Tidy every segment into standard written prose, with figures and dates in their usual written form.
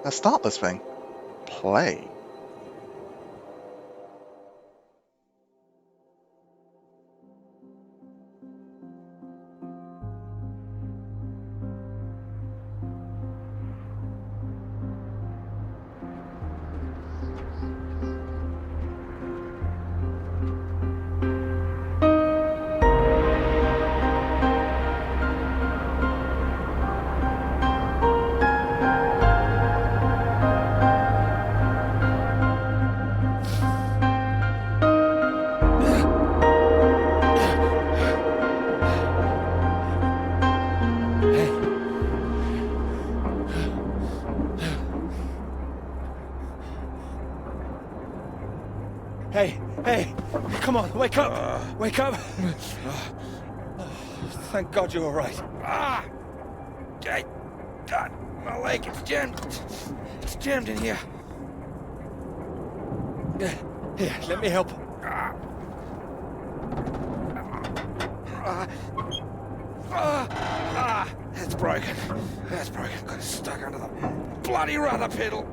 Let's start this thing. Play. Hey, come on, wake up! Wake up! Thank God you're all right. Hey, God, my leg, it's jammed. It's jammed in here. Here, let me help. That's broken. That's broken. Got it stuck under the bloody rudder pedal.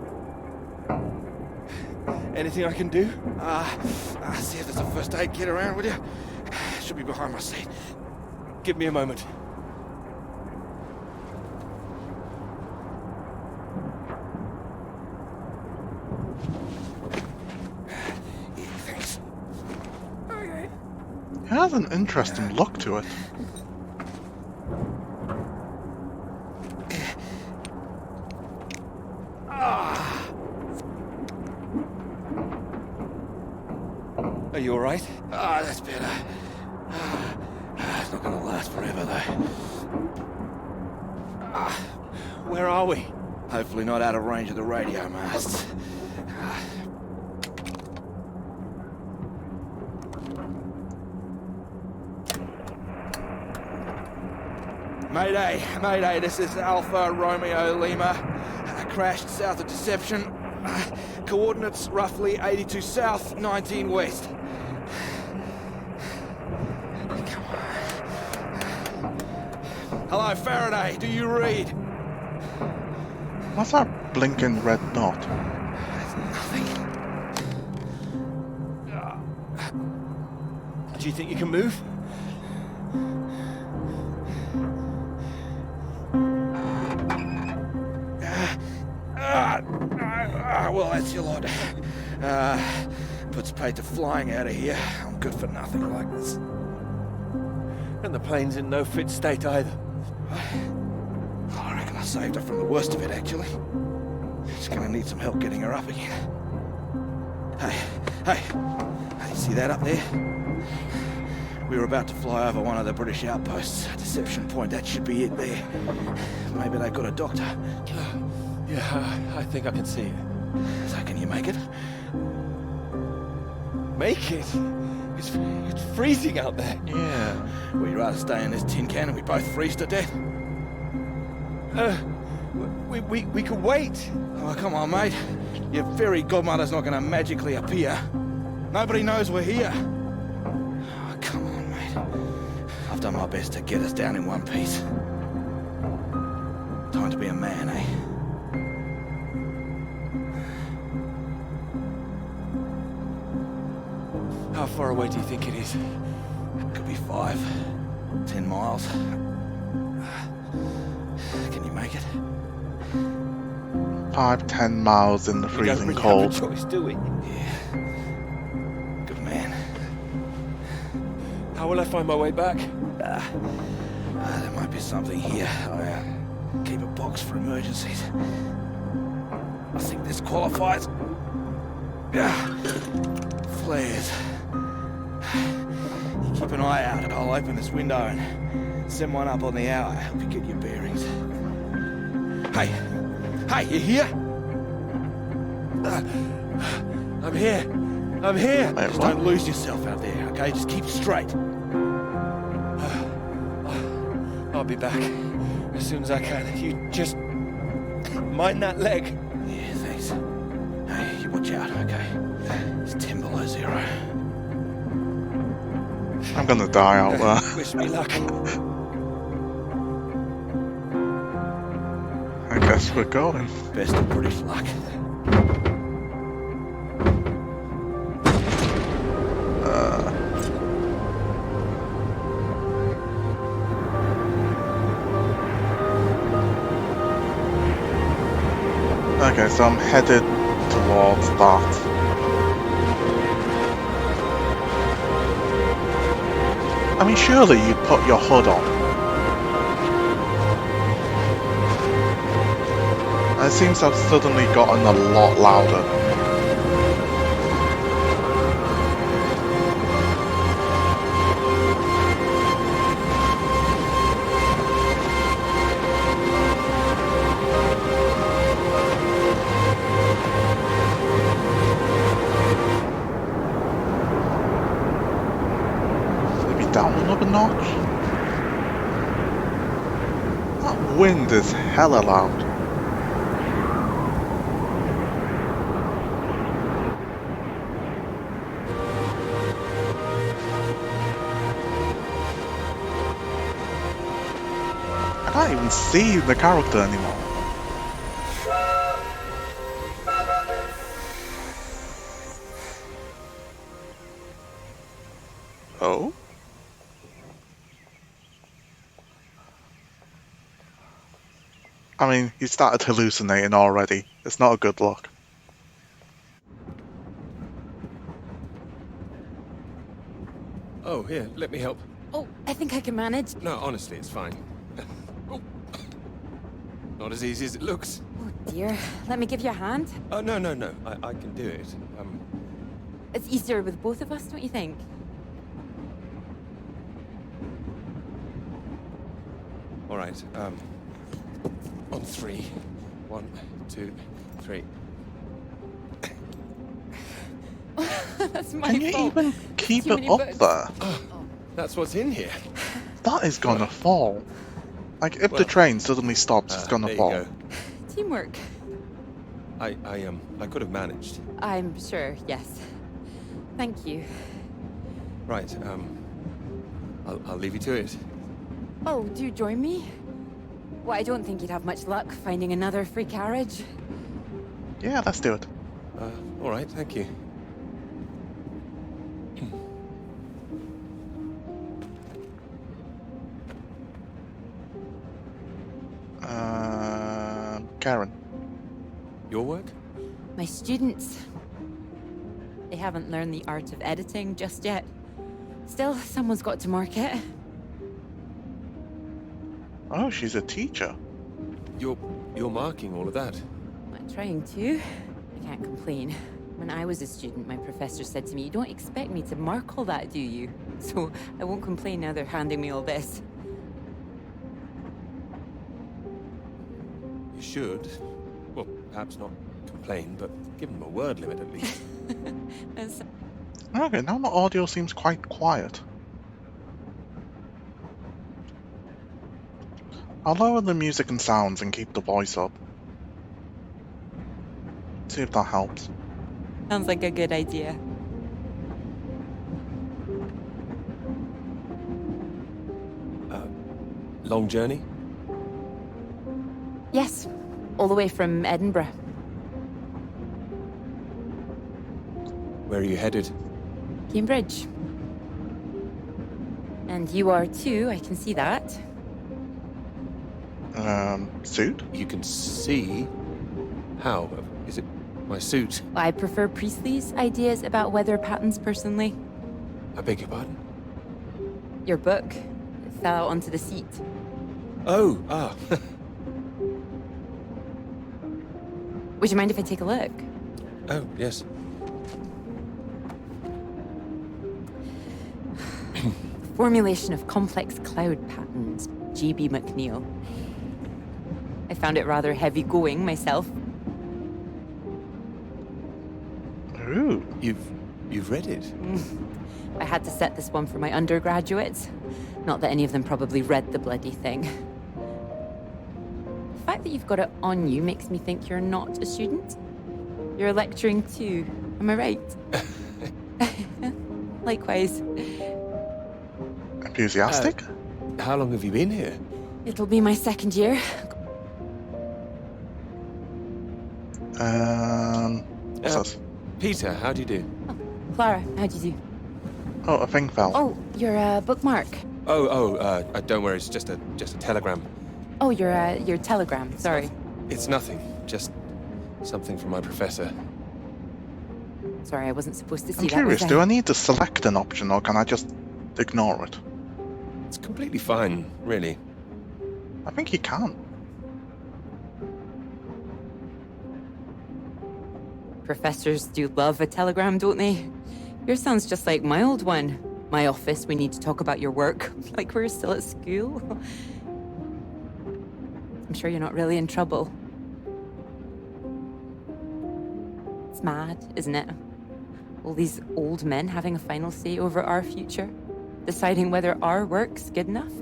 Anything I can do? See if there's a first aid kit around, will you? Should be behind my seat. Give me a moment. Yeah, thanks. Okay. It has an interesting look to it. Are you all right? That's better. It's not gonna last forever, though. Where are we? Hopefully not out of range of the radio masts. Mayday, this is Alpha Romeo Lima. Crashed south of Deception. Coordinates roughly 82 south, 19 west. Come on. Hello, Faraday, do you read? What's that blinking red dot? Nothing. Do you think you can move? Well, that's your lot. Puts paid to flying out of here. I'm good for nothing like this. And the plane's in no fit state either. I reckon I saved her from the worst of it, actually. She's gonna need some help getting her up again. Hey, see that up there? We were about to fly over one of the British outposts. Deception Point, that should be it there. Maybe they've got a doctor. Yeah, I think I can see it. So can you make it? Make it? It's freezing out there. Yeah. Would you rather stay in this tin can and we both freeze to death? We could wait. Oh, come on, mate. Your fairy godmother's not gonna magically appear. Nobody knows we're here. Oh, come on, mate. I've done my best to get us down in one piece. Time to be a man, eh? How far away do you think it is? Could be 5, 10 miles. Can you make it? 5-10 miles in the We don't freezing really cold. have a choice, do we? Yeah. Good man. How will I find my way back? There might be something here. I keep a box for emergencies. I think this qualifies. Flares. You keep an eye out and I'll open this window and send one up on the hour. Help you get your bearings. Hey, you here? I'm here. Wait, Just what? don't lose yourself out there, okay? Just keep straight. I'll be back as soon as I can. You just mind that leg. Yeah, thanks. Hey, you watch out, okay? It's 10 below 0. I'm gonna die out there. Wish me luck. I guess we're going. Best of British luck. Okay, so I'm headed towards that. I mean, surely you'd put your hood on. It seems I've suddenly gotten a lot louder. Down another notch? That wind is hella loud. I can't even see the character anymore. Oh? I mean, you started hallucinating already. It's not a good look. Oh, here, let me help. Oh, I think I can manage. No, honestly, it's fine. Oh. Not as easy as it looks. Oh dear, let me give you a hand. Oh, no, I can do it. It's easier with both of us, don't you think? All right, on 3. 1, 2, 3. That's my Can you fault. even keep Too it many up books. there? That's what's in here. That is gonna fall. Like, if the Well, train suddenly stops, it's gonna there fall. you go. Teamwork. I could have managed. I'm sure, yes. Thank you. Right, I'll leave you to it. Oh, do you join me? Well, I don't think you'd have much luck finding another free carriage. Yeah, let's do it. All right, thank you. Karen. Your work? My students. They haven't learned the art of editing just yet. Still, someone's got to mark it. Oh, she's a teacher. You're marking all of that. I'm trying to. I can't complain. When I was a student, my professor said to me, "You don't expect me to mark all that, do you?" So I won't complain now they're handing me all this. You should. Well, perhaps not complain, but give them a word limit at least. That's- Okay, now the audio seems quite quiet. I'll lower the music and sounds and keep the voice up. See if that helps. Sounds like a good idea. Long journey? Yes, all the way from Edinburgh. Where are you headed? Cambridge. And you are too, I can see that. Suit? You can see? How? Is it my suit? I prefer Priestley's ideas about weather patterns personally. I beg your pardon? Your book. It fell out onto the seat. Oh, Would you mind if I take a look? Oh, yes. Formulation of complex cloud patterns, J.B. McNeill. I found it rather heavy going myself. Ooh. You've read it? I had to set this one for my undergraduates. Not that any of them probably read the bloody thing. The fact that you've got it on you makes me think you're not a student. You're lecturing too, am I right? Likewise. Enthusiastic? How long have you been here? It'll be my second year. What's this? Peter, how do you do? Clara, how'd you do? Oh, a thing fell. Oh, your bookmark. Don't worry, it's just a telegram. Oh, your telegram. Sorry. It's nothing, just something from my professor. Sorry, I wasn't supposed to see I'm that. curious, Was do I? I need to select an option or can I just ignore it? It's completely fine, really. I think you can. Professors do love a telegram, don't they? Yours sounds just like my old one. My office, we need to talk about your work. Like we're still at school. I'm sure you're not really in trouble. It's mad, isn't it? All these old men having a final say over our future, deciding whether our work's good enough.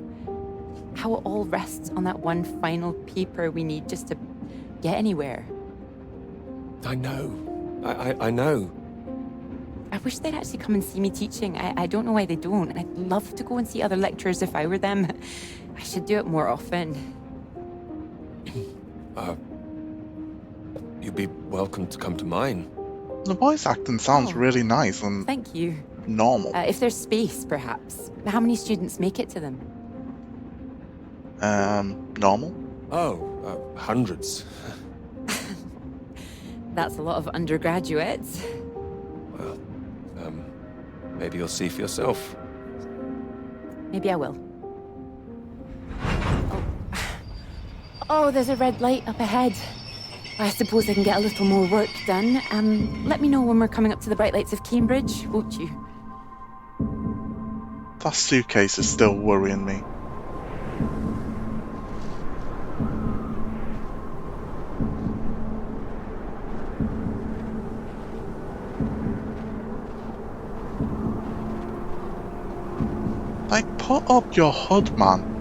How it all rests on that one final paper we need just to get anywhere. I know. I know. I wish they'd actually come and see me teaching. I don't know why they don't. And I'd love to go and see other lecturers if I were them. I should do it more often. You'd be welcome to come to mine. The voice acting sounds Oh. really nice and Thank you. normal. If there's space, perhaps. How many students make it to them? Normal? Hundreds. That's a lot of undergraduates. Well, maybe you'll see for yourself. Maybe I will. Oh, there's a red light up ahead. I suppose I can get a little more work done. Let me know when we're coming up to the bright lights of Cambridge, won't you? That suitcase is still worrying me. Like, put up your hood, man.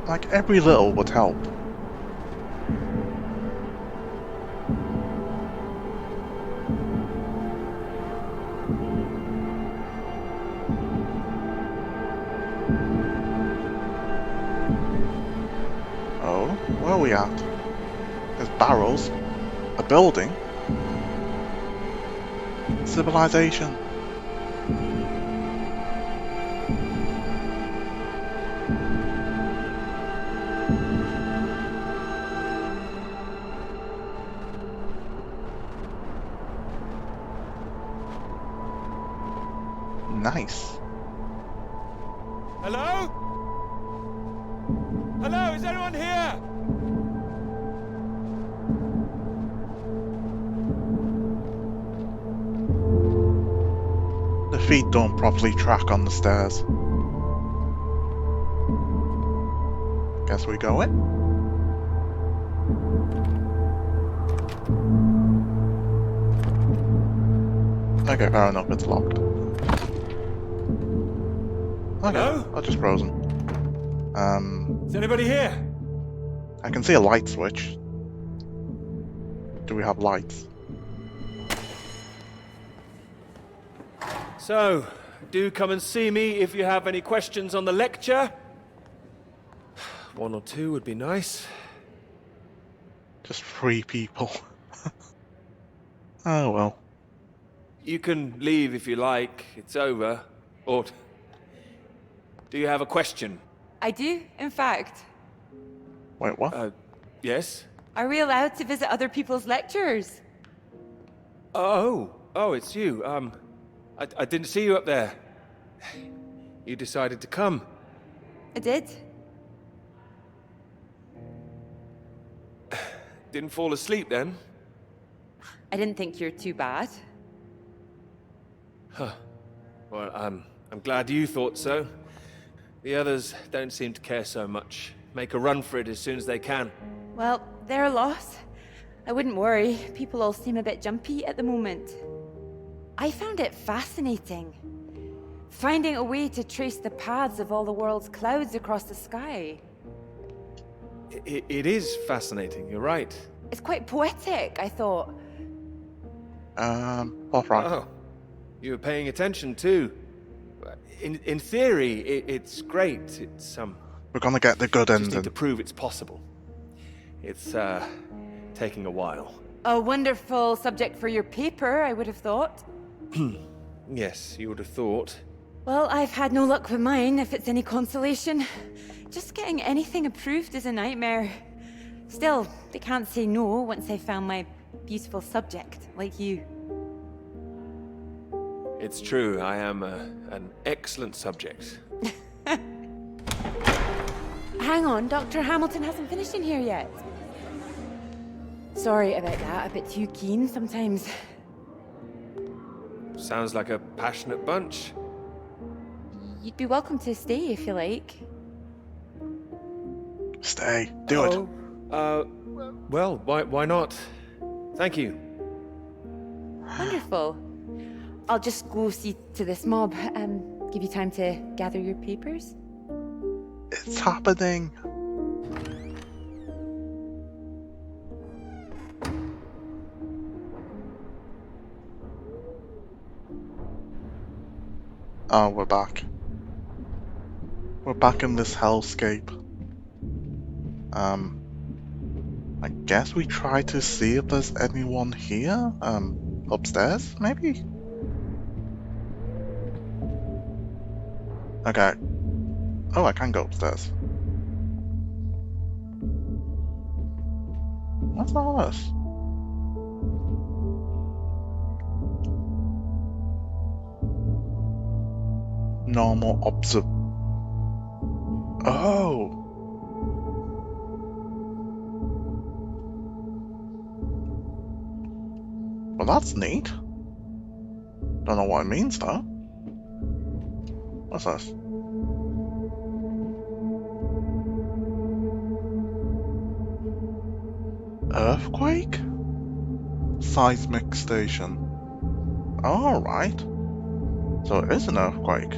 Like, every little would help. Oh, where are we at? There's barrels. A building. Civilization. Nice. Hello? Hello, is anyone here? The feet don't properly track on the stairs. Guess we go in. Okay, fair enough, it's locked. Okay, Hello? I just frozen. Is anybody here? I can see a light switch. Do we have lights? So, do come and see me if you have any questions on the lecture. One or two would be nice. Just 3 people. Oh well. You can leave if you like. It's over. Or do you have a question? I do, in fact. Wait, what? Yes? Are we allowed to visit other people's lectures? Oh, it's you. I didn't see you up there. You decided to come. I did. Didn't fall asleep then? I didn't think you're too bad. Well, I'm glad you thought so. The others don't seem to care so much. Make a run for it as soon as they can. Well, they're a loss. I wouldn't worry. People all seem a bit jumpy at the moment. I found it fascinating. Finding a way to trace the paths of all the world's clouds across the sky. It is fascinating, you're right. It's quite poetic, I thought. Off right. Oh, you were paying attention too. In theory, it's great. It's We're gonna get the good Just need to ending. prove it's possible. It's, taking a while. A wonderful subject for your paper, I would have thought. Yes, you would have thought. Well, I've had no luck with mine, if it's any consolation. Just getting anything approved is a nightmare. Still, they can't say no once they've found my beautiful subject, like you. It's true, I am an excellent subject. Hang on, Dr. Hamilton hasn't finished in here yet. Sorry about that, a bit too keen sometimes. Sounds like a passionate bunch. You'd be welcome to stay if you like. Stay. Do it. Well, why not? Thank you. Wonderful. I'll just go see to this mob. Give you time to gather your papers. It's happening. Oh, we're back. We're back in this hellscape. I guess we try to see if there's anyone here. Upstairs, maybe? Okay. Oh, I can go upstairs. What's all this? Normal Oh! Well, that's neat. Don't know what it means, though. What's this? Earthquake? Seismic station. Alright. So it is an earthquake.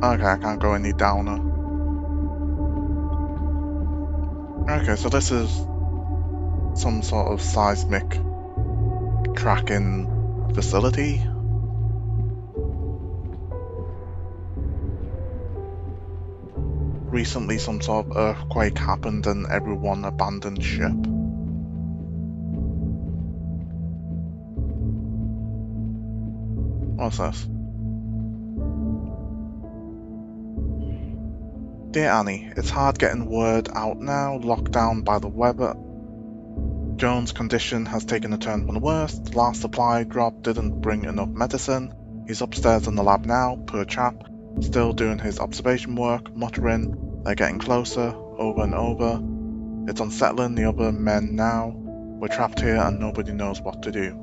Okay, I can't go any downer. Okay, so this is some sort of seismic tracking facility. Recently some sort of earthquake happened and everyone abandoned ship. What's this? Dear Annie, it's hard getting word out now, locked down by the weather. Jones' condition has taken a turn for the worst. The last supply drop didn't bring enough medicine. He's upstairs in the lab now, poor chap, still doing his observation work, muttering, they're getting closer, over and over. It's unsettling the other men now. We're trapped here and nobody knows what to do.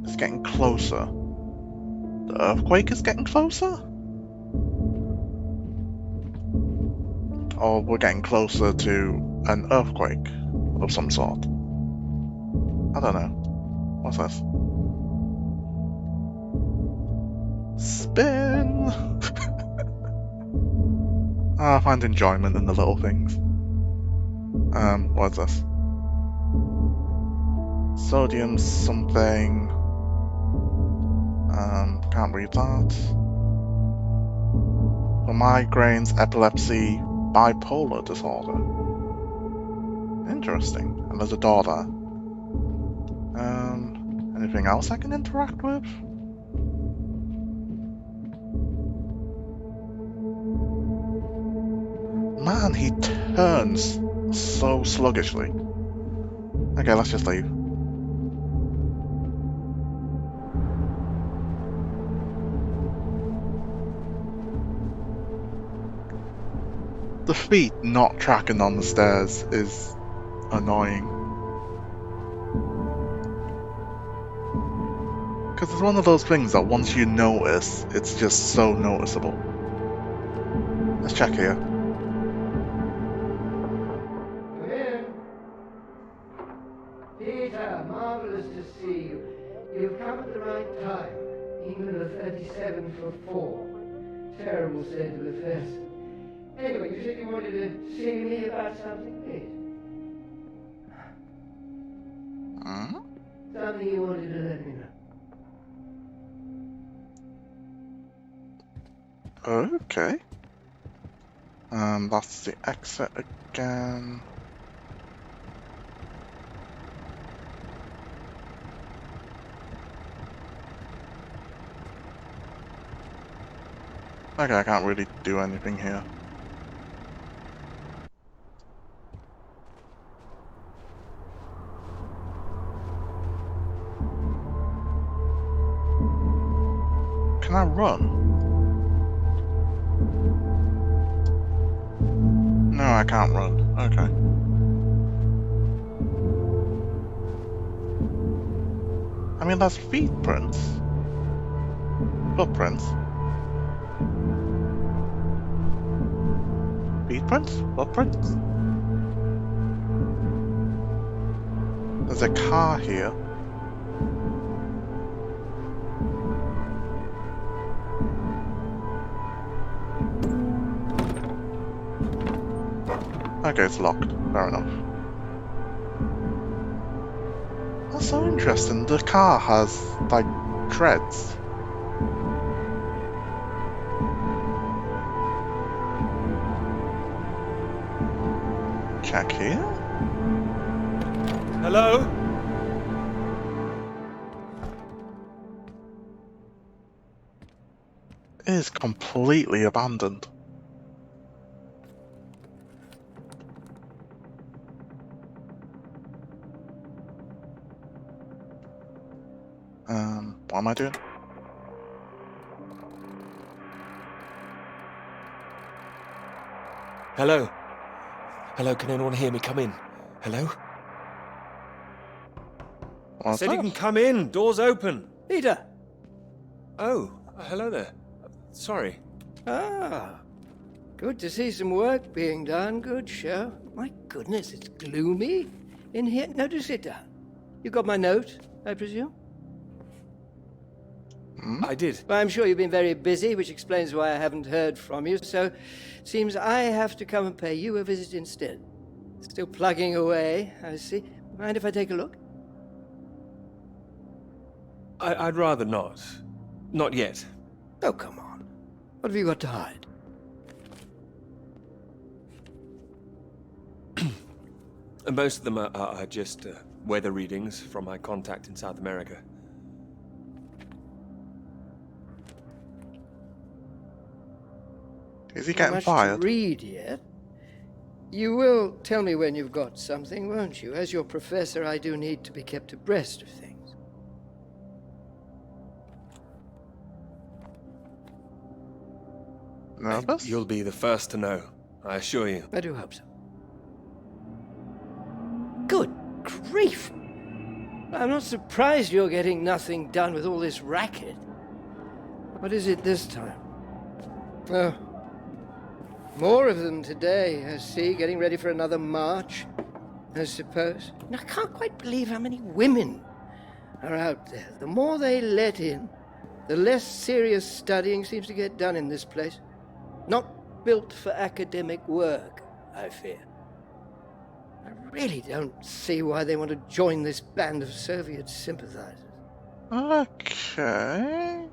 It's getting closer. The earthquake is getting closer? Or we're getting closer to an earthquake of some sort. I don't know. What's this? Spin! I find enjoyment in the little things. What's this? Sodium something. Can't read that. For migraines, epilepsy, bipolar disorder. Interesting. And there's a door there. Anything else I can interact with? Man, he turns so sluggishly. Okay, let's just leave. The feet not tracking on the stairs is annoying. Because it's one of those things that once you notice, it's just so noticeable. Let's check here. Come in. Peter, marvelous to see you. You've come at the right time. England are 37 for 4. Terrible state of affairs. Anyway, you said you wanted to see me about something, Pete. Hmm? Something you wanted to let me know. Okay. That's the exit again. Okay, I can't really do anything here. Can I run? No, I can't run. Okay. I mean, that's feet prints. Footprints. Footprints? Footprints? There's a car here. Okay, it's locked. Fair enough. That's so interesting. The car has, like, treads. Check here. Hello? It is completely abandoned. What am I doing? Hello? Hello, can anyone hear me? Come in. Hello? I What's said you that? can come in. Door's open. Peter! Oh, hello there. Sorry. Ah, good to see some work being done. Good show. My goodness, it's gloomy in here. No, do sit down. You got my note, I presume? I did. Well, I'm sure you've been very busy, which explains why I haven't heard from you, so seems I have to come and pay you a visit instead. Still plugging away, I see. Mind if I take a look? I'd rather not. Not yet. Oh, come on. What have you got to hide? And most of them are just weather readings from my contact in South America. Is he Not getting much fired? to read yet. You will tell me when you've got something, won't you? As your professor, I do need to be kept abreast of things. Nervous? You'll be the first to know, I assure you. I do hope so. Good grief! I'm not surprised you're getting nothing done with all this racket. What is it this time? Oh, more of them today, I see, getting ready for another march, I suppose. I can't quite believe how many women are out there. The more they let in, the less serious studying seems to get done in this place. Not built for academic work, I fear. I really don't see why they want to join this band of Soviet sympathizers. Okay.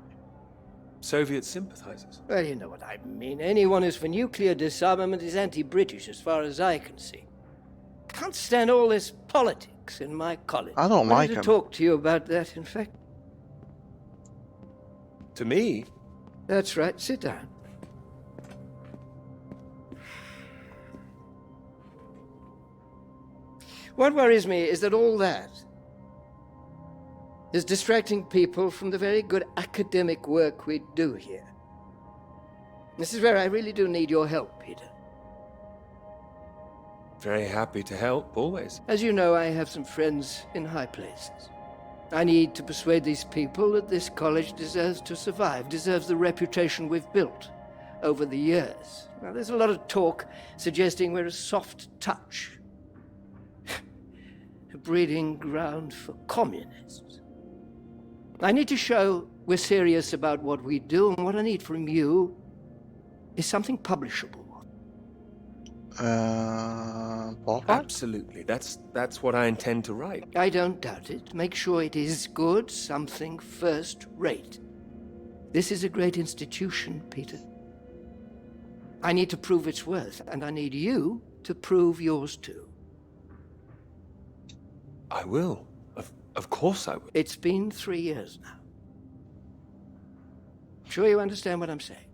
Soviet sympathizers. Well, you know what I mean. Anyone who's for nuclear disarmament is anti-British, as far as I can see. Can't stand all this politics in my college. I don't like wanted to him. talk to you about that, in fact. To me? That's right. Sit down. What worries me is that all that is distracting people from the very good academic work we do here. This is where I really do need your help, Peter. Very happy to help, always. As you know, I have some friends in high places. I need to persuade these people that this college deserves to survive, deserves the reputation we've built over the years. Now, there's a lot of talk suggesting we're a soft touch, a breeding ground for communists. I need to show we're serious about what we do, and what I need from you is something publishable. Forthright? Absolutely. That's what I intend to write. I don't doubt it. Make sure it is good, something first rate. This is a great institution, Peter. I need to prove its worth, and I need you to prove yours too. I will. Of course I will. It's been 3 years now. Sure you understand what I'm saying?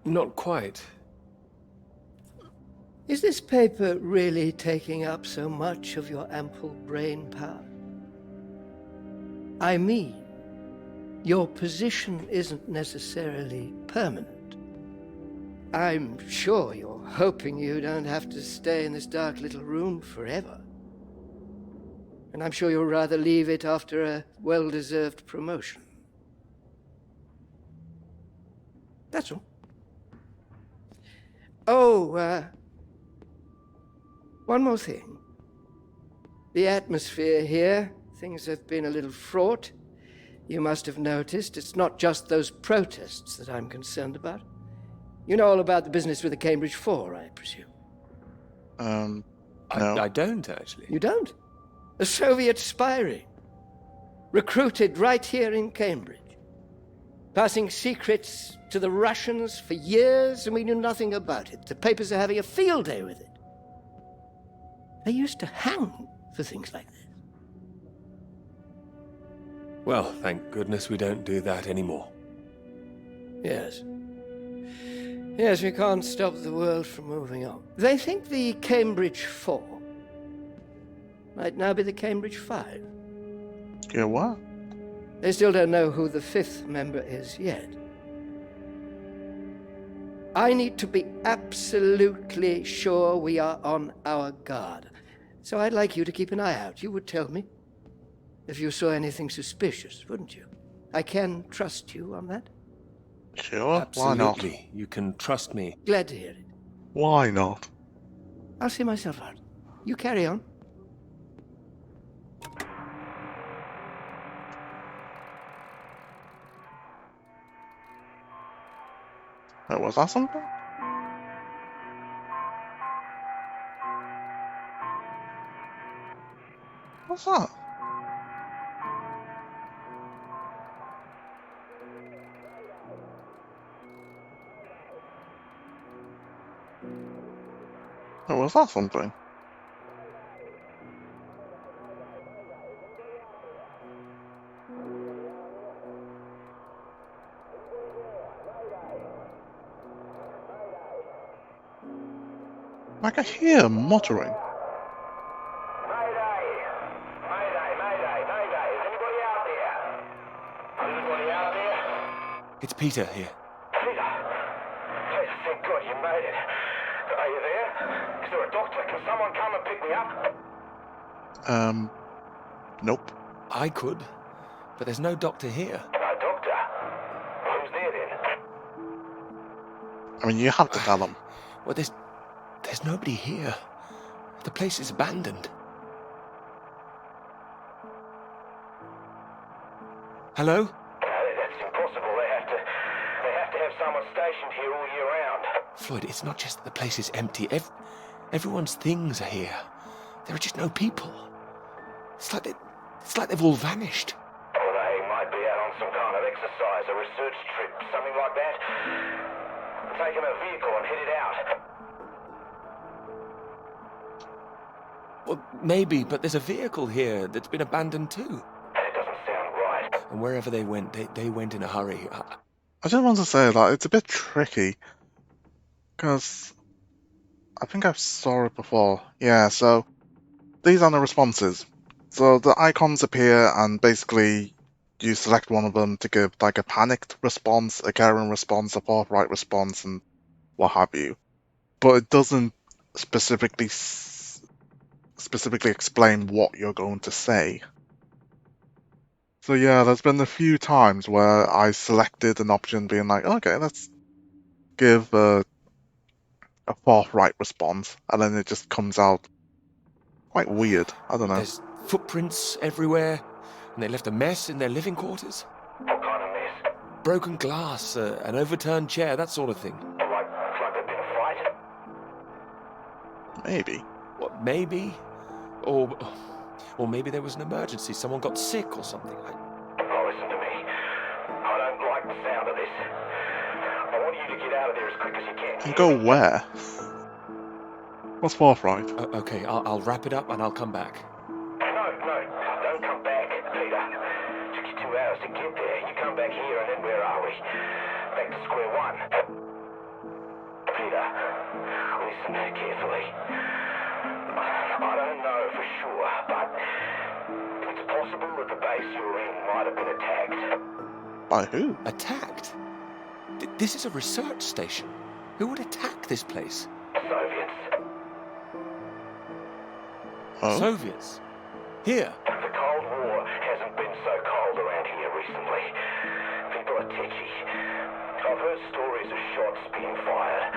Not quite. Is this paper really taking up so much of your ample brain power? I mean, your position isn't necessarily permanent. I'm sure you're hoping you don't have to stay in this dark little room forever. And I'm sure you'll rather leave it after a well-deserved promotion. That's all. Oh, one more thing. The atmosphere here, things have been a little fraught. You must have noticed it's not just those protests that I'm concerned about. You know all about the business with the Cambridge Four, I presume. No. I don't, actually. You don't? A Soviet spy ring. Recruited right here in Cambridge. Passing secrets to the Russians for years, and we knew nothing about it. The papers are having a field day with it. They used to hang for things like this. Well, thank goodness we don't do that anymore. Yes. Yes, we can't stop the world from moving on. They think the Cambridge Four might now be the Cambridge Five. Yeah, what? They still don't know who the fifth member is yet. I need to be absolutely sure we are on our guard. So I'd like you to keep an eye out. You would tell me if you saw anything suspicious, wouldn't you? I can trust you on that? Sure, Absolutely. why not? You can trust me. Glad to hear it. Why not? I'll see myself out. You carry on. Was that something? What's that? Was that something? I can hear muttering. Mayday! Mayday, mayday, mayday. Is anybody out there? Anybody out there? It's Peter here. Peter! Peter, thank God you made it. Are you there? Is there a doctor? Can someone come and pick me up? Nope. I could, but there's no doctor here. No doctor? Who's there then? I mean, you have to tell them. Well, there's nobody here. The place is abandoned. Hello? That's impossible. They have to have someone stationed here all year round. Floyd, it's not just that the place is empty. Everyone's things are here. There are just no people. It's like they've all vanished. Or they might be out on some kind of exercise, a research trip, something like that. Taking a vehicle and headed out. Well, maybe, but there's a vehicle here that's been abandoned too. That doesn't sound right. And wherever they went, they went in a hurry. I just want to say that it's a bit tricky. Because I think I saw it before. Yeah, so these are the responses. So the icons appear and basically you select one of them to give like a panicked response, a caring response, a forthright response, and what have you. But it doesn't specifically explain what you're going to say. So yeah, there's been a few times where I selected an option being like, okay, let's give a forthright response, and then it just comes out quite weird. I don't know. There's footprints everywhere, and they left a mess in their living quarters. What kind of mess? Broken glass, an overturned chair, that sort of thing. Like there'd been a fight? Maybe. What, maybe? Or maybe there was an emergency. Someone got sick or something. Oh, listen to me. I don't like the sound of this. I want you to get out of there as quick as you can. And go where? What's forthright? Okay, I'll wrap it up and I'll come back. No, don't come back, Peter. Took you 2 hours to get there. You come back here and then where are we? Back to square one. Peter, listen carefully. I don't know for sure, but it's possible that the base you're in might have been attacked. By who? Attacked? This is a research station. Who would attack this place? Soviets. Oh? Soviets? Here? The Cold War hasn't been so cold around here recently. People are tetchy. I've heard stories of shots being fired.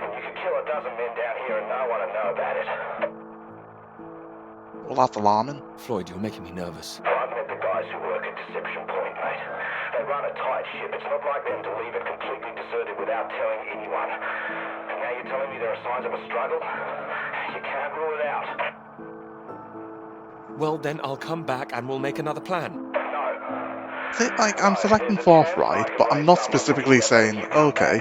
And you could kill a dozen men down here and no one would know about it. Well, that's alarming. Floyd, you're making me nervous. I've met the guys who work at Deception Point, mate. They run a tight ship. It's not like them to leave it completely deserted without telling anyone. And now you're telling me there are signs of a struggle? You can't rule it out. Well, then I'll come back and we'll make another plan. No. See, like, I'm selecting forthright, but I'm not specifically saying, okay,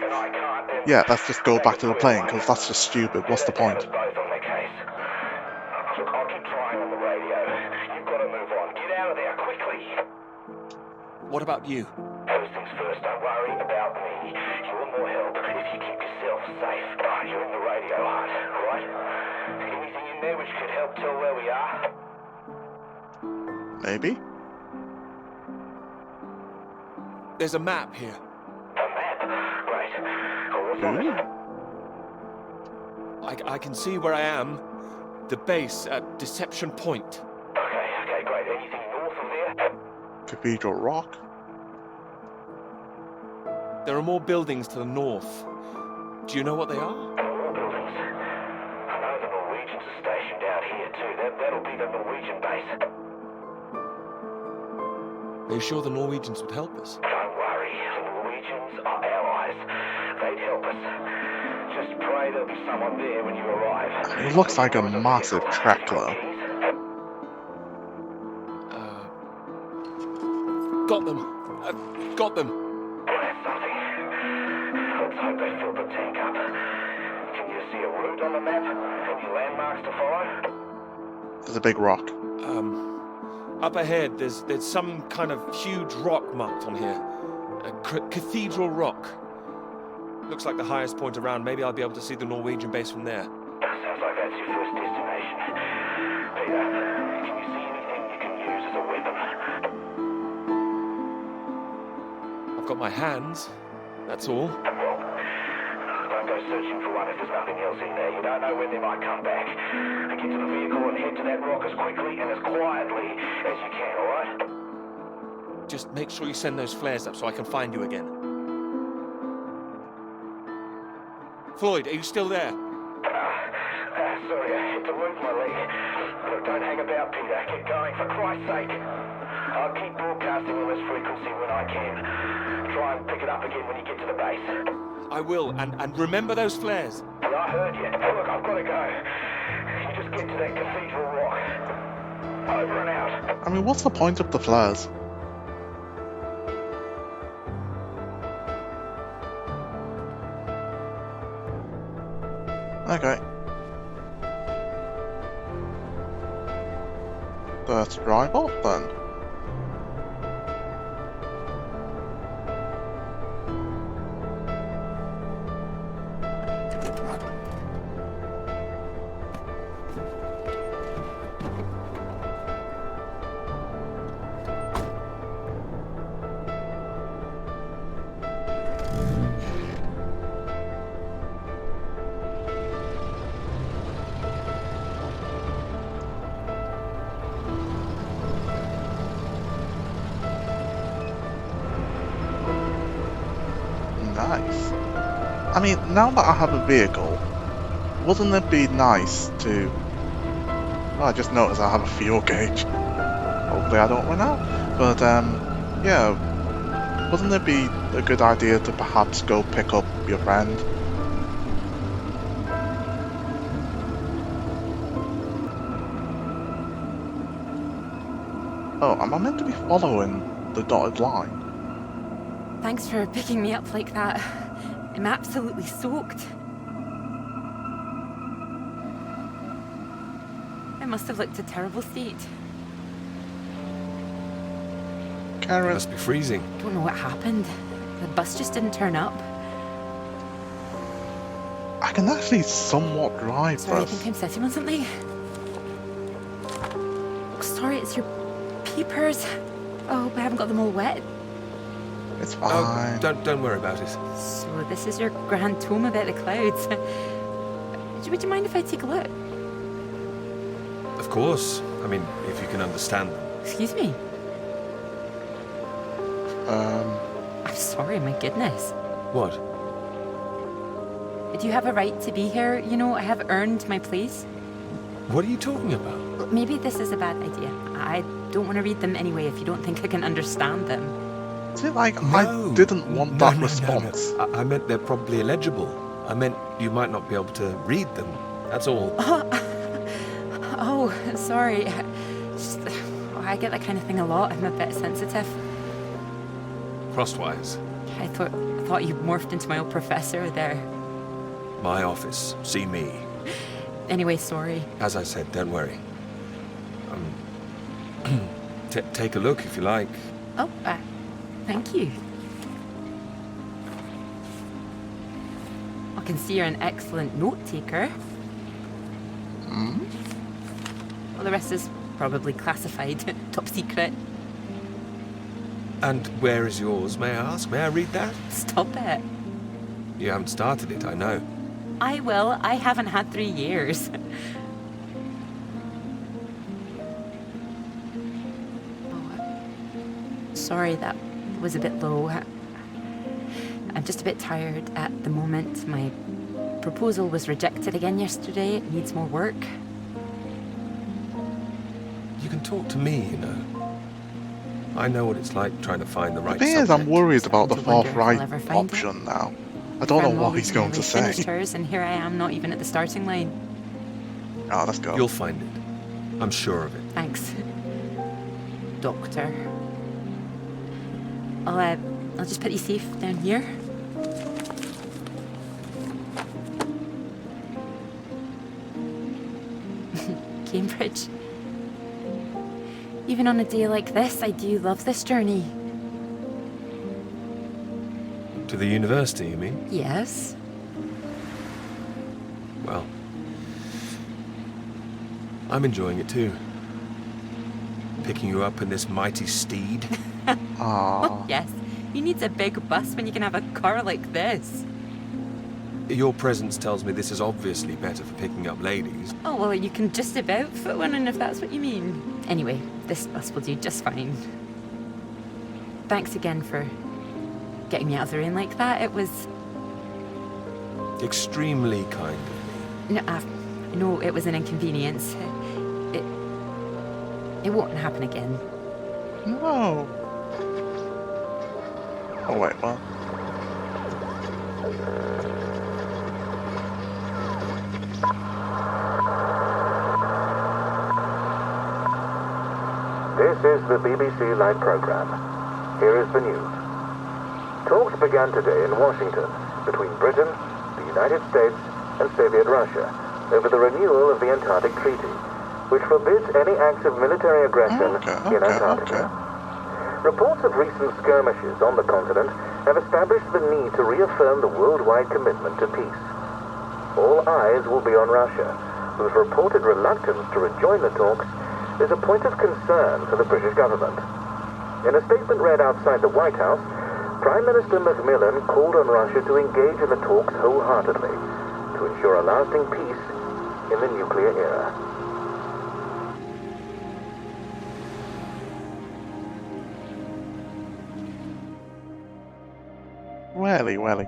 yeah, let's just go back to the plane, because that's just stupid. What's the point? Both on the case. Look, I'll keep trying on the radio. You've got to move on. Get out of there quickly. What about you? First things first, don't worry about me. You're more help if you keep yourself safe. You're in the radio hunt, right? Anything in there which could help tell where we are? Maybe? There's a map here. A map? Great. What's on it? I can see where I am. The base at Deception Point. Okay, great. Anything north of there? Cathedral Rock? There are more buildings to the north. Do you know what they are? More buildings. I know the Norwegians are stationed out here too. That'll be the Norwegian base. Are you sure the Norwegians would help us? Don't worry, the Norwegians are allies. They'd help us. Just pray there'll be someone there when you arrive. It looks like a massive trek, though. Got them. Got them. Well, that's something. Let's hope they filled the tank up. Can you see a route on the map? Any landmarks to follow? There's a big rock. Up ahead, there's some kind of huge rock marked on here. A Cathedral Rock. Looks like the highest point around. Maybe I'll be able to see the Norwegian base from there. Sounds like that's your first destination. Peter, can you see anything you can use as a weapon? I've got my hands. That's all. Well, don't go searching for one if there's nothing else in there. You don't know when they might come back. Get to the vehicle and head to that rock as quickly and as quietly as you can, alright? Just make sure you send those flares up so I can find you again. Floyd, are you still there? Sorry, I had to move my leg. Look, don't hang about, Peter. Keep going, for Christ's sake. I'll keep broadcasting on this frequency when I can. Try and pick it up again when you get to the base. I will, and remember those flares. Well, I heard you. Look, I've got to go. You just get to that Cathedral Rock. Over and out. I mean, what's the point of the flares? Okay. Let's drive off then. Nice. I mean, now that I have a vehicle, wouldn't it be nice to... Well, I just noticed I have a fuel gauge. Hopefully I don't run out. But, yeah, wouldn't it be a good idea to perhaps go pick up your friend? Oh, am I meant to be following the dotted line? Thanks for picking me up like that. I'm absolutely soaked. I must have looked a terrible state. It Karen, must be freezing. Don't know what happened. The bus just didn't turn up. I can actually somewhat drive Sorry, I this. think I'm sitting on something. Oh, sorry, it's your papers. Oh, I haven't got them all wet. It's Oh, fine. don't worry about it. So this is your grand tome about the clouds. Would you mind if I take a look? Of course. I mean, if you can understand them. Excuse me. I'm sorry, my goodness. What? Do you have a right to be here? You know, I have earned my place. What are you talking about? Well, maybe this is a bad idea. I don't want to read them anyway if you don't think I can understand them. Is it like No. I didn't want that response? No. I meant they're probably illegible. I meant you might not be able to read them. That's all. Oh, sorry. Just, I get that kind of thing a lot. I'm a bit sensitive. Crosswise. I thought you morphed into my old professor there. My office. See me. Anyway, sorry. As I said, don't worry. Take a look if you like. Oh, thank you. I can see you're an excellent note taker. Well, the rest is probably classified, top secret. And where is yours, may I ask? May I read that? Stop it. You haven't started it, I know. I will. I haven't had 3 years. Sorry, that was a bit low. I'm just a bit tired at the moment. My proposal was rejected again yesterday. It needs more work. You can talk to me, you know. I know what it's like trying to find the right The thing is, I'm subject. worried about the Starting to wonder fourth if I'll right ever find it. option now. I don't know Friend what Molly's he's going to nearly say. finished hers, and here I am, not even at the starting line. Ah, let's go. You'll find it. I'm sure of it. Thanks, Doctor. I'll just put you safe down here. Cambridge. Even on a day like this, I do love this journey. To the university, you mean? Yes. Well, I'm enjoying it too. Picking you up in this mighty steed. Ah, Yes. Who needs a big bus when you can have a car like this? Your presence tells me this is obviously better for picking up ladies. Oh, well, you can just about fit one in if that's what you mean. Anyway, this bus will do just fine. Thanks again for getting me out of the rain like that. It was... Extremely kind of me. No, it was an inconvenience. It won't happen again. no. Oh wait, what? This is the BBC Live program. Here is the news. Talks began today in Washington between Britain, the United States, and Soviet Russia over the renewal of the Antarctic Treaty, which forbids any acts of military aggression in Antarctica. Reports of recent skirmishes on the continent have established the need to reaffirm the worldwide commitment to peace. All eyes will be on Russia, whose reported reluctance to rejoin the talks is a point of concern for the British government. In a statement read outside the White House, Prime Minister Macmillan called on Russia to engage in the talks wholeheartedly to ensure a lasting peace in the nuclear era. Welly.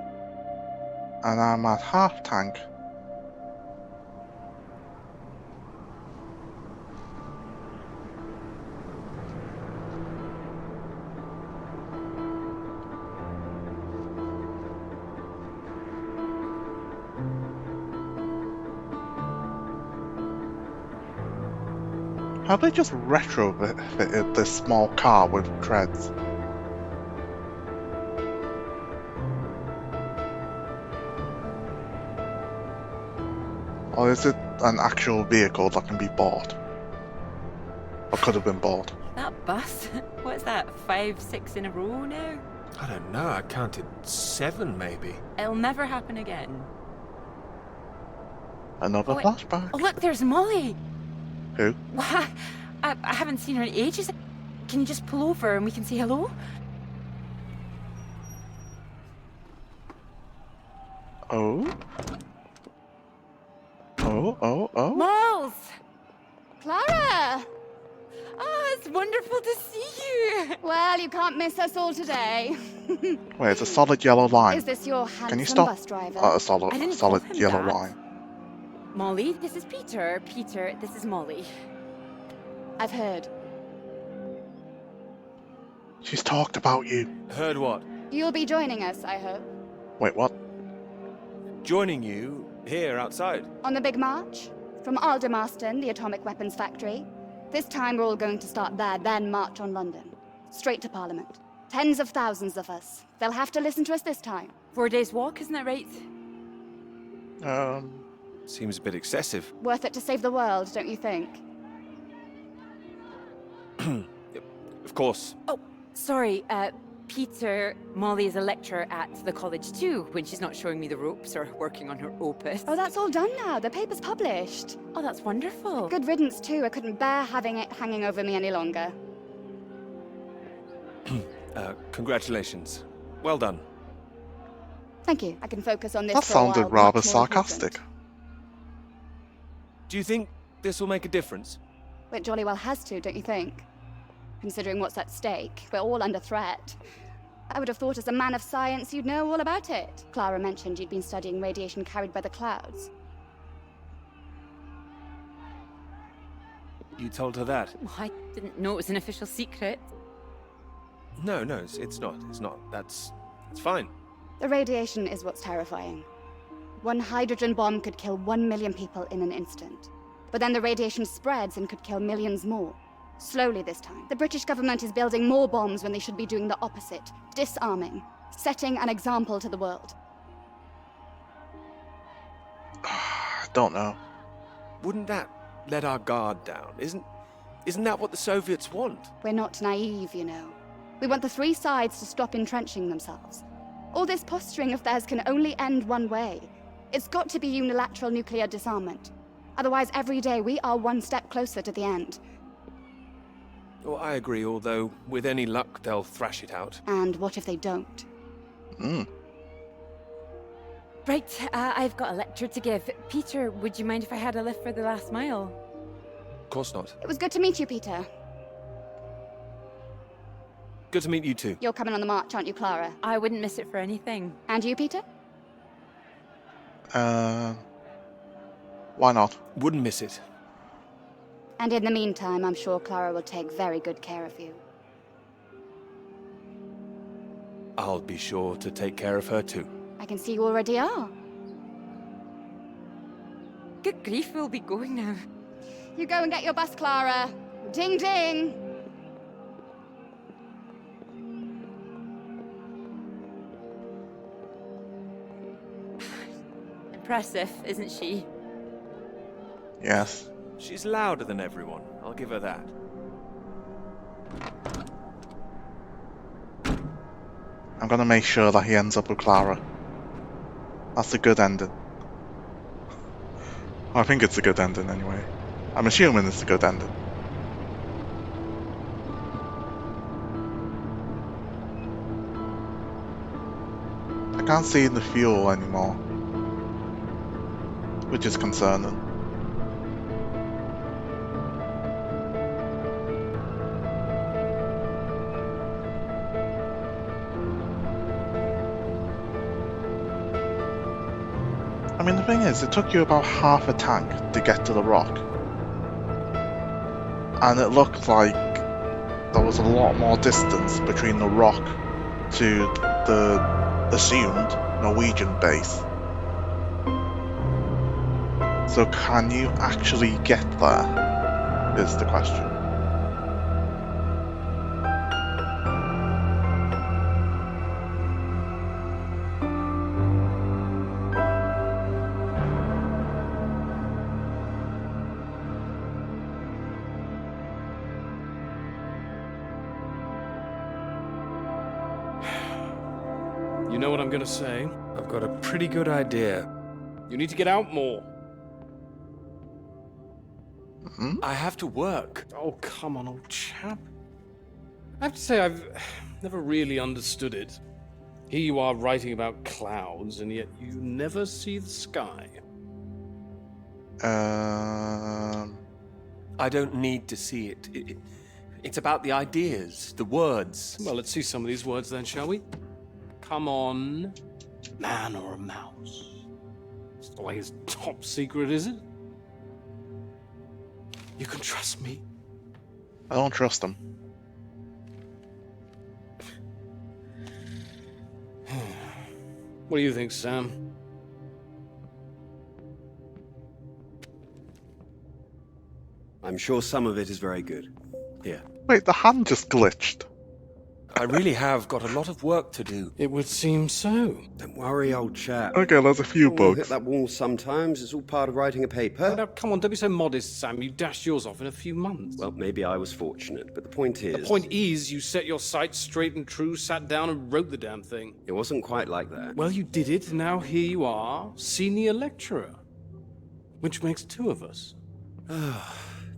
And I'm at half tank. How they just retrofitted this small car with treads? Or is it an actual vehicle that can be bought? Or could have been bought? That bus? What's that, 5, 6 in a row now? I don't know, I counted 7 maybe. It'll never happen again. Another Oh, wait. flashback? Oh, look, there's Molly! Who? What? I haven't seen her in ages. Can you just pull over and we can say hello? Oh? Oh? Moles! Clara! Oh, it's wonderful to see you! Well, you can't miss us all today. Wait, it's a solid yellow line. Is this your Can you handsome stop bus driver? at a I solid didn't call him yellow that. line? Molly, this is Peter. Peter, this is Molly. I've heard. She's talked about you. Heard what? You'll be joining us, I hope. Wait, what? Joining you here outside. On the big march? From Aldermaston, the atomic weapons factory. This time we're all going to start there, then march on London. Straight to Parliament. Tens of thousands of us. They'll have to listen to us this time. 4 days walk, isn't that right? Seems a bit excessive. Worth it to save the world, don't you think? Of course. Oh, sorry, Peter, Molly is a lecturer at the college too, when she's not showing me the ropes or working on her opus. Oh, that's all done now. The paper's published. Oh, that's wonderful. Good riddance, too. I couldn't bear having it hanging over me any longer. Congratulations. Well done. Thank you. I can focus on this That for a while. sounded rather Much more important. sarcastic. Do you think this will make a difference? It jolly well has to, don't you think? Considering what's at stake, we're all under threat. I would have thought as a man of science you'd know all about it. Clara mentioned you'd been studying radiation carried by the clouds. You told her that? Oh, I didn't know it was an official secret. No, it's not. It's not. That's fine. The radiation is what's terrifying. One hydrogen bomb could kill 1 million people in an instant. But then the radiation spreads and could kill millions more. Slowly this time. The British government is building more bombs when they should be doing the opposite. Disarming. Setting an example to the world. I don't know. Wouldn't that let our guard down? Isn't that what the Soviets want? We're not naive, you know. We want the three sides to stop entrenching themselves. All this posturing of theirs can only end one way. It's got to be unilateral nuclear disarmament. Otherwise, every day we are one step closer to the end. Well, I agree, although with any luck they'll thrash it out. And what if they don't? Right, I've got a lecture to give. Peter, would you mind if I had a lift for the last mile? Of course not. It was good to meet you, Peter. Good to meet you too. You're coming on the march, aren't you, Clara? I wouldn't miss it for anything. And you, Peter? Why not? Wouldn't miss it. And in the meantime, I'm sure Clara will take very good care of you. I'll be sure to take care of her too. I can see you already are. Good grief, we'll be going now. You go and get your bus, Clara. Ding, ding! Impressive, isn't she? Yes. She's louder than everyone, I'll give her that. I'm gonna make sure that he ends up with Clara. That's a good ending. I think it's a good ending anyway. I'm assuming it's a good ending. I can't see the fuel anymore, which is concerning. I mean, the thing is, it took you about half a tank to get to the rock. And it looked like there was a lot more distance between the rock to the assumed Norwegian base. So can you actually get there? is the question. You know what I'm gonna say? I've got a pretty good idea. You need to get out more. I have to work. Oh, come on, old chap. I have to say, I've never really understood it. Here you are writing about clouds, and yet you never see the sky. I don't need to see it. It's about the ideas, the words. Well, let's see some of these words then, shall we? Come on. Man or a mouse? It's the way it's top secret, is it? You can trust me. I don't trust them. What do you think, Sam? I'm sure some of it is very good. Here. Wait, the hand just glitched. I really have got a lot of work to do. It would seem so. Don't worry, old chap. Okay, there's a few We'll hit bugs. that wall sometimes. It's all part of writing a paper. Now, come on, don't be so modest, Sam. You dashed yours off in a few months. Well, maybe I was fortunate, but the point is... The point is, you set your sights straight and true, sat down and wrote the damn thing. It wasn't quite like that. Well, you did it, and now here you are, senior lecturer. Which makes two of us.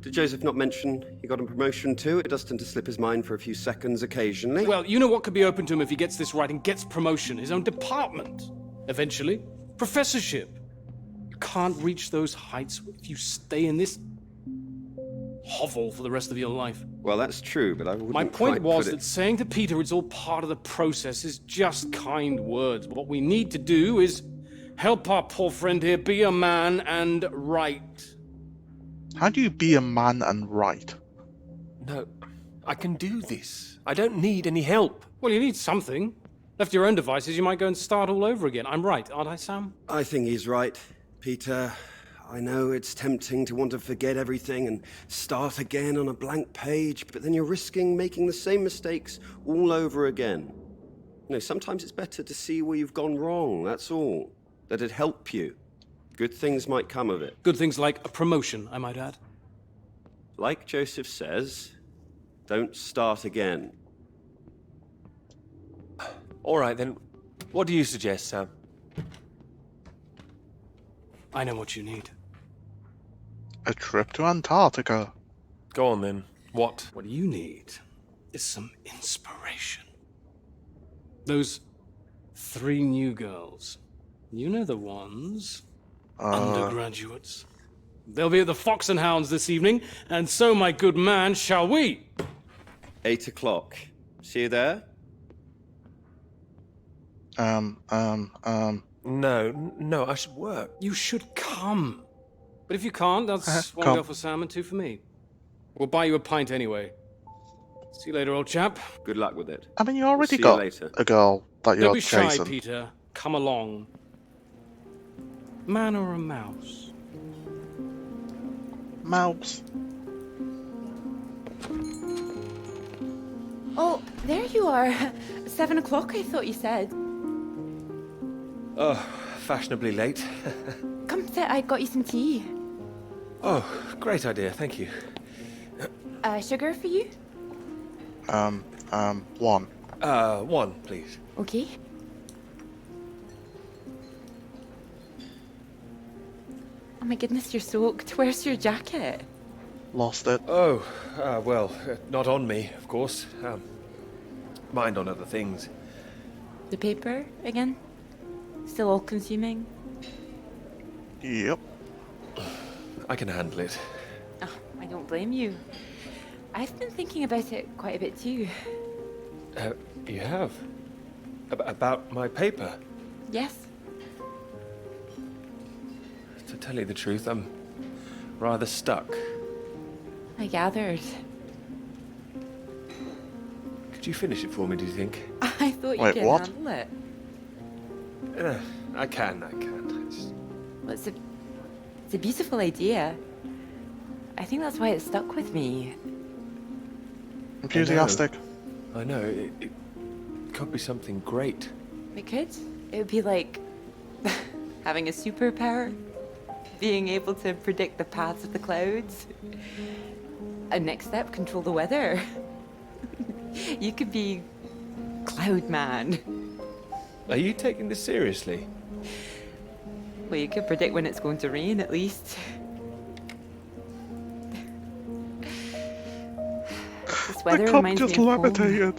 Did Joseph not mention he got a promotion too? It does tend to slip his mind for a few seconds occasionally. Well, you know what could be open to him if he gets this right and gets promotion? His own department. Eventually. Professorship. You can't reach those heights if you stay in this hovel for the rest of your life. Well, that's true, but I wouldn't My point quite was put it... that saying to Peter it's all part of the process is just kind words. What we need to do is help our poor friend here be a man and write. How do you be a man and write? No, I can do this. I don't need any help. Well, you need something. Left to your own devices, you might go and start all over again. I'm right, aren't I, Sam? I think he's right, Peter. I know it's tempting to want to forget everything and start again on a blank page, but then you're risking making the same mistakes all over again. You know, sometimes it's better to see where you've gone wrong, that's all. Let it help you. Good things might come of it. Good things like a promotion, I might add. Like Joseph says, don't start again. All right, then. What do you suggest, Sam? I know what you need. A trip to Antarctica. Go on, then. What? What you need is some inspiration. Those 3 new girls. You know the ones. Undergraduates. They'll be at the Fox and Hounds this evening, and so, my good man, shall we? 8 o'clock. See you there? No, I should work. You should come. But if you can't, that's one Come. girl for Sam and 2 for me. We'll buy you a pint anyway. See you later, old chap. Good luck with it. I mean, you already See you got later. a girl that Don't you're be shy, chasing. Peter. Come along. Man or a mouse? Mouse. Oh, there you are. 7 o'clock, I thought you said. Oh, fashionably late. Come sit, I got you some tea. Oh, great idea, thank you. Sugar for you? One. One, please. Okay. Oh my goodness, you're soaked. Where's your jacket? Lost it. Oh, well, not on me, of course. Mind on other things. The paper again? Still all consuming? Yep. I can handle it. Oh, I don't blame you. I've been thinking about it quite a bit too. You have? About my paper? Yes? To tell you the truth, I'm rather stuck. I gathered. Could you finish it for me, do you think? I thought you Wait, could what? handle it. I can. Well, it's a beautiful idea. I think that's why it stuck with me. Enthusiastic. I know. It could be something great. It could. It would be like having a superpower, being able to predict the paths of the clouds. And next step, control the weather. You could be Cloud Man. Are you taking this seriously? Well, you could predict when it's going to rain, at least. This weather The cup reminds just me of home. levitated.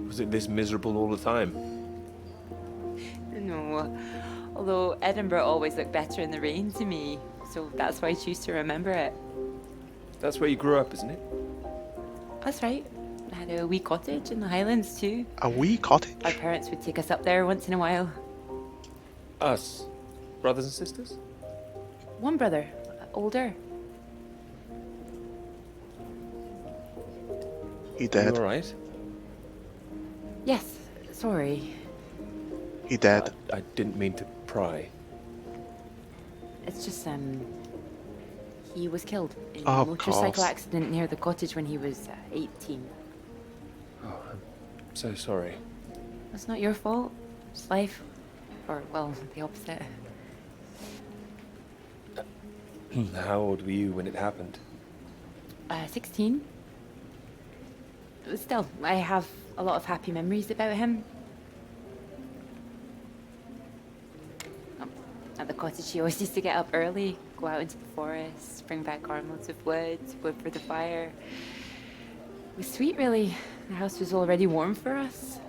Was it this miserable all the time? No. Although Edinburgh always looked better in the rain to me, so that's why I choose to remember it. That's where you grew up, isn't it? That's right. I had a wee cottage in the Highlands too. A wee cottage? Our parents would take us up there once in a while. Us? Brothers and sisters? One brother, older. He You dead. alright? Yes, sorry. He dead. I didn't mean to pry. It's just, he was killed in Oh, a of motorcycle course. accident near the cottage when he was 18. Oh, I'm so sorry. It's not your fault. It's life. Or, well, the opposite. How old were you when it happened? 16. Still, I have a lot of happy memories about him. At the cottage, he always used to get up early, go out into the forest, bring back armloads of wood for the fire. It was sweet, really. The house was already warm for us.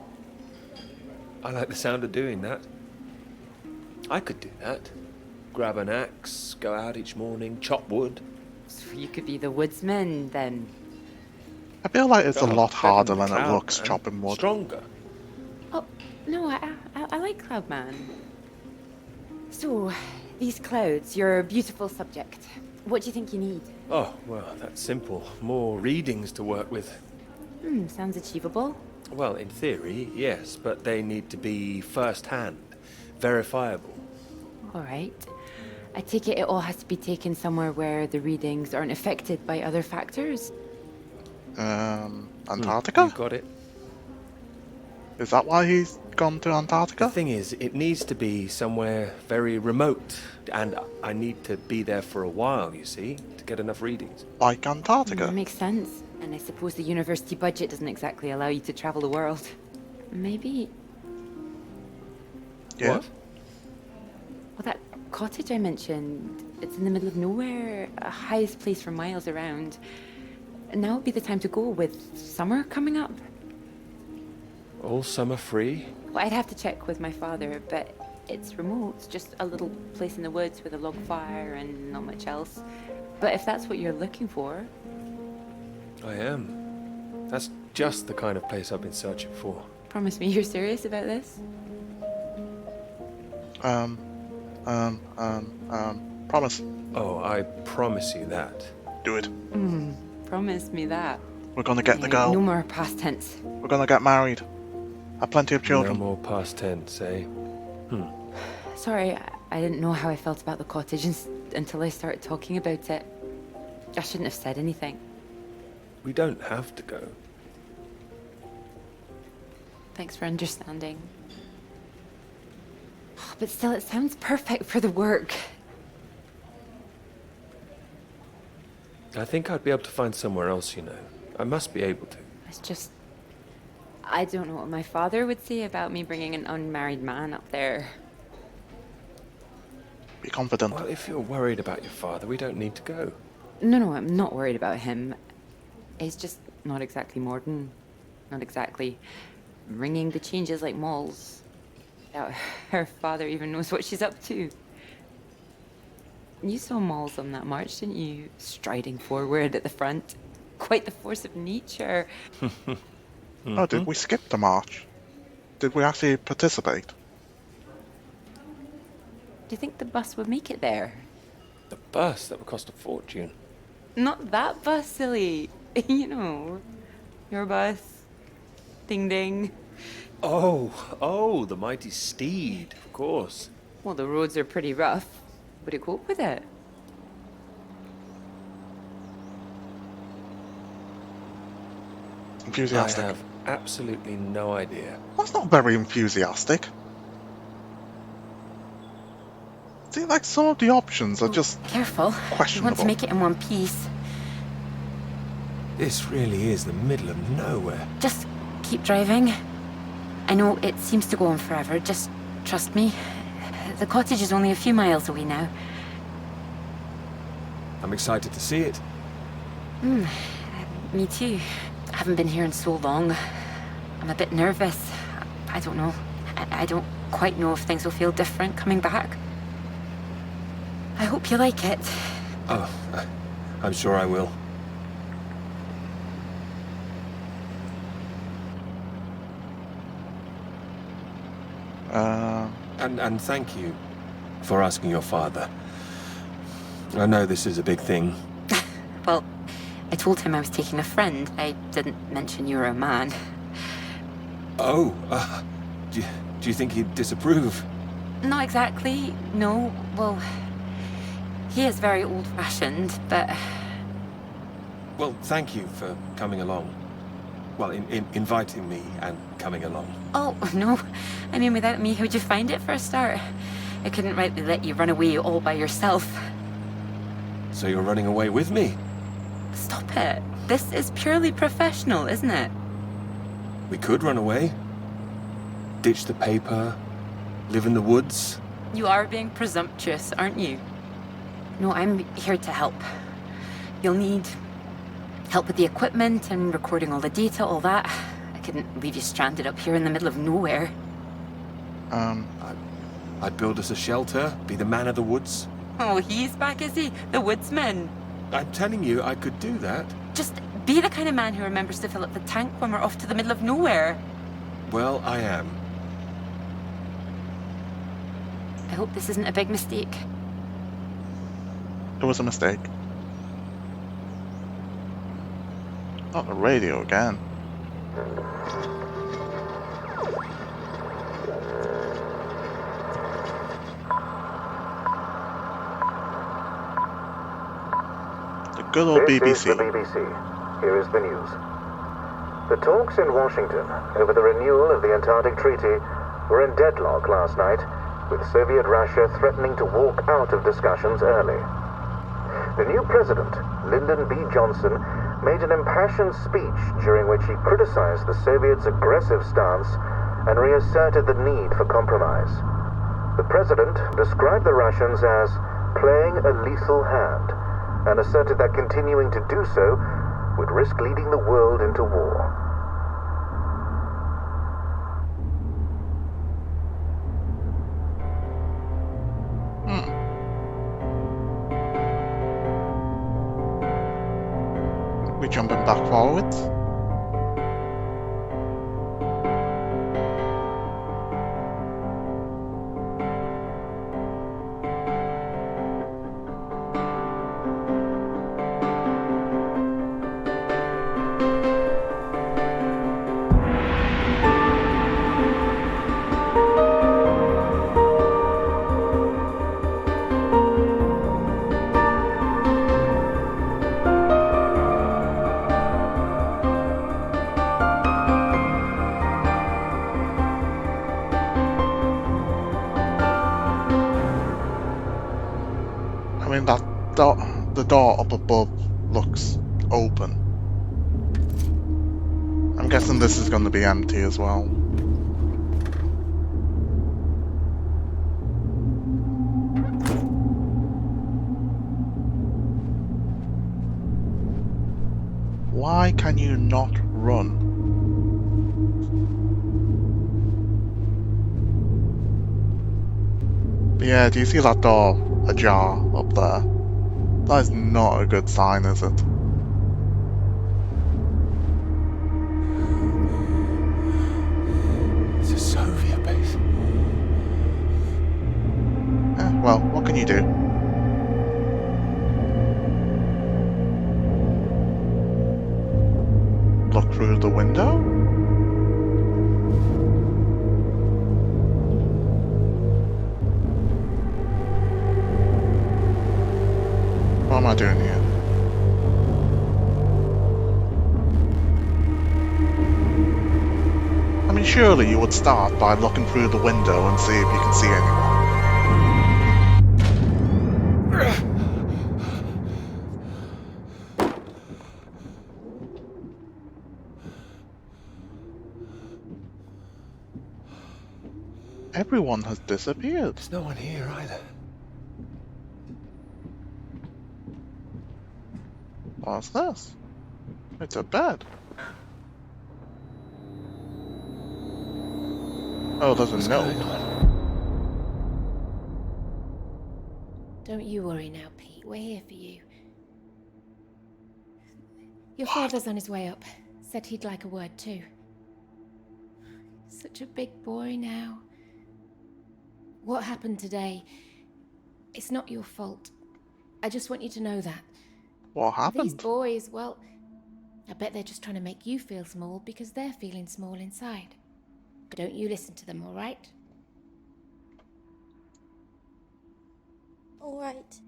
I like the sound of doing that. I could do that. Grab an axe, go out each morning, chop wood. So you could be the woodsman, then. I feel like it's a Oh, lot harder better than it Cloud looks Man. chopping wood. Stronger. Oh, no, I like Cloudman. So, these clouds, your beautiful subject. What do you think you need? Oh, well, that's simple. More readings to work with. Sounds achievable. Well, in theory, yes, but they need to be first-hand, verifiable. All right. I take it all has to be taken somewhere where the readings aren't affected by other factors. Antarctica? You got it. Is that why he's gone to The Antarctica? thing is, it needs to be somewhere very remote, and I need to be there for a while, you see, to get enough readings. Like Antarctica? That makes sense. And I suppose the university budget doesn't exactly allow you to travel the world. Maybe. Yeah. What? Well, that cottage I mentioned, it's in the middle of nowhere, a highest place for miles around. And now would be the time to go with summer coming up. All summer free? Well, I'd have to check with my father, but it's remote, just a little place in the woods with a log fire and not much else. But if that's what you're looking for, I am. That's just the kind of place I've been searching for. promise me you're serious about this? Promise. Oh, I promise you that. Do it. Promise me that. We're gonna get the girl. No more past tense. We're gonna get married. Have plenty of No children. more past tense, eh? Sorry, I didn't know how I felt about the cottage until I started talking about it. I shouldn't have said anything. We don't have to go. Thanks for understanding. But still, it sounds perfect for the work. I think I'd be able to find somewhere else, you know. I must be able to. It's just... I don't know what my father would say about me bringing an unmarried man up there. Be confident. Well, if you're worried about your father, we don't need to go. No, I'm not worried about him. He's just not exactly modern. Not exactly ringing the changes like Moll's. Doubt her father even knows what she's up to. You saw Malls on that march, didn't you? Striding forward at the front. Quite the force of nature. Oh, did we skip the march? Did we actually participate? Do you think the bus would make it there? The bus, that would cost a fortune. Not that bus, silly. You know, your bus. Ding ding. Oh, the mighty steed, of course. Well, the roads are pretty rough. Would it cope with it? Enthusiastic. I have absolutely no idea. That's not very enthusiastic. See, like, some of the options are just Careful. You want to questionable. make it in one piece. This really is the middle of nowhere. Just keep driving. I know it seems to go on forever, just trust me. The cottage is only a few miles away now. I'm excited to see it. Me too. I haven't been here in so long. I'm a bit nervous. I don't know. I don't quite know if things will feel different coming back. I hope you like it. Oh, I'm sure I will. And thank you for asking your father. I know this is a big thing. Well, I told him I was taking a friend. I didn't mention you were a man. Oh, do you think he'd disapprove? Not exactly, no. Well, he is very old-fashioned, but... Well, thank you for coming along. Well, inviting me and coming along. Oh, no. I mean, without me, how'd you find it for a start? I couldn't rightly let you run away all by yourself. So you're running away with me? Stop it. This is purely professional, isn't it? We could run away. Ditch the paper. Live in the woods. You are being presumptuous, aren't you? No, I'm here to help. You'll need help with the equipment and recording all the data, all that. I couldn't leave you stranded up here in the middle of nowhere. I'd build us a shelter, be the man of the woods. Oh, he's back, is he? The woodsman. I'm telling you, I could do that. Just be the kind of man who remembers to fill up the tank when we're off to the middle of nowhere. Well, I am. I hope this isn't a big mistake. It was a mistake. Not the radio again. The good old BBC. This is the BBC. Here is the news. The talks in Washington over the renewal of the Antarctic Treaty were in deadlock last night, with Soviet Russia threatening to walk out of discussions early. The new president, Lyndon B. Johnson, made an impassioned speech during which he criticized the Soviets' aggressive stance and reasserted the need for compromise. The president described the Russians as playing a lethal hand and asserted that continuing to do so would risk leading the world into war. We jumping back forwards? I mean, the door up above looks open. I'm guessing this is going to be empty as well. Why can you not run? Yeah, do you see that door ajar up there? That is not a good sign, is it? It's a Soviet base. Well, what can you do? Look through the window? What am I doing here? Surely you would start by looking through the window and see if you can see anyone. Everyone has disappeared. There's no one here either. What's this? It's a bed. Oh, there's a note. Don't you worry now, Pete. We're here for you. Your father's on his way up. Said he'd like a word too. Such a big boy now. What happened today? It's not your fault. I just want you to know that. What happened? These boys, well, I bet they're just trying to make you feel small because they're feeling small inside. Don't you listen to them, all right? All right.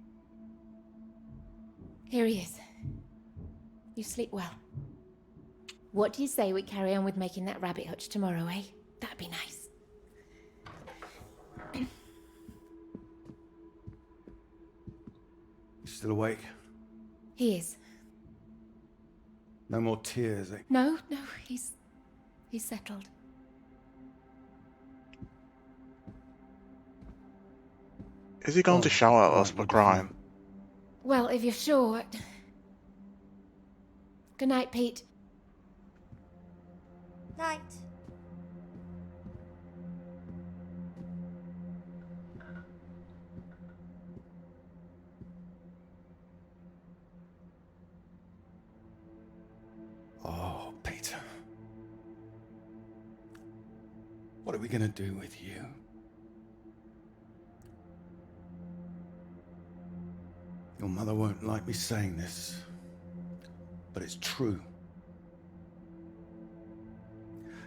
Here he is. You sleep well. What do you say we carry on with making that rabbit hutch tomorrow, eh? That'd be nice. You still awake? He is. No more tears, eh? No, he's settled. Is he going to shout at us for crying? Well, if you're sure... Good night, Pete. Night. Oh, Peter. What are we gonna do with you? Your mother won't like me saying this, but it's true.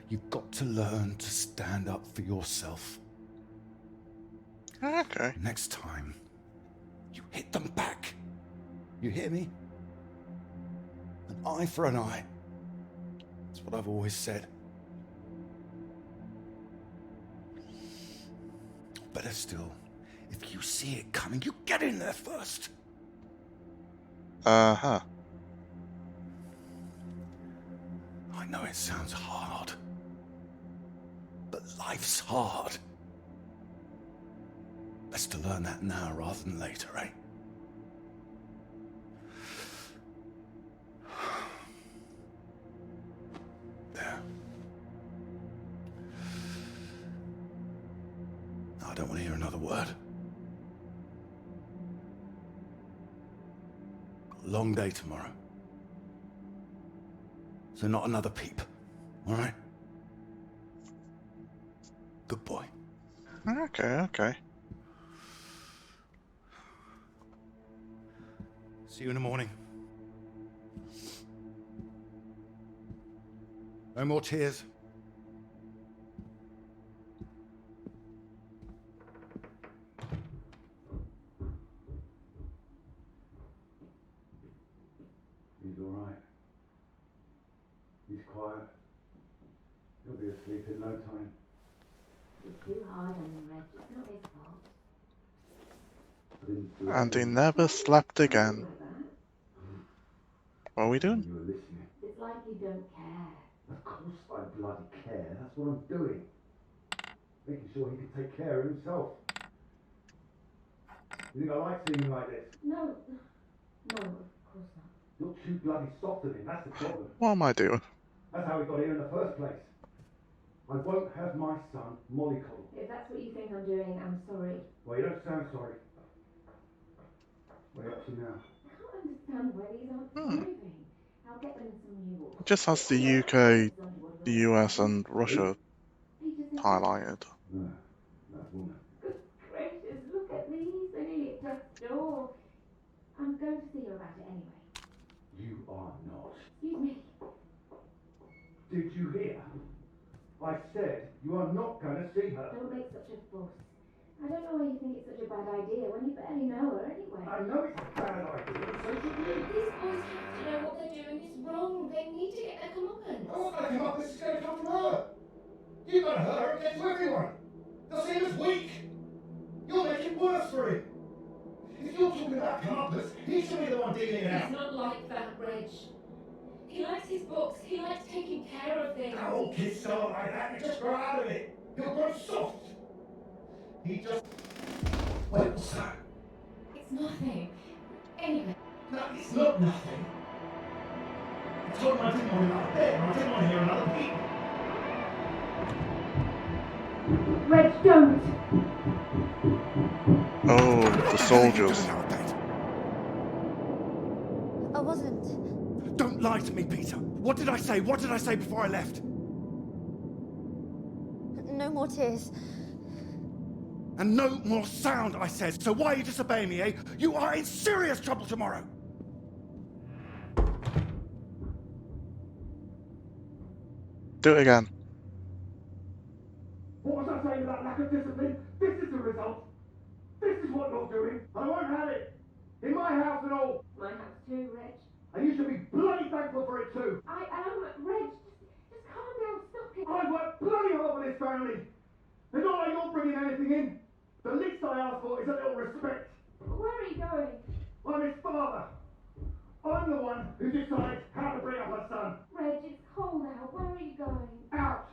You've got to learn to stand up for yourself. Okay. Next time, you hit them back. You hear me? An eye for an eye. That's what I've always said. Better still, if you see it coming, you get in there first. Uh-huh. I know it sounds hard, but life's hard. Best to learn that now rather than later, eh? There. I don't want to hear another word. Got a long day tomorrow. So not another peep, all right? Good boy. Okay. See you in the morning. No more tears. He's all right. He's quiet. He'll be asleep in no time. It's too hard on him, Reg. It's not his fault. And he never slept again. What are we doing? You were listening. It's like you don't care. Of course I bloody care. That's what I'm doing. Making sure he can take care of himself. You think I like seeing him like this? No, of course not. You're too bloody soft on him. That's the problem. What am I doing? That's how we got here in the first place. I won't have my son mollycoddled. If that's what you think I'm doing, I'm sorry. Well, you don't sound sorry. What are you up to now? I can't understand why these aren't thriving. I'll get them in some new water. It just has the UK, the US and Russia highlighted. No, that woman. Good gracious, look at these. They're nearly at death's door. I'm going to see her about it anyway. You are not. Excuse me. Did you hear? I said you are not going to see her. Don't make such a fuss. I don't know why you think it's such a bad idea when you barely know her anyway. I know it's a bad idea, but so should you. These boys have to know what they're doing is wrong. They need to get their comeuppance. I want to come up, this is going to come from her. You're gonna hurt her and get to everyone. They'll see him as weak. You'll make it worse for him. If you're talking about comeuppance, he should be the one dealing it out. He's not like that, Reg. He likes his books. He likes taking care of things. All kids start like that. They just grow out of it. He'll grow soft. He just... Wait, what's that? It's nothing. Anyway. No, it's not nothing. I told him I didn't want another bed, and I didn't want to hear another peep. Reg, don't. Oh, the soldiers. I wasn't. Don't lie to me, Peter. What did I say? What did I say before I left? No more tears. And no more sound, I said. So why are you disobeying me, eh? You are in serious trouble tomorrow. Do it again. What was I saying about lack of discipline? This is the result. This is what you're doing. I won't have it. In my house and all. My house too, Reg. And you should be bloody thankful for it too. I am, Reg. Just calm down. Stop it. I work bloody hard for this family. It's not like you're bringing anything in. The least I ask for is a little respect. Where are you going? I'm his father. I'm the one who decides how to bring up a son. Reg, it's cold out. Where are you going? Out.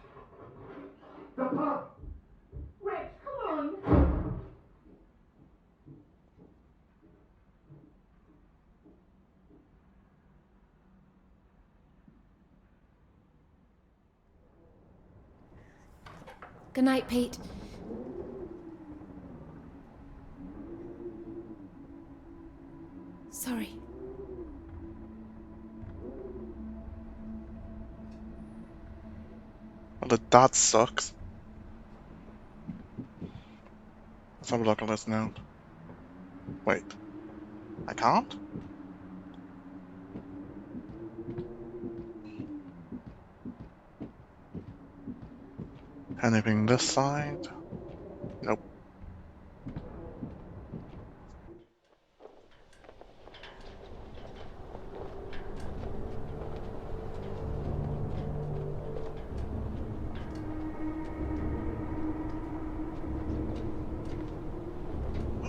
The pub. Reg, come on. Good night, Pete. Sorry. Well, the dad sucks. Let's have a look at this now. Wait. I can't? Anything this side? Nope.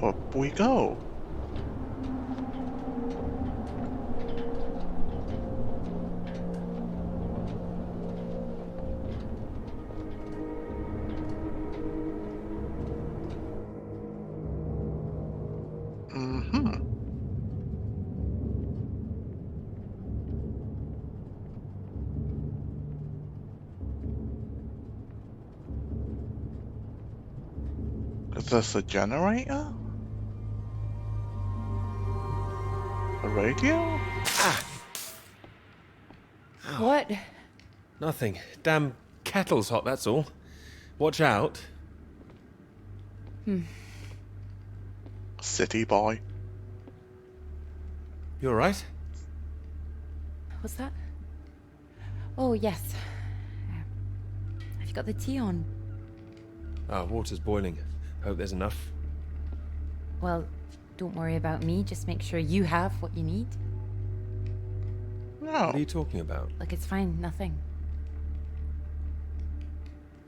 Up we go. Is this a generator? A radio? What? Nothing. Damn kettle's hot, that's all. Watch out. City boy. You alright? What's that? Oh, yes. Have you got the tea on? Water's boiling. Hope there's enough. Well, don't worry about me. Just make sure you have what you need. No. What are you talking about? Like, it's fine. Nothing.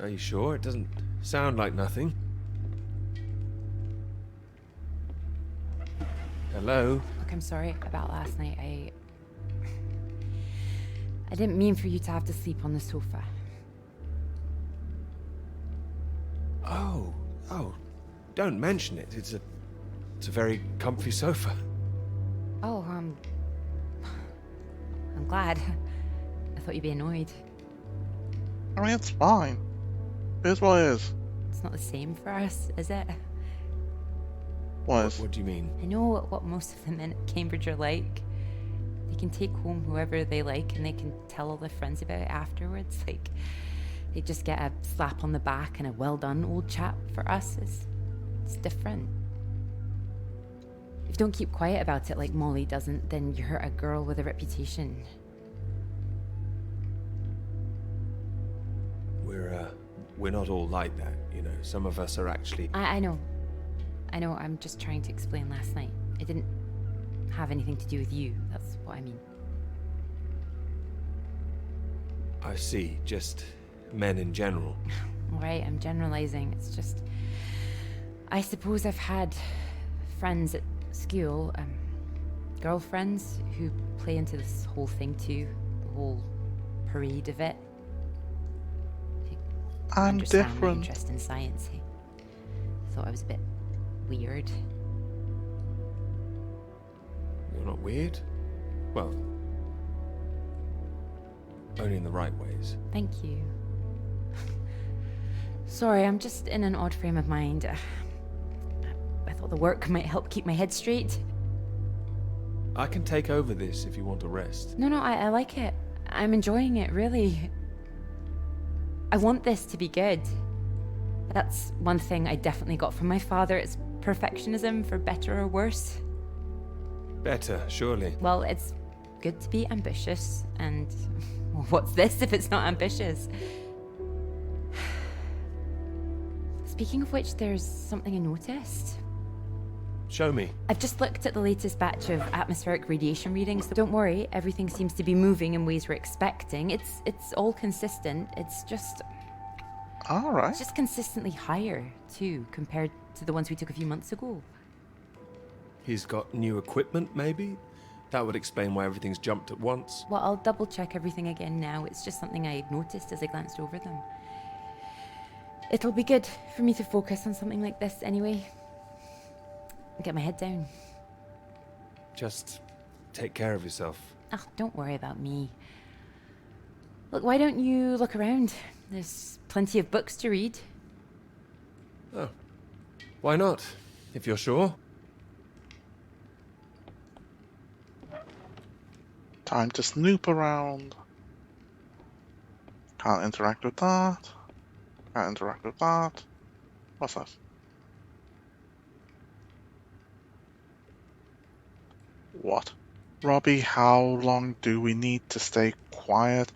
Are you sure? It doesn't sound like nothing. Hello? Look, I'm sorry about last night. I didn't mean for you to have to sleep on the sofa. Oh, don't mention it. It's a very comfy sofa. Oh, I'm glad. I thought you'd be annoyed. I mean, it's fine. It is what it is. It's not the same for us, is it? What is? What do you mean? I know what most of the men at Cambridge are like. They can take home whoever they like and they can tell all their friends about it afterwards. Like, they just get a slap on the back and a well done, old chap. For us, it's different. If you don't keep quiet about it like Molly doesn't, then you hurt a girl with a reputation. We're not all like that, you know. Some of us are actually... I know. I'm just trying to explain last night. It didn't have anything to do with you. That's what I mean. I see. Just men in general. Right, I'm generalizing. It's just... I suppose I've had friends at school, girlfriends who play into this whole thing too. The whole parade of it. I'm understand my different. interest in science. Thought I was a bit weird. You're not weird? Well, only in the right ways. Thank you. Sorry, I'm just in an odd frame of mind. I thought the work might help keep my head straight. I can take over this if you want to rest. No, I like it. I'm enjoying it, really. I want this to be good. That's one thing I definitely got from my father. It's perfectionism, for better or worse. Better, surely. Well, it's good to be ambitious, and well, what's this if it's not ambitious? Speaking of which, there's something I noticed. Show me. I've just looked at the latest batch of atmospheric radiation readings. Don't worry, everything seems to be moving in ways we're expecting. It's all consistent. It's just consistently higher, too, compared to the ones we took a few months ago. He's got new equipment, maybe? That would explain why everything's jumped at once. Well, I'll double check everything again now. It's just something I noticed as I glanced over them. It'll be good for me to focus on something like this anyway. Get my head down. Just take care of yourself. Oh, don't worry about me. Look, why don't you look around? There's plenty of books to read. Oh. Why not, if you're sure? Time to snoop around. Can't interact with that. Can't interact with that. What's that? What? Robbie, how long do we need to stay quiet?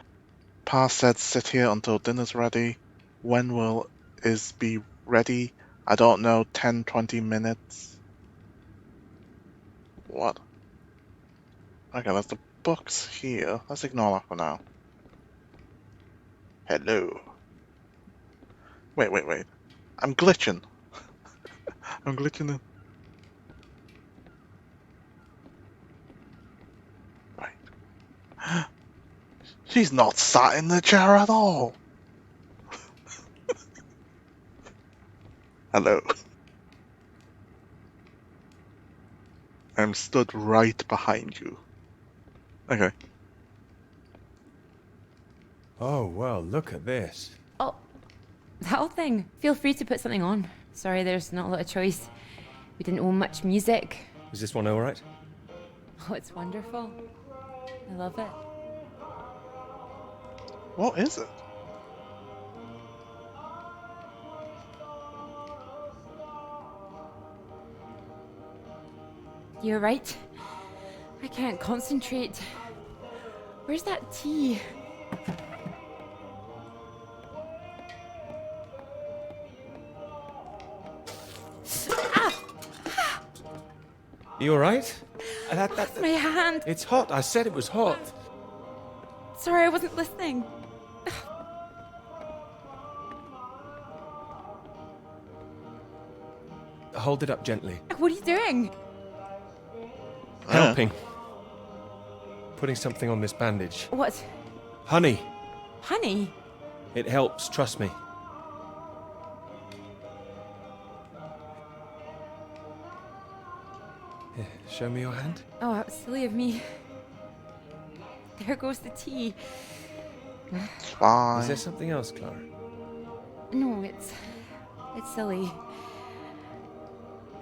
Pa said sit here until dinner's ready. When will Is be ready? I don't know, 10, 20 minutes. What? Okay, there's the books here. Let's ignore that for now. Hello. Wait. I'm glitching. I'm glitching in. Right. She's not sat in the chair at all. Hello. I'm stood right behind you. Okay. Oh, well, look at this. Oh, that whole thing. Feel free to put something on. Sorry, there's not a lot of choice. We didn't own much music. Is this one alright? Oh, it's wonderful. I love it. What is it? You're right. I can't concentrate. Where's that tea? You alright? My hand. It's hot. I said it was hot. Sorry, I wasn't listening. Hold it up gently. What are you doing? Helping. Putting something on this bandage. What? Honey. Honey? It helps, trust me. Here, show me your hand. Oh, how silly of me. There goes the tea. Fine. Is there something else, Clara? No, it's silly.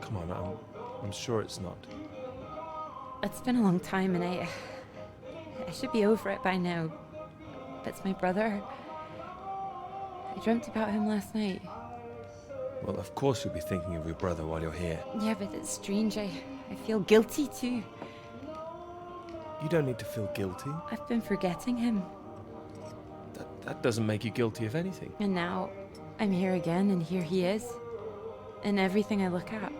Come on, I'm sure it's not. It's been a long time and I should be over it by now. That's my brother. I dreamt about him last night. Well, of course you'll be thinking of your brother while you're here. Yeah, but it's strange. I feel guilty too. You don't need to feel guilty. I've been forgetting him. That doesn't make you guilty of anything. And now I'm here again and here he is. In everything I look at.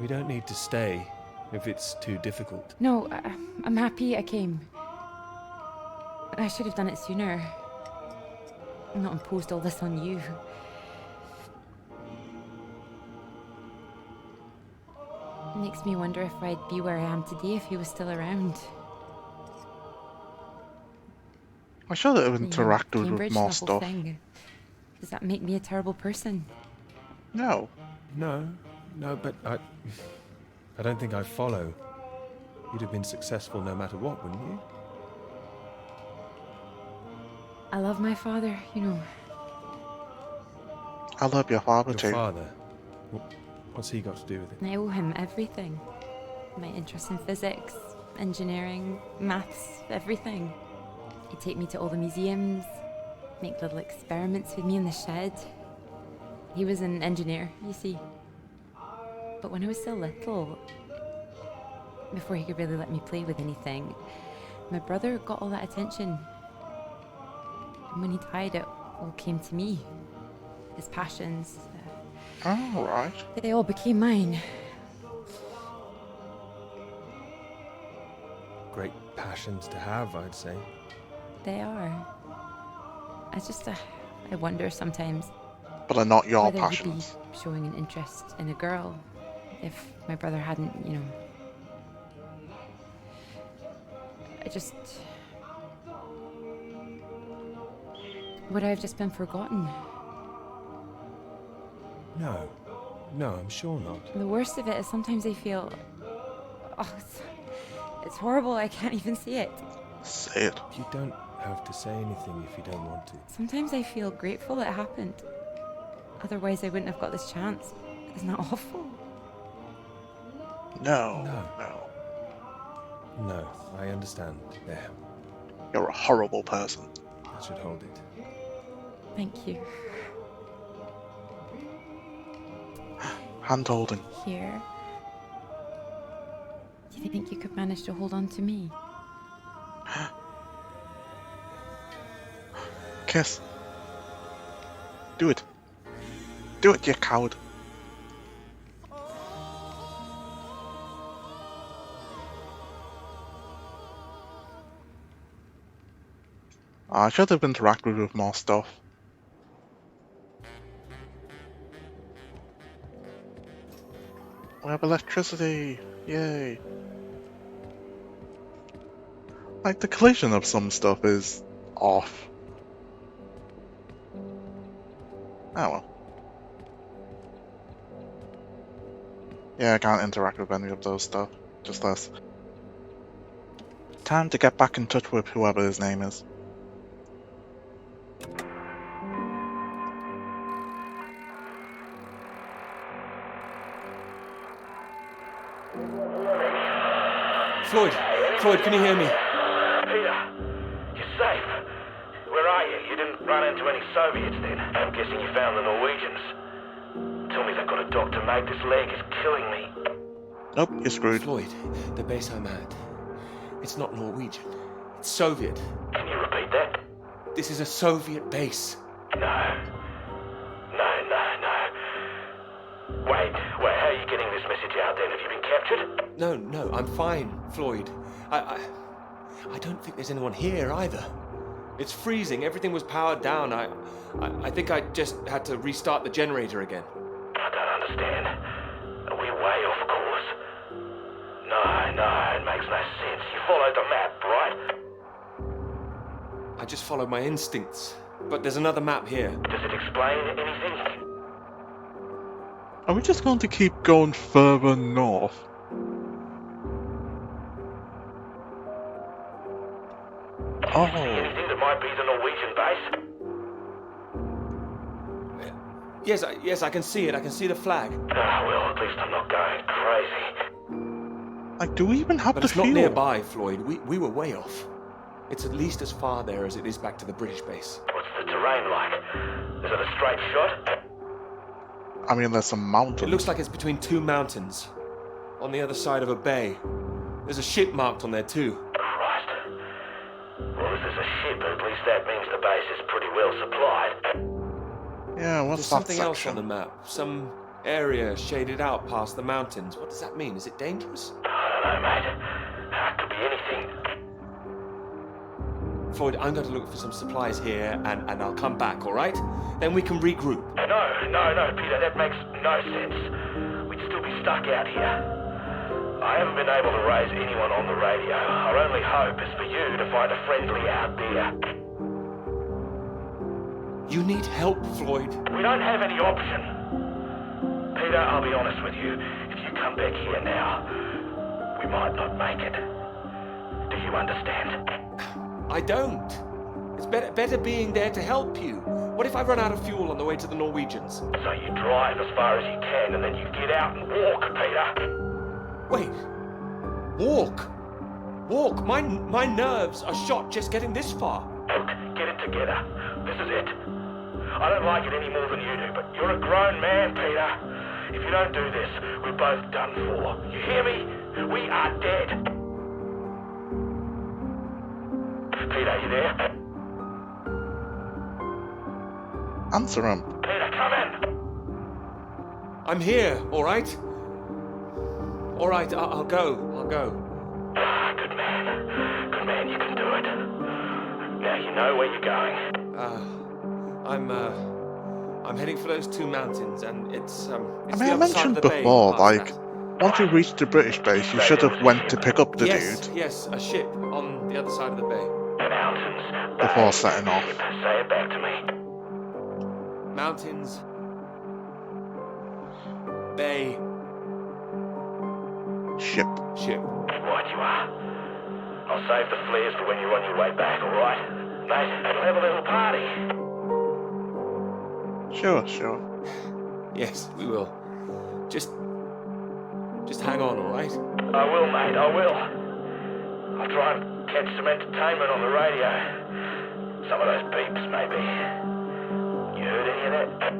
We don't need to stay if it's too difficult. No, I'm happy I came. I should have done it sooner. not imposed all this on you. It makes me wonder if I'd be where I am today if he was still around. I should have The interacted with Cambridge, more the whole stuff. thing. Does that make me a terrible person? No. No, but I don't think I follow. You'd have been successful no matter what, wouldn't you? I love my father, you know. I love your father Your too. father? What's he got to do with it? I owe him everything. My interest in physics, engineering, maths, everything. He'd take me to all the museums, make little experiments with me in the shed. He was an engineer, you see. But when I was still little, before he could really let me play with anything, my brother got all that attention. And when he died, it all came to me. His passions. Oh, right. They all became mine. Great passions to have, I'd say. They are. I wonder sometimes But they're not your whether passions. he'd be showing an interest in a girl if my brother hadn't, you know. Would I have just been forgotten? No, I'm sure not. The worst of it is sometimes I feel... Oh, it's horrible, I can't even say it. Say it. You don't have to say anything if you don't want to. Sometimes I feel grateful it happened. Otherwise I wouldn't have got this chance. Isn't that awful? No. No, I understand. There, You're a horrible person. that should hold it. Thank you. Hand holding. Here. Do you think you could manage to hold on to me? Kiss. Do it. Do it, you coward. I should have interacted with more stuff. We have electricity! Yay! Like, the collision of some stuff is off. Oh well. Yeah, I can't interact with any of those stuff. Just this. Time to get back in touch with whoever his name is. Floyd, can you hear me? Peter, you're safe. Where are you? You didn't run into any Soviets then? I'm guessing you found the Norwegians. Tell me they've got a doctor, mate. This leg is killing me. Nope, you're screwed. Floyd, the base I'm at. It's not Norwegian. It's Soviet. Can you repeat that? This is a Soviet base. No. Wait, how are you getting this message out then? Have you been captured? No, I'm fine, Floyd. I don't think there's anyone here either. It's freezing. Everything was powered down. I think I just had to restart the generator again. I don't understand. Are we way off course? No, it makes no sense. You followed the map, right? I just followed my instincts. But there's another map here. Does it explain anything? Are we just going to keep going further north? Oh. Anything that might be the Norwegian base? Yes, I can see it. I can see the flag. Well, at least I'm not going crazy. Like, do we even have But the it's not fuel? nearby, Floyd. We were way off. It's at least as far there as it is back to the British base. What's the terrain like? Is it a straight shot? I mean, there's some mountains. It looks like it's between two mountains, on the other side of a bay. There's a ship marked on there too. Christ. Well, if there's a ship, at least that means the base is pretty well supplied. Yeah, what's There's that something else section? on the map. Some area shaded out past the mountains. What does that mean? Is it dangerous? I don't know, mate. It could be anything. Floyd, I'm going to look for some supplies here, and I'll come back, all right? Then we can regroup. No, Peter, that makes no sense. We'd still be stuck out here. I haven't been able to raise anyone on the radio. Our only hope is for you to find a friendly out there. You need help, Floyd. We don't have any option. Peter, I'll be honest with you. If you come back here now, we might not make it. Do you understand? I don't. It's better being there to help you. What if I run out of fuel on the way to the Norwegians? So you drive as far as you can and then you get out and walk, Peter. Wait. Walk? Walk? My nerves are shot just getting this far. Look, get it together. This is it. I don't like it any more than you do, but you're a grown man, Peter. If you don't do this, we're both done for. You hear me? We are dead. Peter, you there? Answer him. Peter, come in. I'm here, all right? All right, I'll go. Good man, you can do it. Now you know where you're going. I'm heading for those 2 mountains, and it's I the mean, I other side of mentioned the bay before, past like, that. once you reached the British base, you should have went to pick up the Yes, dude yes, a ship on the other side of the bay. Mountains. before setting off. Say it back to me. Mountains. Bay. Ship. Ship. Right you are. I'll save the flares for when you're on your way back, alright? Mate, we'll have a little party. Sure. Yes, we will. Just hang on, all right? I will, mate, I will. I'll try and catch some entertainment on the radio. Some of those beeps, maybe. You heard any of that?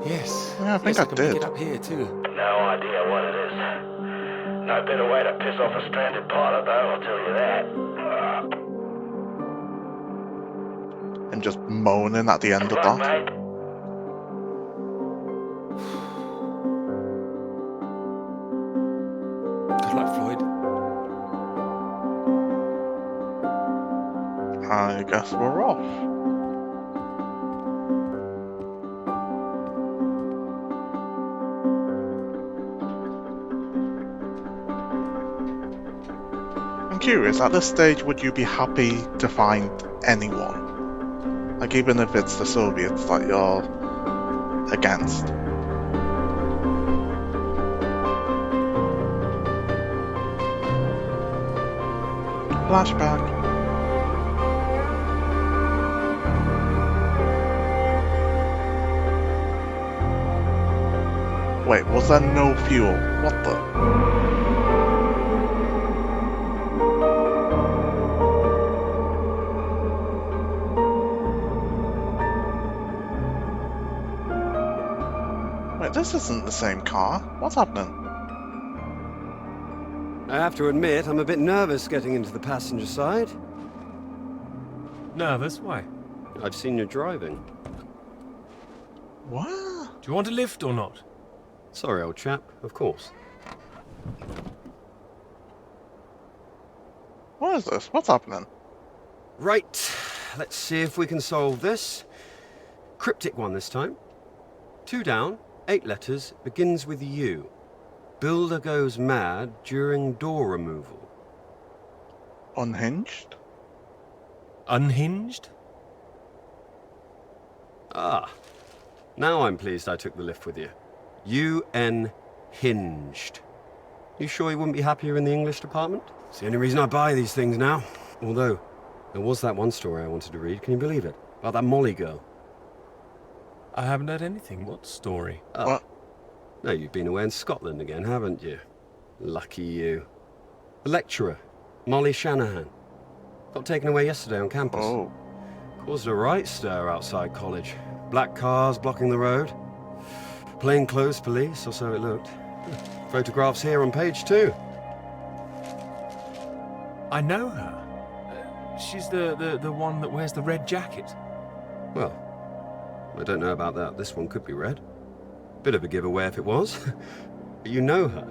Yes. Yeah, I think yes, I can did. pick it up here too. No idea what it is. No better way to piss off a stranded pilot, though, I'll tell you that. And just moaning at the end Good of luck, that. mate. Good luck, Floyd. I guess we're off. I'm curious, at this stage, would you be happy to find anyone? Like, even if it's the Soviets that you're against. Flashback. Wait, was there no fuel? What the? Wait, this isn't the same car. What's happening? I have to admit, I'm a bit nervous getting into the passenger side. Nervous? Why? I've seen you driving. What? Do you want a lift or not? Sorry, old chap, of course. What is this? What's happening? Right, let's see if we can solve this. Cryptic one this time. 2 down, 8 letters, begins with U. Builder goes mad during door removal. Unhinged? Unhinged? Ah, now I'm pleased I took the lift with you. U-N-hinged. You sure you wouldn't be happier in the English department? It's the only reason I buy these things now. Although, there was that one story I wanted to read, can you believe it? About that Molly girl. I haven't heard anything. What story? Oh. What? No, you've been away in Scotland again, haven't you? Lucky you. The lecturer, Molly Shanahan. Got taken away yesterday on campus. Oh. Caused a right stir outside college. Black cars blocking the road. Plainclothes police, or so it looked. Photographs here on page 2. I know her. She's the one that wears the red jacket. Well, I don't know about that. This one could be red. Bit of a giveaway if it was. But you know her.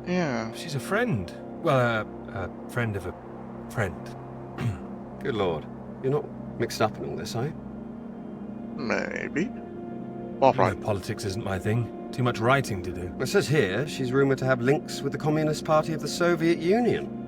Yeah. She's a friend. Well, a friend of a friend. Good lord. You're not mixed up in all this, are you? Maybe. All right. Politics isn't my thing. Too much writing to do. It says here she's rumoured to have links with the Communist Party of the Soviet Union.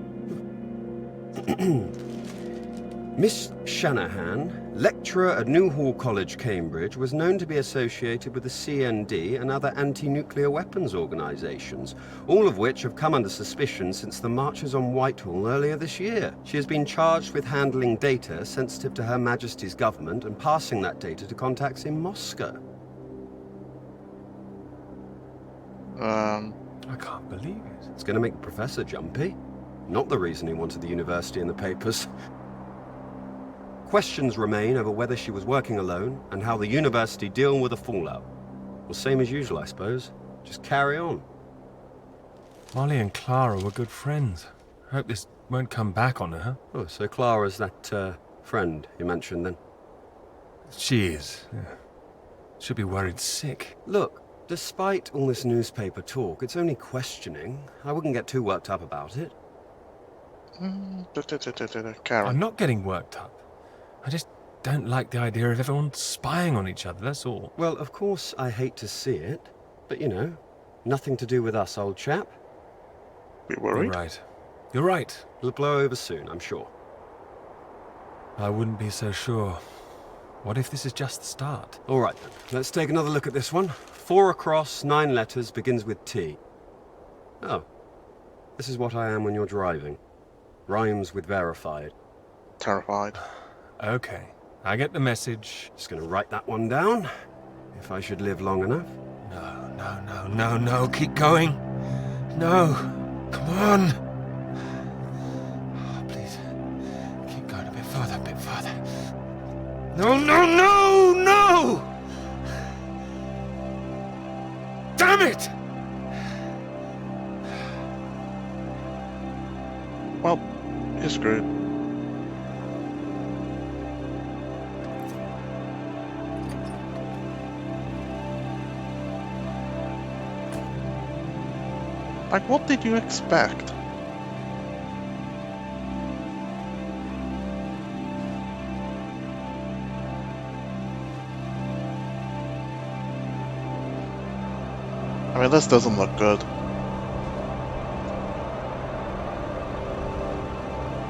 Miss Shanahan, lecturer at Newhall College, Cambridge, was known to be associated with the CND and other anti-nuclear weapons organisations, all of which have come under suspicion since the marches on Whitehall earlier this year. She has been charged with handling data sensitive to Her Majesty's government and passing that data to contacts in Moscow. I can't believe it. It's going to make the professor jumpy. Not the reason he wanted the university in the papers. Questions remain over whether she was working alone and how the university deal with the fallout. Well, same as usual, I suppose. Just carry on. Molly and Clara were good friends. I hope this won't come back on her. Oh, so Clara's that, friend you mentioned then? She is. Yeah. Should be worried sick. Look, despite all this newspaper talk, it's only questioning. I wouldn't get too worked up about it. Karen. I'm not getting worked up. I just don't like the idea of everyone spying on each other, that's all. Well, of course I hate to see it, but you know, nothing to do with us, old chap. Be worried? You're right. You're right. It'll blow over soon, I'm sure. I wouldn't be so sure. What if this is just the start? All right, then. Let's take another look at this one. 4 across, 9 letters, begins with T. Oh. This is what I am when you're driving. Rhymes with verified. Terrified. Okay, I get the message. Just gonna write that one down, if I should live long enough. No, keep going. No, come on. Oh, please, keep going a bit further, No! Damn it! Well, you're screwed. Like, what did you expect? I mean, this doesn't look good.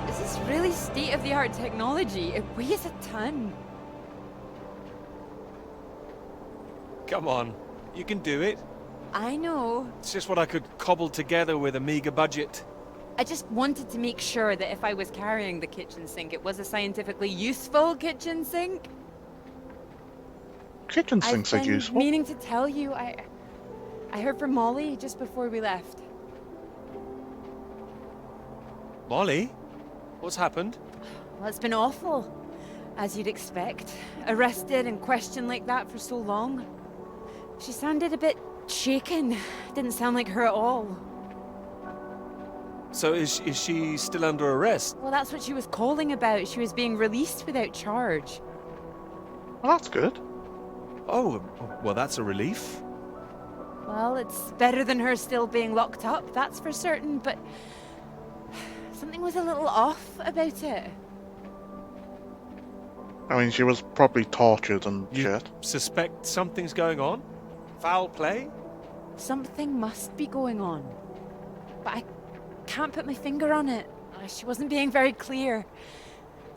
This is really state-of-the-art technology. It weighs a ton. Come on, you can do it. I know. It's just what I could cobble together with a meager budget. I just wanted to make sure that if I was carrying the kitchen sink, it was a scientifically useful kitchen sink. Kitchen sinks are useful. Meaning to tell you, I heard from Molly just before we left. Molly? What's happened? Well, it's been awful, as you'd expect. Arrested and questioned like that for so long. She sounded a bit shaken. Didn't sound like her at all. So is she still under arrest? Well, that's what she was calling about. She was being released without charge. Well, that's good. Oh, well, that's a relief. Well, it's better than her still being locked up, that's for certain, but something was a little off about it. I mean, she was probably tortured and You shit. suspect something's going on? Foul play? Something must be going on. But I can't put my finger on it. She wasn't being very clear.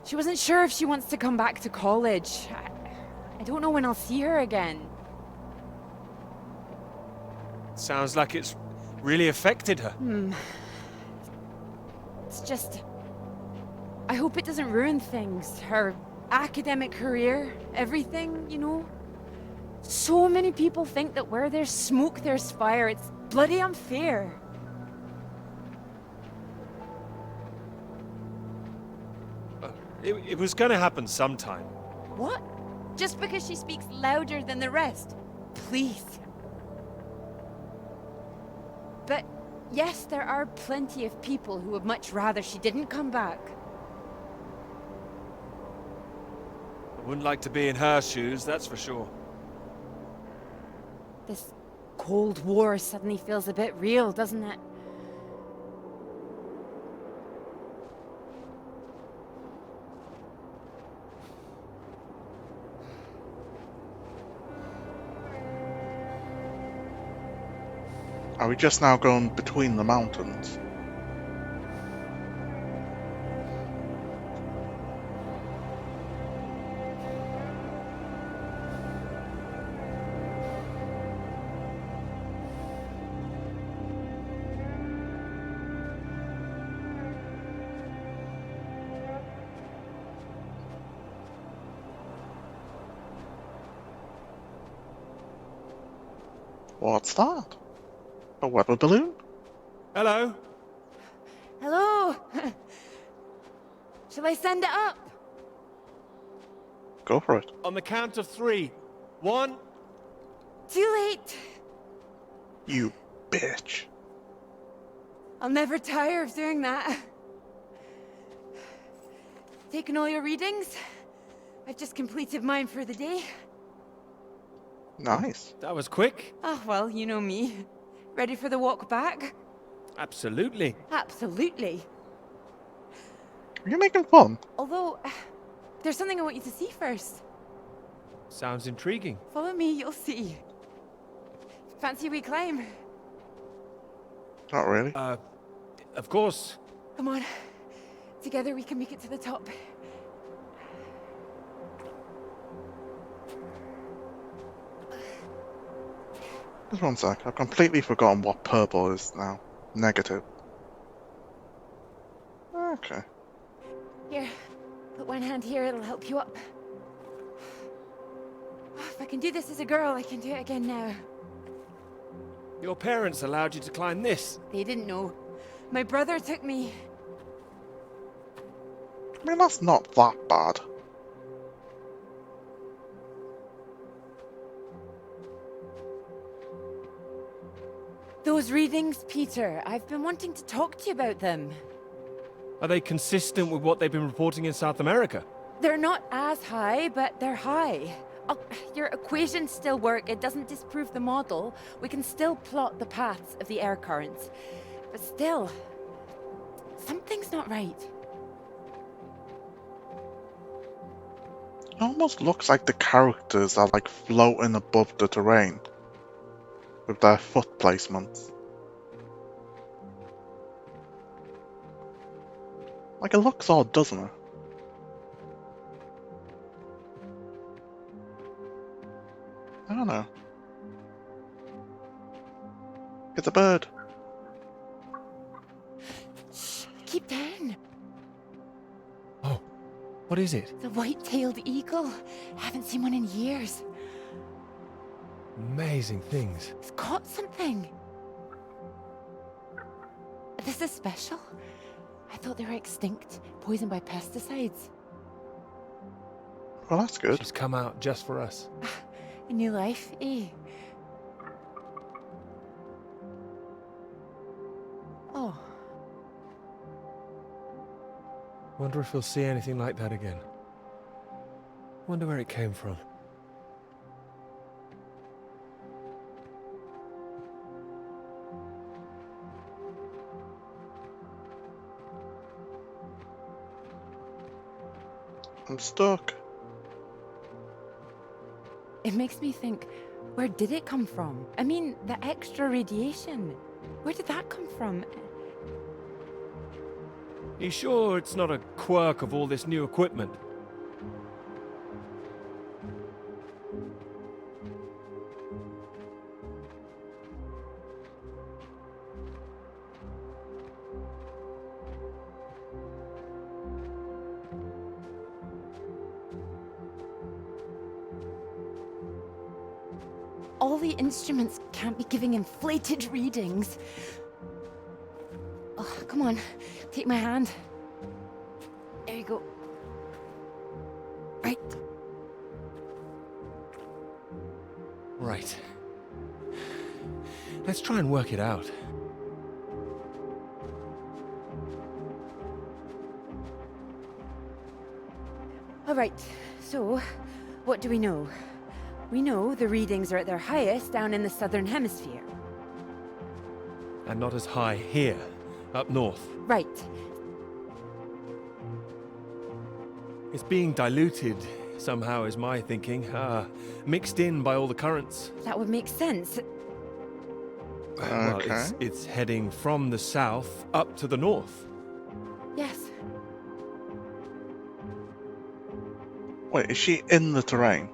She wasn't sure if she wants to come back to college. I don't know when I'll see her again. Sounds like it's really affected her. It's just... I hope it doesn't ruin things. Her academic career, everything, you know? So many people think that where there's smoke, there's fire. It's bloody unfair. It was going to happen sometime. What? Just because she speaks louder than the rest? Please. But yes, there are plenty of people who would much rather she didn't come back. I wouldn't like to be in her shoes, that's for sure. This Cold War suddenly feels a bit real, doesn't it? Are we just now going between the mountains? What's that? A weather balloon? Hello? Hello? Shall I send it up? Go for it. On the count of 3. 1. Too late. You bitch. I'll never tire of doing that. Taken all your readings? I've just completed mine for the day. Nice. That was quick. Oh, well, you know me. Ready for the walk back? Absolutely. Absolutely. Are you making fun? Although, there's something I want you to see first. Sounds intriguing. Follow me, you'll see. Fancy we climb? Not really. Of course. Come on. Together we can make it to the top. Just one sec. I've completely forgotten what purple is now. Negative. Okay. Here, put one hand here, it'll help you up. If I can do this as a girl, I can do it again now. Your parents allowed you to climb this. They didn't know. My brother took me. I mean, that's not that bad. Those readings, Peter, I've been wanting to talk to you about them. Are they consistent with what they've been reporting in South America? They're not as high, but they're high. Oh, your equations still work. It doesn't disprove the model. We can still plot the paths of the air currents. But still, something's not right. It almost looks like the characters are like floating above the terrain with their foot placements. Like, it looks odd, doesn't it? I don't know. It's a bird. Shh, keep down. Oh, what is it? The white-tailed eagle. Haven't seen one in years. Amazing things. It's caught something. This is special. I thought they were extinct, poisoned by pesticides. Well, that's good. She's come out just for us. A new life, eh? Oh. Wonder if we'll see anything like that again. Wonder where it came from. I'm stuck. It makes me think, where did it come from? I mean, the extra radiation. Where did that come from? You sure it's not a quirk of all this new equipment? All the instruments can't be giving inflated readings. Oh, come on, take my hand. There you go. Right. Right. Let's try and work it out. All right, so what do we know? We know the readings are at their highest down in the southern hemisphere. And not as high here, up north. Right. It's being diluted somehow, is my thinking. Mixed in by all the currents. That would make sense. Well, Okay. it's heading from the south up to the north. Yes. Wait, is she in the terrain?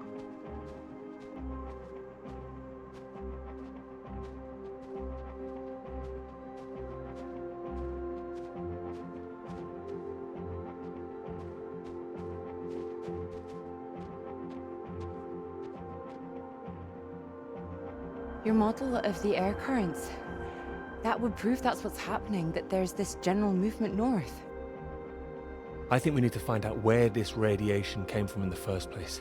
Your model of the air currents. That would prove that's what's happening, that there's this general movement north. I think we need to find out where this radiation came from in the first place.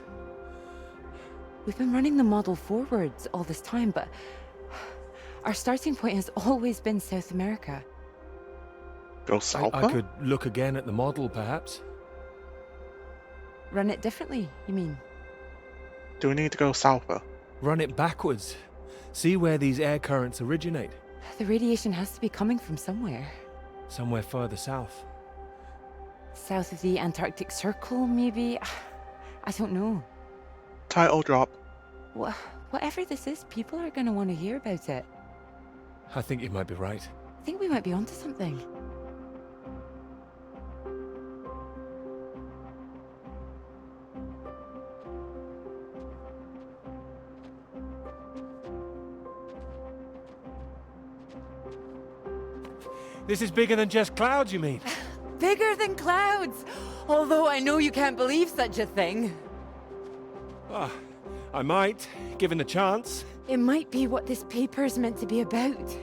We've been running the model forwards all this time, but our starting point has always been South America. Go south? I could look again at the model, perhaps. Run it differently, you mean? Do we need to go south? Run it backwards. See where these air currents originate. The radiation has to be coming from somewhere. Somewhere further south. South of the Antarctic Circle, maybe? I don't know. Title drop. Whatever this is, people are going to want to hear about it. I think you might be right. I think we might be onto something. This is bigger than just clouds, you mean? Bigger than clouds! Although I know you can't believe such a thing. Ah, I might, given the chance. It might be what this paper's meant to be about.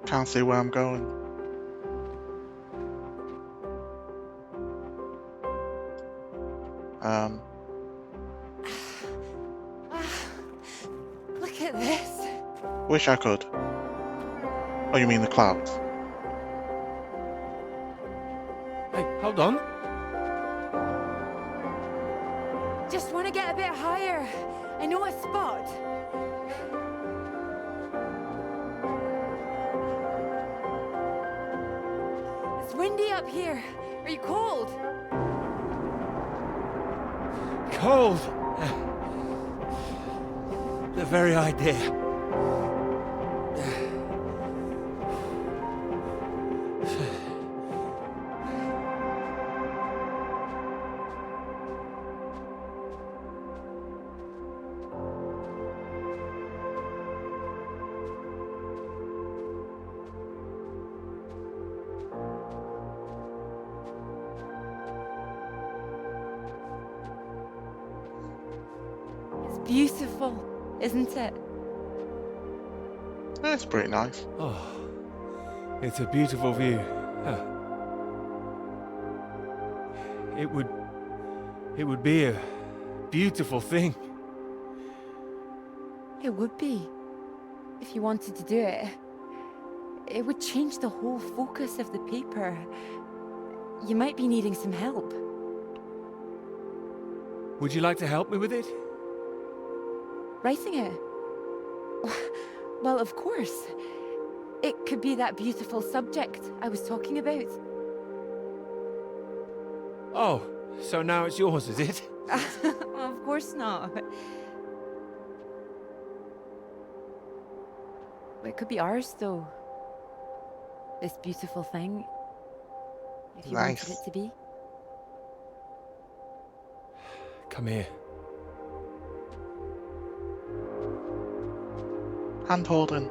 Can't see where I'm going. Look at this. Wish I could. Oh, you mean the clouds? Hey, hold on. Just want to get a bit higher. I know a spot. It's windy up here. Are you cold? Cold. The very idea. It's beautiful, isn't it? It's pretty nice. Oh, it's a beautiful view. Huh. It would be a beautiful thing. It would be. If you wanted to do it. It would change the whole focus of the paper. You might be needing some help. Would you like to help me with it? Writing it? Well, of course. It could be that beautiful subject I was talking about. Oh, so now it's yours, is it? Of course not. It could be ours, though. This beautiful thing. If you Nice. wanted it to be. Come here. Hand holding.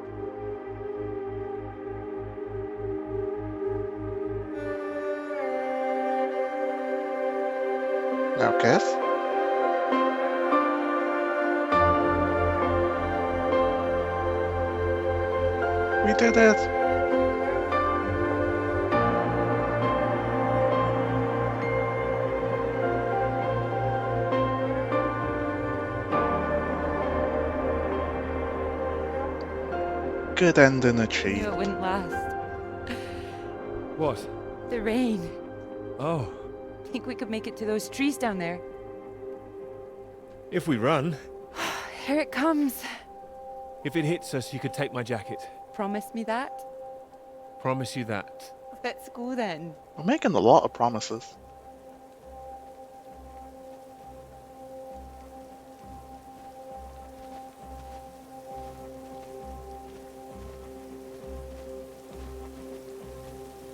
Now kiss. We did it! Good ending I achieved. knew it wouldn't last. What? The rain. Oh, Think we could make it to those trees down there? if we run. Here it comes. If it hits us, you could take my jacket. Promise me that? Promise you that. Let's go then. We're making a lot of promises.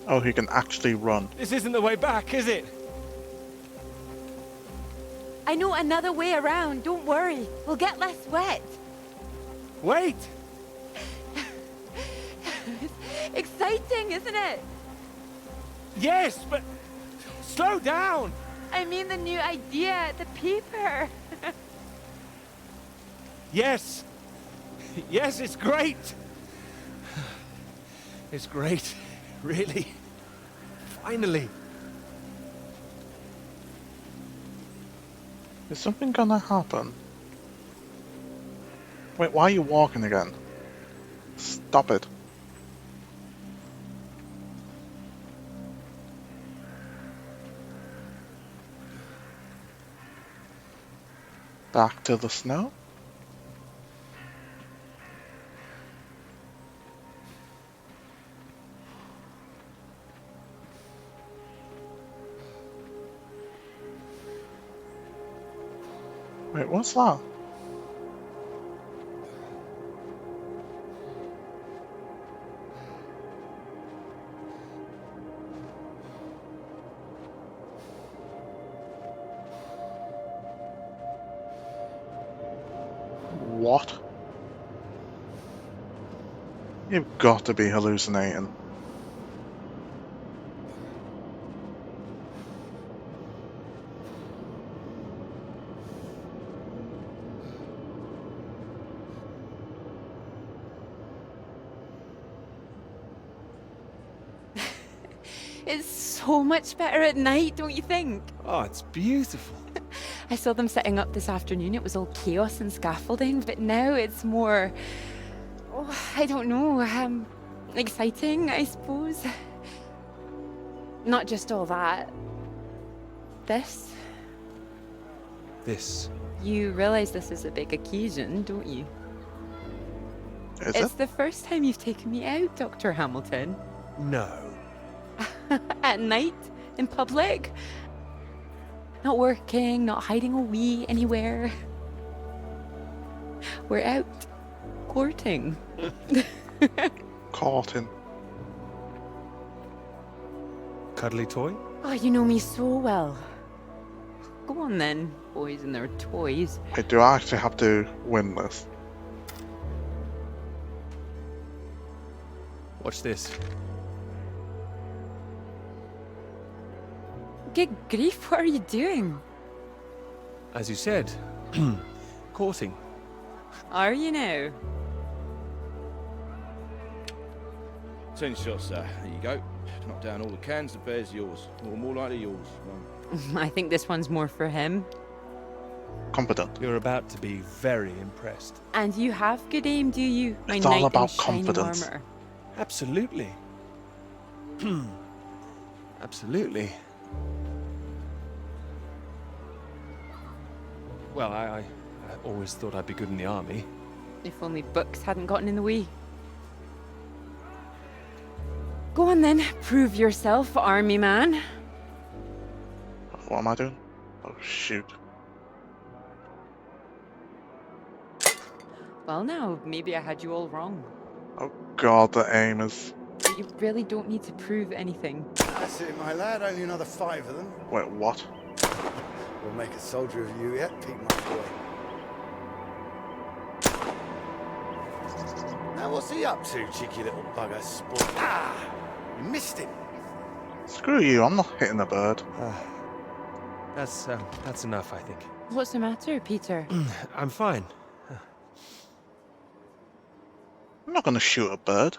Oh, he can actually run. This isn't the way back, is it? I know another way around. Don't worry. We'll get less wet. Wait! It's exciting, isn't it? Yes, but slow down! I mean the new idea, the paper. Yes! Yes, it's great! It's great, really. Finally. Is something gonna happen? Wait, why are you walking again? Stop it. Back to the snow? Wait, what's that? What? You've got to be hallucinating. It's so much better at night, don't you think? Oh, it's beautiful. I saw them setting up this afternoon. It was all chaos and scaffolding, but now it's more... Oh, I don't know. Exciting, I suppose. Not just all that. This. This. You realize this is a big occasion, don't you? Is It's it? the first time you've taken me out, Dr. Hamilton. No. At night, in public. Not working, not hiding a wee anywhere. We're out courting. Caught him. Cuddly toy? Oh, you know me so well. Go on then, boys and their toys. Wait, do I actually have to win this? Watch this. Good grief, what are you doing? As you said, courting. Are you now? 10 shots, sir. There you go. Knock down all the cans, the bear's yours. Or more likely yours. I think this one's more for him. Competent. You're about to be very impressed. And you have good aim, do you? My It's all knight in about shining confidence. armor. Absolutely. Absolutely. Well, I always thought I'd be good in the army. If only books hadn't gotten in the way. Go on then, prove yourself, army man. What am I doing? Oh, shoot. Well now, maybe I had you all wrong. Oh god, the aim is... You really don't need to prove anything. That's it, my lad. Only another 5 of them. Wait, what? We'll make a soldier of you yet, Pete, my boy. Now what's he up to, cheeky little bugger sport? Ah! You missed him. Screw you, I'm not hitting a bird. That's enough, I think. What's the matter, Peter? I'm fine. I'm not gonna shoot a bird.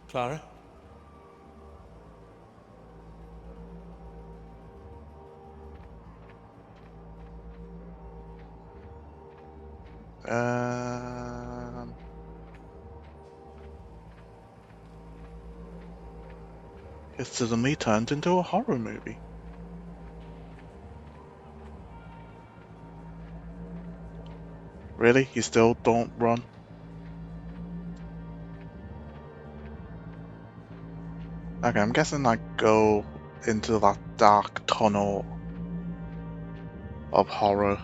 Clara? It suddenly turned into a horror movie. Really? You still don't run? Okay, I'm guessing I go into that dark tunnel of horror.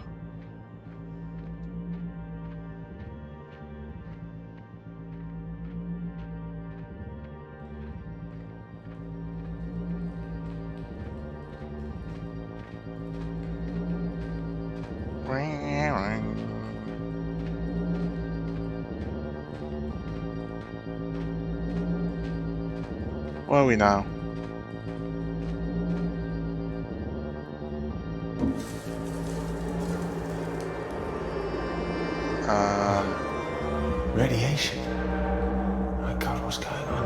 Where are we now? Radiation. My God, what's going on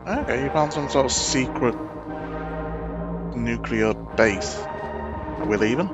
here? Okay, you found some sort of secret nuclear base. Are we leaving?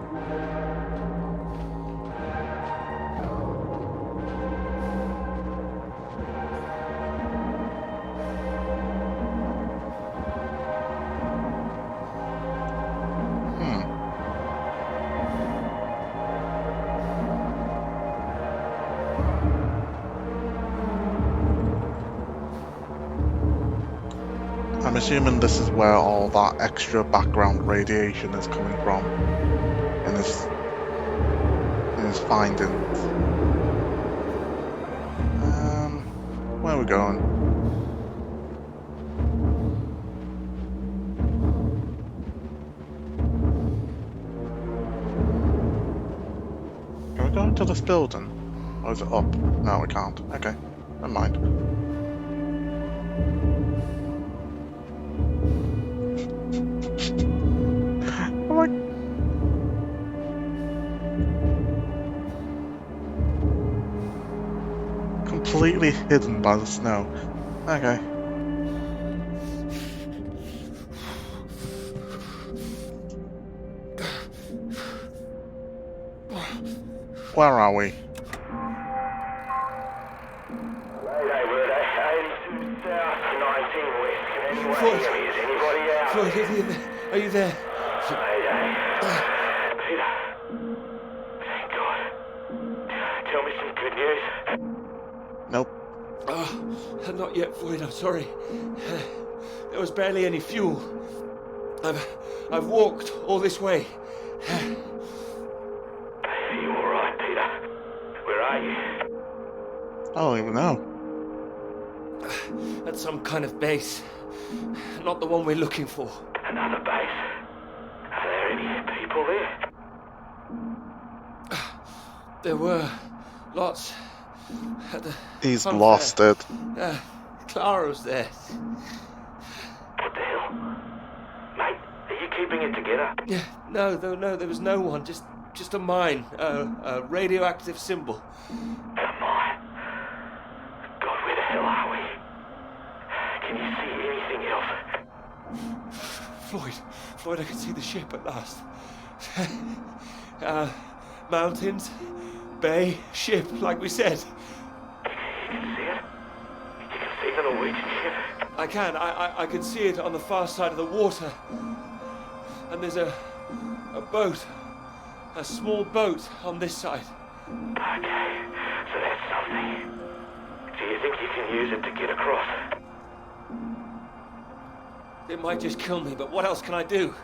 I'm assuming this is where all that extra background radiation is coming from in his findings. Where are we going? Can we go into this building? Or is it up? No, we can't. Okay, never mind. I'm like... completely hidden by the snow. Okay. Where are we? Floyd, are you there? Peter. Thank God. Tell me some good news. Nope. Oh, not yet, Floyd. I'm sorry. There was barely any fuel. I've walked all this way. Are you all right, Peter? Where are you? I don't even know. At some kind of base. Not the one we're looking for. Another base? Are there any people there? There were lots. He's lost it. Clara was there. What the hell? Mate, are you keeping it together? Yeah, no, there was no one. Just a mine. A radioactive symbol. A mine? God, where the hell are we? Can you see anything else? Floyd, I can see the ship at last. Mountains, bay, ship, like we said. You can see it? You can see the Norwegian ship? I can. I can see it on the far side of the water. And there's a boat. A small boat on this side. Okay, so that's something. Do you think you can use it to get across? It might just kill me, but what else can I do?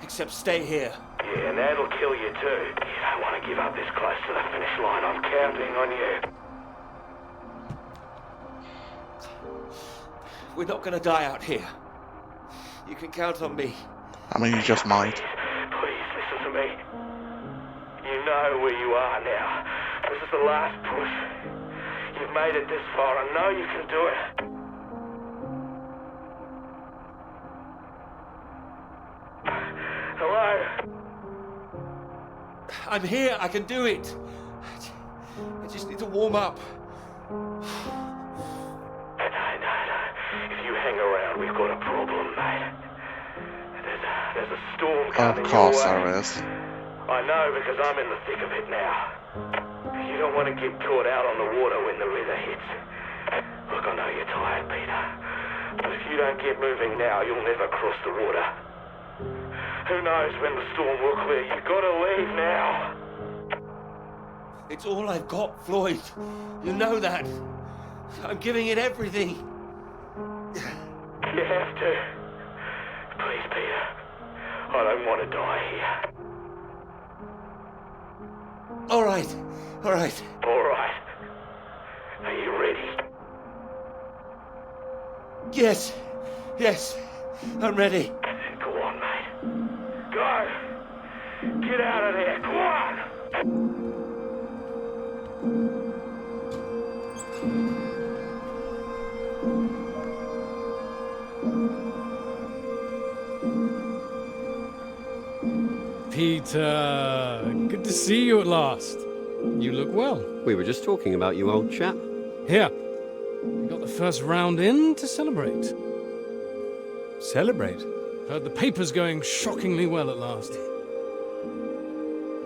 Except stay here. Yeah, and that'll kill you too. You don't want to give up this close to the finish line. I'm counting on you. We're not gonna die out here. You can count on me. I mean, you just might. Please listen to me. You know where you are now. This is the last push. You've made it this far. I know you can do it. Hello? I'm here. I can do it. I just need to warm up. No. If you hang around, we've got a problem, mate. There's a storm coming. Of course your way. there is. I know because I'm in the thick of it now. You don't want to get caught out on the water when the river hits. Look, I know you're tired, Peter. But if you don't get moving now, you'll never cross the water. Who knows when the storm will clear? You've got to leave now. It's all I've got, Floyd. You know that. I'm giving it everything. You have to. Please, Peter. I don't want to die here. All right. All right. All right. Are you ready? Yes. Yes. I'm ready. Go on, mate. Go. Get out of there. Come on. Peter, good to see you at last. You look well. We were just talking about you, old chap. Here, we got the first round in to celebrate. Celebrate? Heard the paper's going shockingly well at last.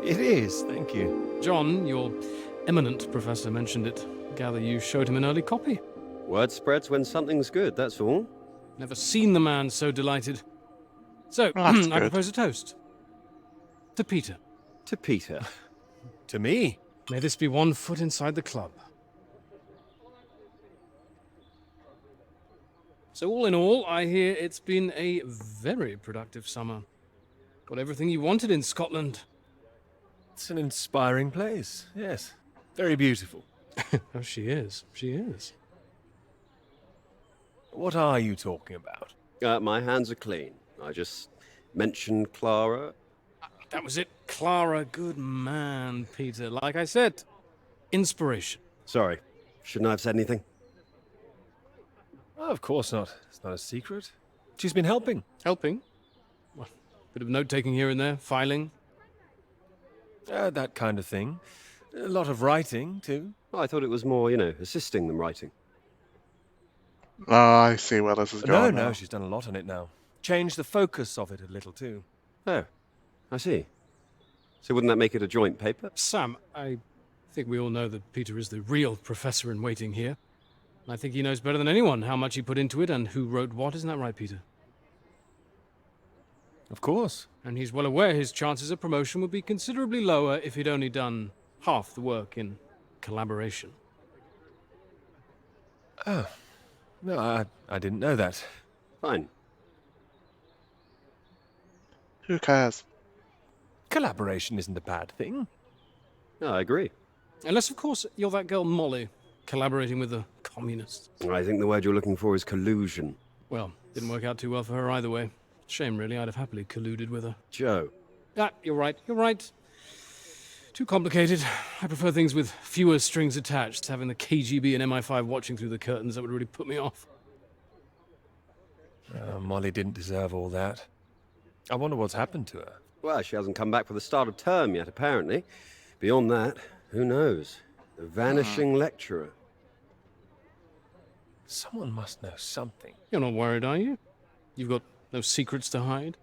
It is, thank you. John, your eminent professor, mentioned it. Gather you showed him an early copy. Word spreads when something's good, that's all. Never seen the man so delighted. So, That's I good. propose a toast. To Peter. To Peter. To me? May this be one foot inside the club. So all in all, I hear it's been a very productive summer. Got everything you wanted in Scotland. It's an inspiring place, yes. Very beautiful. Oh, she is. She is. What are you talking about? My hands are clean. I just mentioned Clara. That was it. Clara, good man, Peter. Like I said, inspiration. Sorry, shouldn't I have said anything? Oh, of course not. It's not a secret. She's been helping. Helping? Well, bit of note-taking here and there, filing. That kind of thing. A lot of writing, too. Oh, I thought it was more, assisting them writing. Oh, I see where this is going. No, now. she's done a lot on it now. Changed the focus of it a little, too. Oh, I see. So wouldn't that make it a joint paper? Sam, I think we all know that Peter is the real professor in waiting here. I think he knows better than anyone how much he put into it and who wrote what. Isn't that right, Peter? Of course. And he's well aware his chances of promotion would be considerably lower if he'd only done half the work in collaboration. Oh. No, I didn't know that. Fine. Who cares? Collaboration isn't a bad thing. No, I agree. Unless, of course, you're that girl Molly, collaborating with the communists. I think the word you're looking for is collusion. Well, didn't work out too well for her either way. Shame, really. I'd have happily colluded with her. Joe. Ah, you're right. You're right. Too complicated. I prefer things with fewer strings attached. Having the KGB and MI5 watching through the curtains, that would really put me off. Molly didn't deserve all that. I wonder what's happened to her. Well, she hasn't come back for the start of term yet, apparently. Beyond that, who knows? The vanishing lecturer. Someone must know something. You're not worried, are you? You've got no secrets to hide?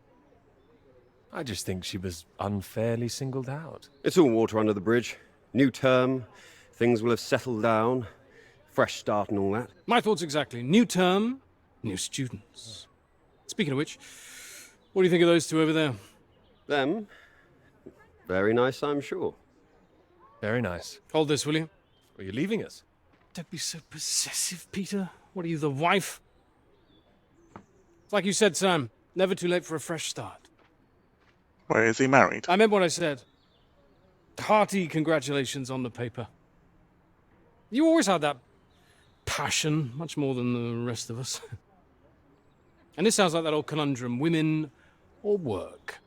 I just think she was unfairly singled out. It's all water under the bridge. New term, things will have settled down. Fresh start and all that. My thoughts exactly. New term, new students. Speaking of which, what do you think of those two over there? Them? Very nice, I'm sure. Very nice. Hold this, will you? Are you leaving us? Don't be so possessive, Peter. What are you, the wife? It's like you said, Sam. Never too late for a fresh start. Wait, is he married? I meant what I said. Hearty congratulations on the paper. You always had that passion, much more than the rest of us. And this sounds like that old conundrum, women or work.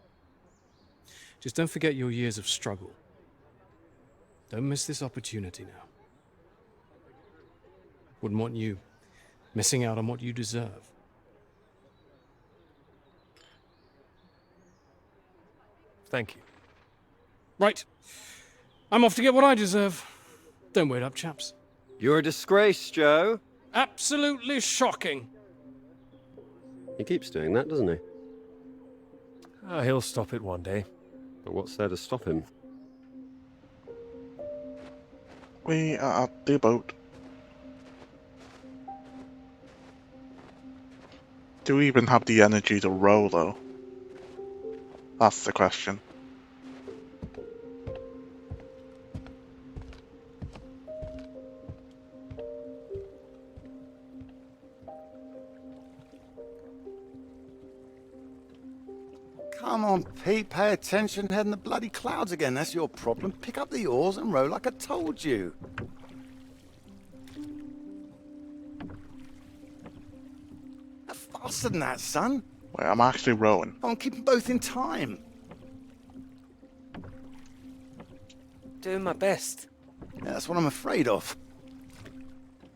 Just don't forget your years of struggle. Don't miss this opportunity now. Wouldn't want you missing out on what you deserve. Thank you. Right. I'm off to get what I deserve. Don't wait up, chaps. You're a disgrace, Joe. Absolutely shocking. He keeps doing that, doesn't he? He'll stop it one day. But what's there to stop him? We are at the boat. Do we even have the energy to row, though? That's the question. Come on, Pete, pay attention. Head in the bloody clouds again. That's your problem. Pick up the oars and row like I told you. Faster than that, son. Wait, I'm actually rowing. Come on, keep them both in time. Doing my best. Yeah, that's what I'm afraid of.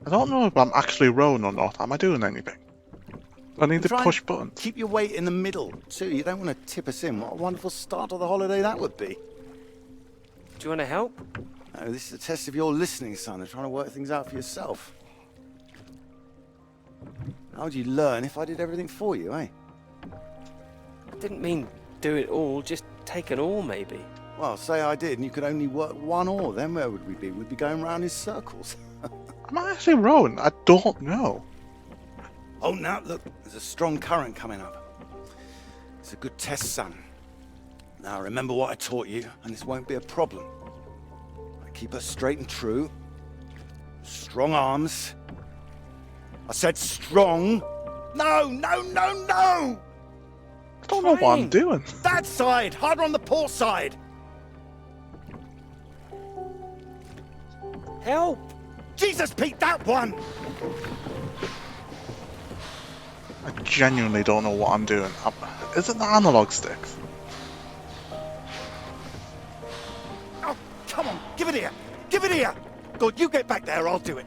I don't know if I'm actually rowing or not. Am I doing anything? I need to Try and push buttons. Keep your weight in the middle, too. You don't want to tip us in. What a wonderful start to the holiday that would be. Do you want to help? No, this is a test of your listening, son, and trying to work things out for yourself. How would you learn if I did everything for you, eh? I didn't mean do it all, just take an oar maybe. Well, say I did, and you could only work one oar, then where would we be? We'd be going round in circles. Am I actually rowing? I don't know. Oh, now, look, there's a strong current coming up. It's a good test, son. Now, remember what I taught you, and this won't be a problem. Keep her straight and true. Strong arms. I said strong. No, no, no, no! I don't know what I'm doing. That side! Harder on the port side! Help! Jesus, Pete, that one! I genuinely don't know what I'm doing. Is it the analog sticks? Oh, come on, give it here! Give it here! God, you get back there, I'll do it.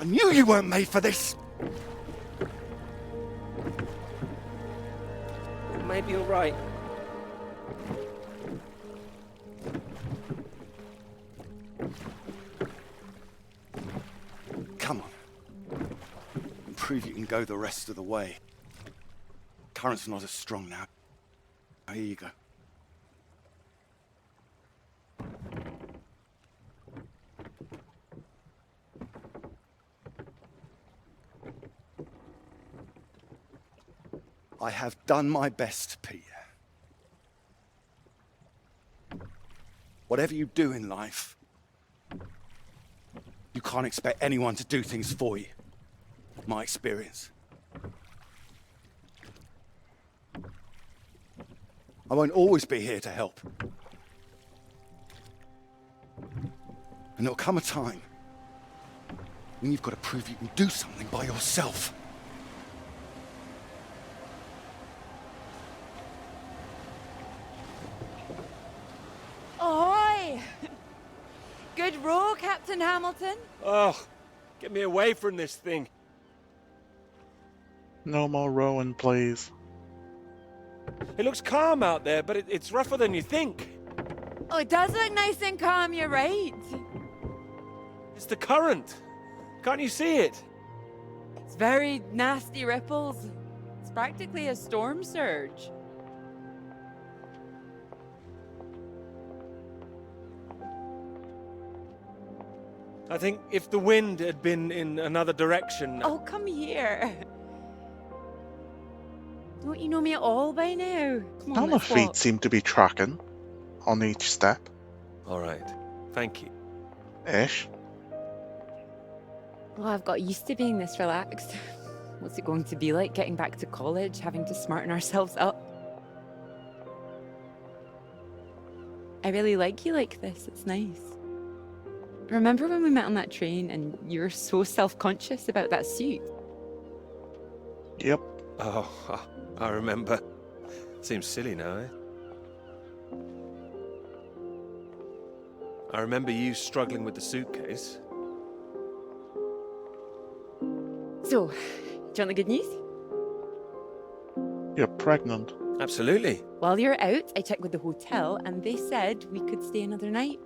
I knew you weren't made for this! Maybe you're right. Come on. And prove you can go the rest of the way. Current's not as strong now. Here you go. I have done my best, Peter. Whatever you do in life, you can't expect anyone to do things for you. My experience. I won't always be here to help. And there'll come a time when you've got to prove you can do something by yourself. Ahoy! Good row, Captain Hamilton. Oh, get me away from this thing. No more rowing, please. It looks calm out there, but it's rougher than you think. Oh, it does look nice and calm, you're right. It's the current. Can't you see it? It's very nasty ripples. It's practically a storm surge. I think if the wind had been in another direction... Oh, come here. Don't you know me at all by now? Come on, None of let's feet walk. seem to be tracking on each step. All right. Thank you. Ish. Oh, I've got used to being this relaxed. What's it going to be like getting back to college, having to smarten ourselves up? I really like you like this. It's nice. Remember when we met on that train and you were so self-conscious about that suit? Yep. Oh, I remember. Seems silly now, eh? I remember you struggling with the suitcase. So, do you want the good news? You're pregnant. Absolutely. While you're out, I checked with the hotel and they said we could stay another night.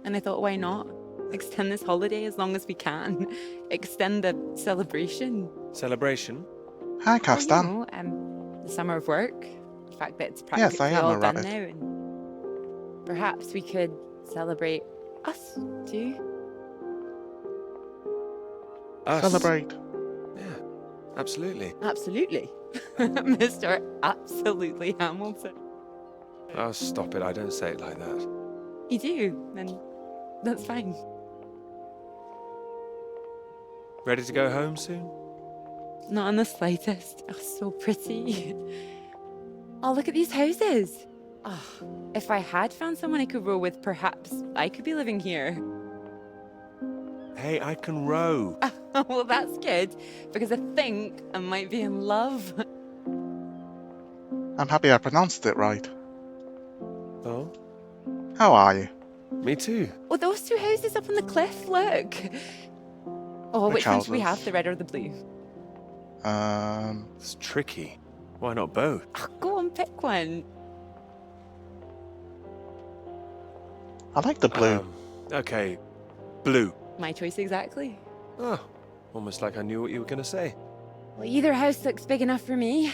And I thought, why not? Extend this holiday as long as we can. Extend the celebration. Celebration? Hi, Castan. The summer of work. The fact that it's Yes, I practically am all a done rabbit. now. And Perhaps we could celebrate us too. Us? Celebrate. Yeah, absolutely. Absolutely. Mr. Absolutely Hamilton. Oh, stop it. I don't say it like that. You do, and that's fine. Ready to go home soon? Not in the slightest. Oh, so pretty. Oh, look at these houses. Oh, if I had found someone I could row with, perhaps I could be living here. Hey, I can row. Well, that's good, because I think I might be in love. I'm happy I pronounced it right. Oh? How are you? Me too. Oh, those two houses up on the cliff, look. Oh, which one should we houses? have, the red or the blue? It's tricky. Why not both? Oh, go on, pick one. I like the blue. Okay, blue. My choice exactly. Oh, almost like I knew what you were going to say. Well, either house looks big enough for me.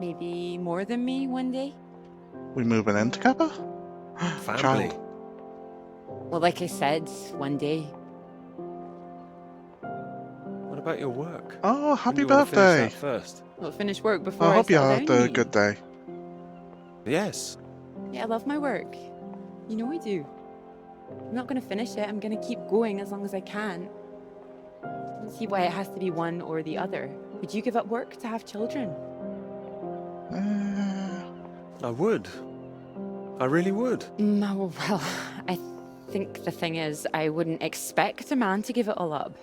Maybe more than me one day. We moving in together? Family. Child. Well, like I said, one day. What about your work? Oh, happy When do you wanna finish birthday! that first? I'll finish work before I hope you settle had down, a mate. good day. Yes. Yeah, I love my work. You know I do. I'm not going to finish it. I'm going to keep going as long as I can. I don't see why it has to be one or the other. Would you give up work to have children? I would. I really would. No, well, I think the thing is, I wouldn't expect a man to give it all up.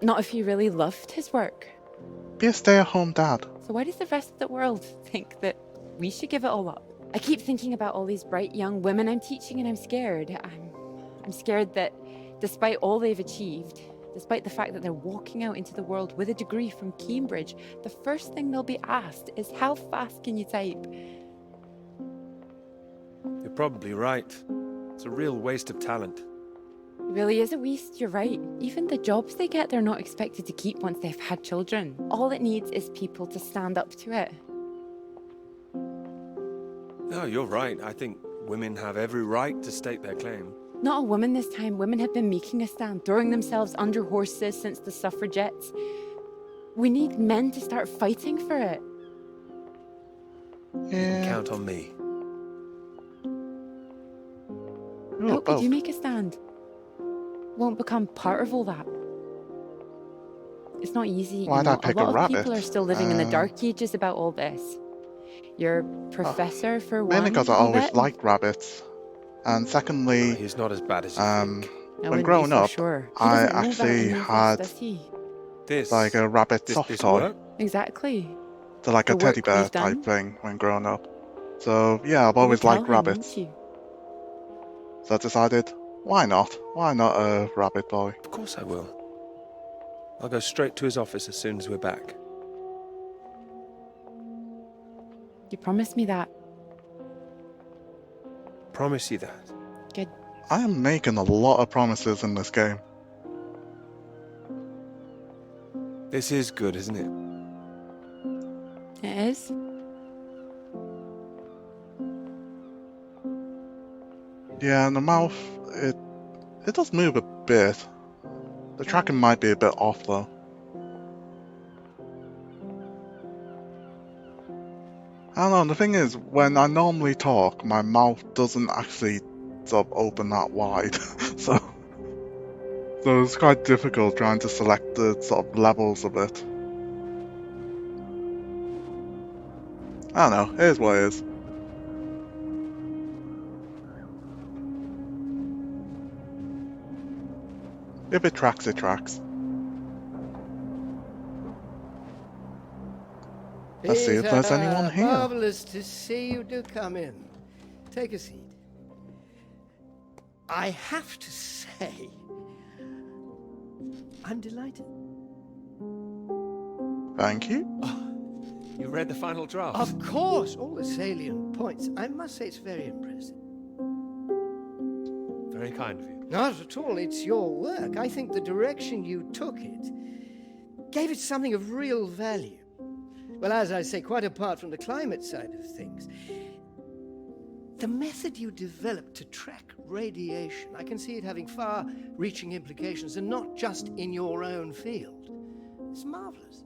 Not if he really loved his work. Be a stay-at-home dad. So why does the rest of the world think that we should give it all up? I keep thinking about all these bright young women I'm teaching, and I'm scared. I'm scared that despite all they've achieved, despite the fact that they're walking out into the world with a degree from Cambridge, the first thing they'll be asked is, how fast can you type? You're probably right. It's a real waste of talent. It really is a waste, you're right. Even the jobs they get, they're not expected to keep once they've had children. All it needs is people to stand up to it. No, you're right. I think women have every right to stake their claim. Not a woman this time. Women have been making a stand, throwing themselves under horses since the suffragettes. We need men to start fighting for it. You can count on me. I hope we do make a stand. Won't become part of all that. It's not easy. Why'd I pick a lot of rabbit? people are still living in the dark ages about all this. Your professor, for one. Mainly because I you always bet? liked rabbits. And secondly, He's not as bad as you think. I when wouldn't be growing so up, sure. He I doesn't know that actually in his had does he? This, like a rabbit soft this toy. work? Exactly. So like a The work teddy bear we've done? type thing when growing up. So yeah, I've You always tell liked him, rabbits. won't you? So I decided, why not? Why not a rabbit boy? Of course I will. I'll go straight to his office as soon as we're back. You promised me that. Promise you that. Good. I am making a lot of promises in this game. This is good, isn't it? It is. Yeah, and the mouth, it does move a bit. The tracking might be a bit off though. I don't know, the thing is, when I normally talk, my mouth doesn't actually sort of open that wide. so it's quite difficult trying to select the sort of levels of it. I don't know, here's what it is. If it tracks, it tracks. Let's see if there's anyone here. Marvelous to see you. Do come in. Take a seat. I have to say, I'm delighted. Thank you. You read the final draft? Of course, all the salient points. I must say it's very impressive. Very kind of you. Not at all. It's your work. I think the direction you took it gave it something of real value. Well, as I say, quite apart from the climate side of things, The method you developed to track radiation, I can see it having far-reaching implications, and not just in your own field. It's marvelous.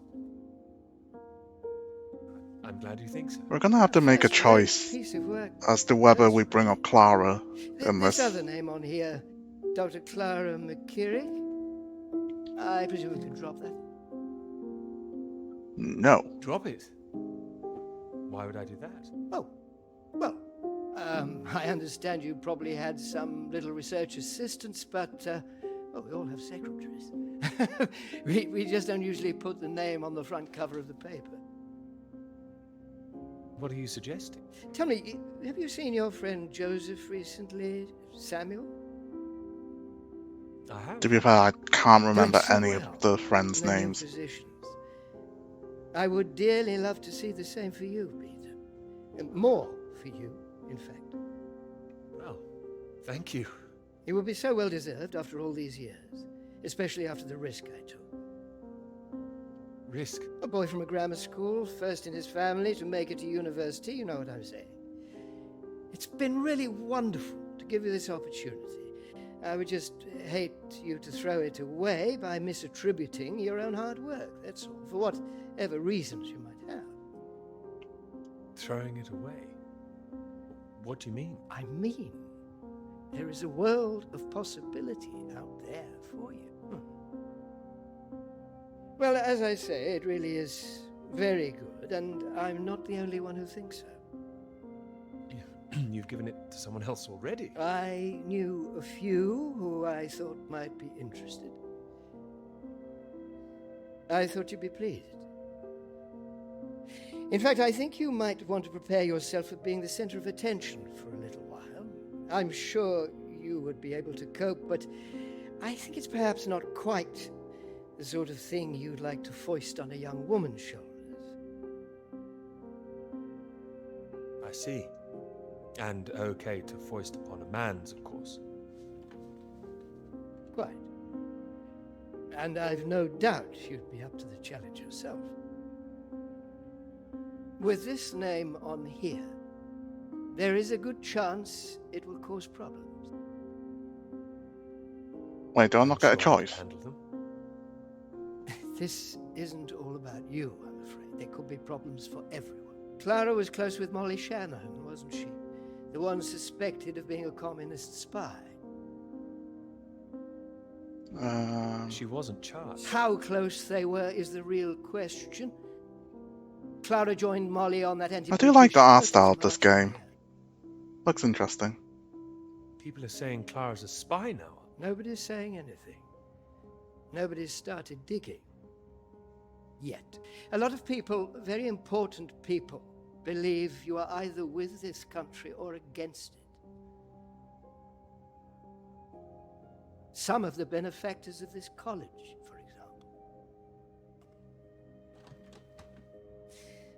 I'm glad you think so. We're gonna have to make a choice Piece of work. as to whether we bring up Clara in This this. other name on here, Dr. Clara McKirrick. I presume we can drop that. No. Drop it. Why would I do that? Oh, well, I understand you probably had some little research assistants, but, well, we all have secretaries. we just don't usually put the name on the front cover of the paper. What are you suggesting? Tell me, have you seen your friend Joseph recently, Samuel? I have. To be fair, I can't remember Doing so any well of the friends' in their new names. positions. I would dearly love to see the same for you, Peter. And more for you, in fact. Well, thank you. It would be so well deserved after all these years, especially after the risk I took. Risk? A boy from a grammar school, first in his family to make it to university, you know what I'm saying. It's been really wonderful to give you this opportunity. I would just hate you to throw it away by misattributing your own hard work, that's all, for whatever reasons you might have. Throwing it away? What do you mean? I mean, there is a world of possibility out there for you. Well, as I say, it really is very good, and I'm not the only one who thinks so. You've given it to someone else already. I knew a few who I thought might be interested. I thought you'd be pleased. In fact, I think you might want to prepare yourself for being the center of attention for a little while. I'm sure you would be able to cope, but I think it's perhaps not quite the sort of thing you'd like to foist on a young woman's shoulders. I see. And okay to foist upon a man's, of course. Quite. And I've no doubt you'd be up to the challenge yourself. With this name on here, there is a good chance it will cause problems. Wait, do I not get a choice? This isn't all about you, I'm afraid. There could be problems for everyone. Clara was close with Molly Shanahan, wasn't she? The one suspected of being a communist spy. She wasn't charged. How close they were is the real question. Clara joined Molly on that I do like the art style of this game. Looks interesting. People are saying Clara's a spy now. Nobody's saying anything. Nobody's started digging. Yet. A lot of people, very important people, believe you are either with this country or against it. Some of the benefactors of this college, for example.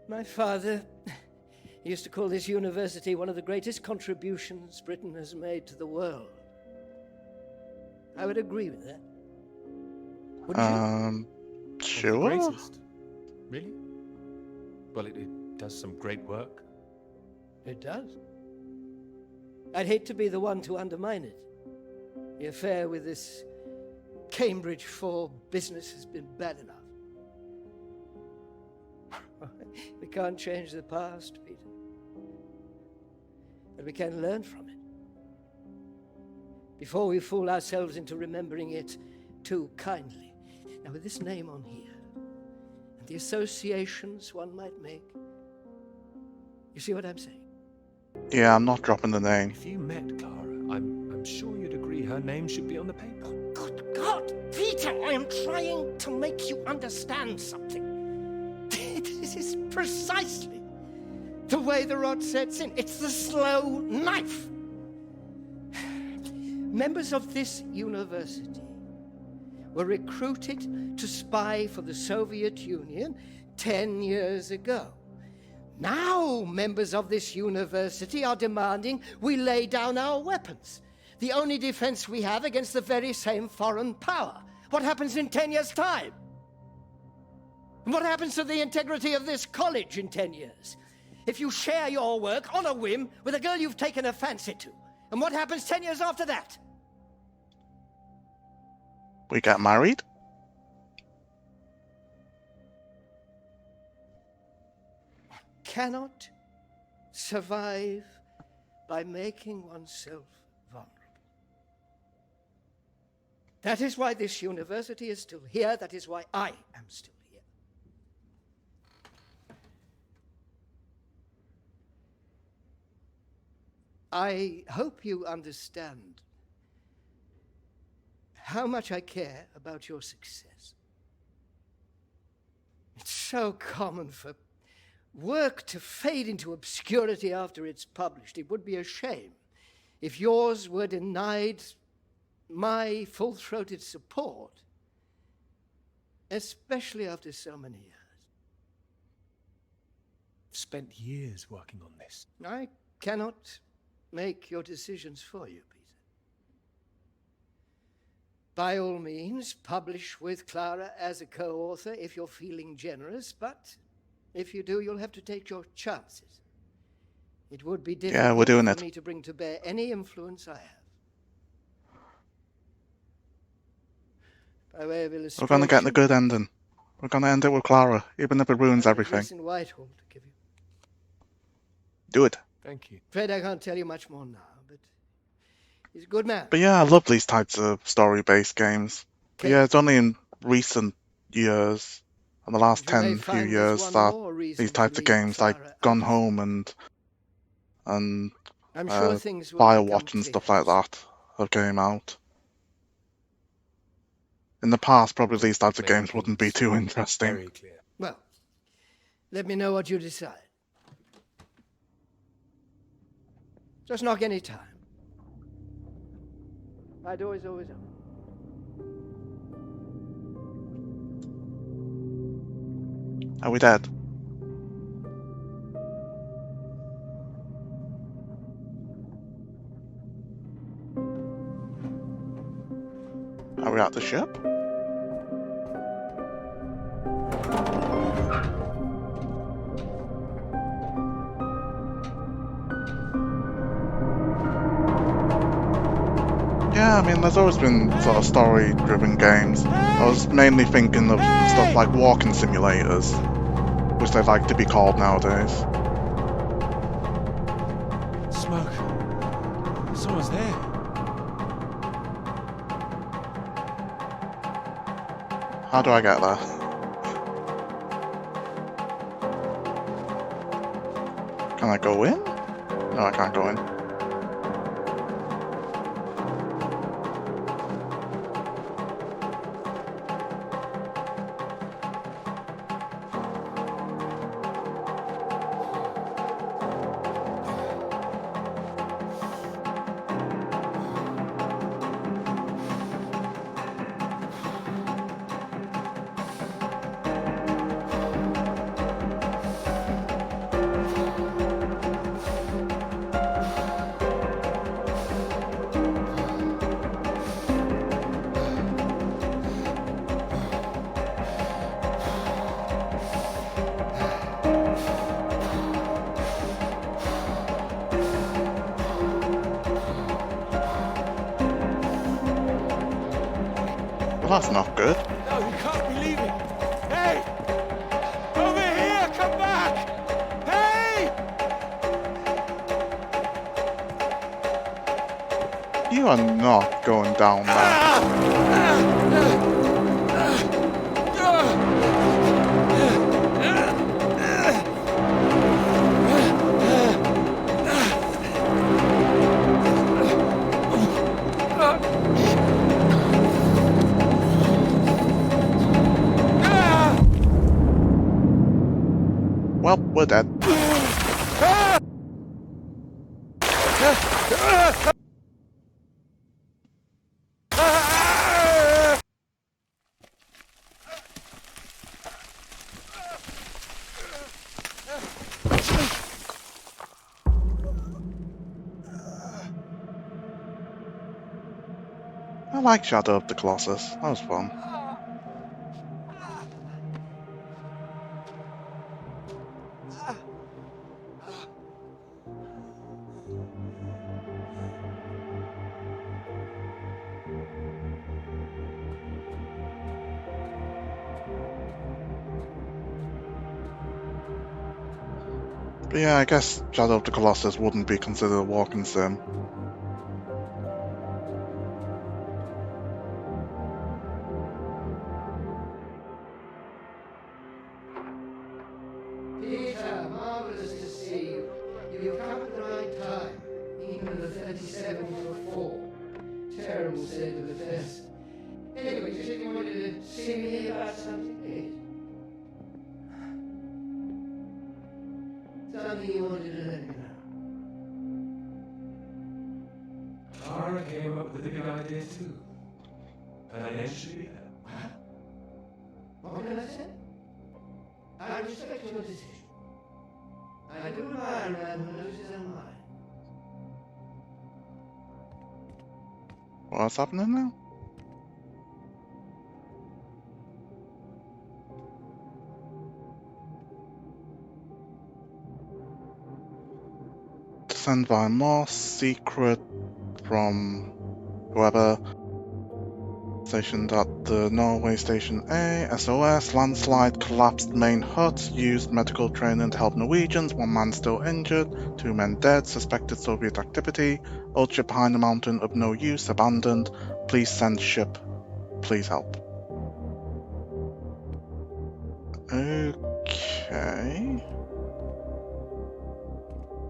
My father used to call this university one of the greatest contributions Britain has made to the world. I would agree with that. Wouldn't you? Sure. The greatest? Really? Well, it does some great work. It does. I'd hate to be the one to undermine it. The affair with this Cambridge 4 business has been bad enough. We can't change the past, Peter. But we can learn from it. Before we fool ourselves into remembering it too kindly. Now, with this name on here, and the associations one might make, you see what I'm saying? Yeah, I'm not dropping the name. If you met Clara, I'm sure you'd agree her name should be on the paper. Good God, Peter, I am trying to make you understand something. This is precisely the way the rot sets in. It's the slow knife. Members of this university were recruited to spy for the Soviet Union 10 years ago. Now, members of this university are demanding we lay down our weapons. The only defense we have against the very same foreign power. What happens in 10 years' time? And what happens to the integrity of this college in 10 years? if you share your work on a whim with a girl you've taken a fancy to? And what happens 10 years after that? We get married? Cannot survive by making oneself vulnerable. That is why this university is still here. That is why I am still here. I hope you understand how much I care about your success. It's so common for work to fade into obscurity after it's published. It would be a shame if yours were denied my full-throated support, especially after so many years. I've spent years working on this. I cannot make your decisions for you, Peter. By all means, publish with Clara as a co-author if you're feeling generous, but if you do, you'll have to take your chances. It would be difficult we're doing for it. me to bring to bear any influence I have. By way of illustration, We're gonna get the good ending. We're gonna end it with Clara, even if it ruins everything. in Whitehall to give you. Do it. Thank you. Afraid I can't tell you much more now, but he's a good man. But yeah, I love these types of story-based games. But yeah, it's only in recent years, in the last You may 10 few find years, there's one that more reason these to types of leave games like Clara Gone out. Home and I'm sure things will become Firewatch and clear. stuff like that have came out. In the past, probably these types of Making games wouldn't be things too interesting. Very clear. Well, let me know what you decide. Just knock any time. My door is always open. Are we dead? Are we at the ship? Yeah, I mean, there's always been sort of story-driven games. I was mainly thinking of stuff like walking simulators, which they like to be called nowadays. Smoke. Someone's there. How do I get there? Can I go in? No, I can't go in. Well, that's not good. No, you can't be leaving. Hey! Over here! Come back! Hey! You are not going down there. Well, we're dead. I like Shadow of the Colossus. That was fun. But yeah, I guess Shadow of the Colossus wouldn't be considered a walking sim. Peter, marvelous to see you. You've come at the right time. Even the 37 for 4. Terrible said to the first. Anyway, you said you wanted to see me about something, eh? Something you wanted to let me know. Clara came up with the big idea too. Financially, What can I say? I respect your decision. I do admire a man who knows his own mind. What's happening now? Descend via Moss, secret from whoever stationed at the Norway Station A, SOS, landslide, collapsed main hut, used medical training to help Norwegians, 1 man still injured, 2 men dead, suspected Soviet activity, old ship behind the mountain of no use, abandoned, please send ship, please help. Okay.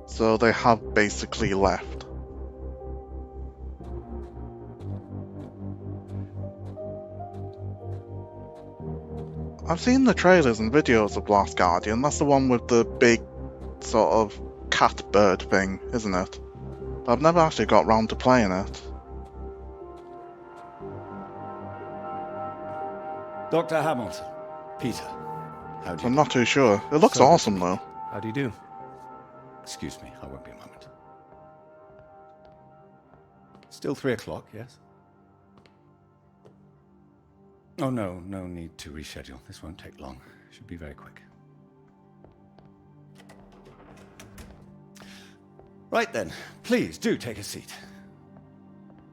So they have basically left. I've seen the trailers and videos of Last Guardian. That's the one with the big sort of cat bird thing, isn't it? But I've never actually got round to playing it. Dr. Hamilton. Peter. How do you I'm do? not too sure. It looks So good to awesome meet though. you. How do you do? Excuse me, I won't be a moment. Still 3 o'clock, yes? Oh, no need to reschedule. This won't take long. Should be very quick. Right then, please do take a seat.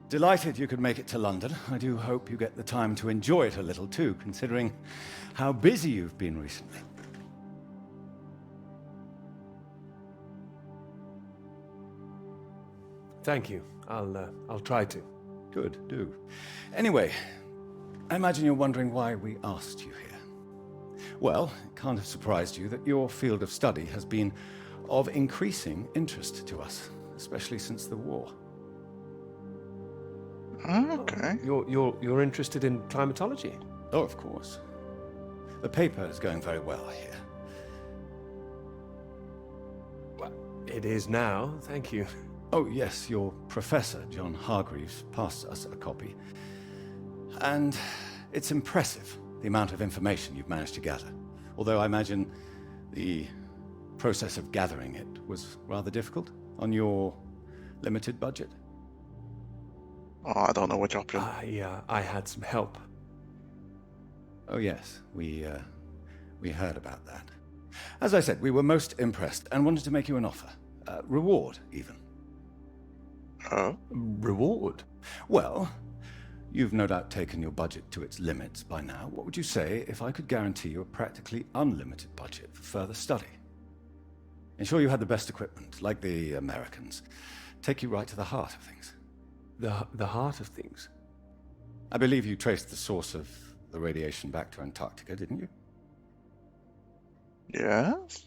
Delighted you could make it to London. I do hope you get the time to enjoy it a little too, considering how busy you've been recently. Thank you. I'll try to. Good, do. Anyway, I imagine you're wondering why we asked you here. Well, it can't have surprised you that your field of study has been of increasing interest to us, especially since the war. Okay. You're interested in climatology? Oh, of course. The paper is going very well here. Well, it is now, thank you. Oh, yes, your professor, John Hargreaves, passed us a copy. And it's impressive, the amount of information you've managed to gather. Although I imagine the process of gathering it was rather difficult on your limited budget. Oh, I don't know which option. I had some help. Oh, yes, we heard about that. As I said, we were most impressed and wanted to make you an offer. Reward, even. Oh? Reward? Well, you've no doubt taken your budget to its limits by now. What would you say if I could guarantee you a practically unlimited budget for further study? Ensure you had the best equipment, like the Americans. Take you right to the heart of things. The heart of things? I believe you traced the source of the radiation back to Antarctica, didn't you? Yes?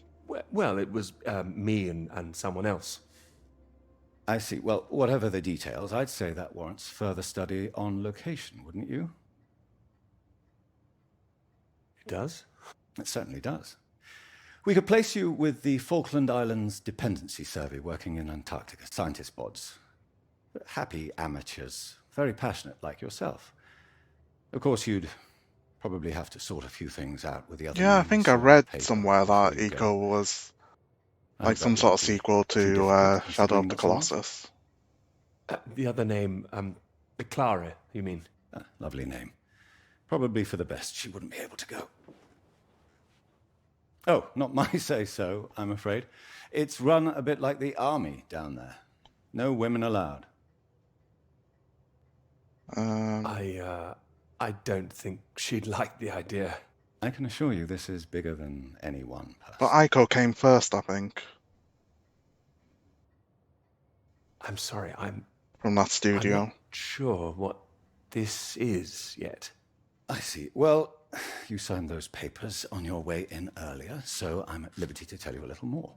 Well, it was me and someone else. I see. Well, whatever the details, I'd say that warrants further study on location, wouldn't you? It does? It certainly does. We could place you with the Falkland Islands Dependency Survey working in Antarctica, scientist bods. Happy amateurs, very passionate like yourself. Of course, you'd probably have to sort a few things out with the other. Yeah, I think I read paper somewhere that before you Eco go. was I like hope some that sort won't of be sequel too to difficult, Shadow of considering the what's on offer. Colossus. The other name, the Clara, you mean? Lovely name. Probably for the best. She wouldn't be able to go. Oh, not my say-so, I'm afraid. It's run a bit like the army down there. No women allowed. I don't think she'd like the idea. I can assure you this is bigger than any one person. But Ico came first, I think. I'm sorry, I'm that studio. not sure what this is yet. I see. Well, you signed those papers on your way in earlier, so I'm at liberty to tell you a little more.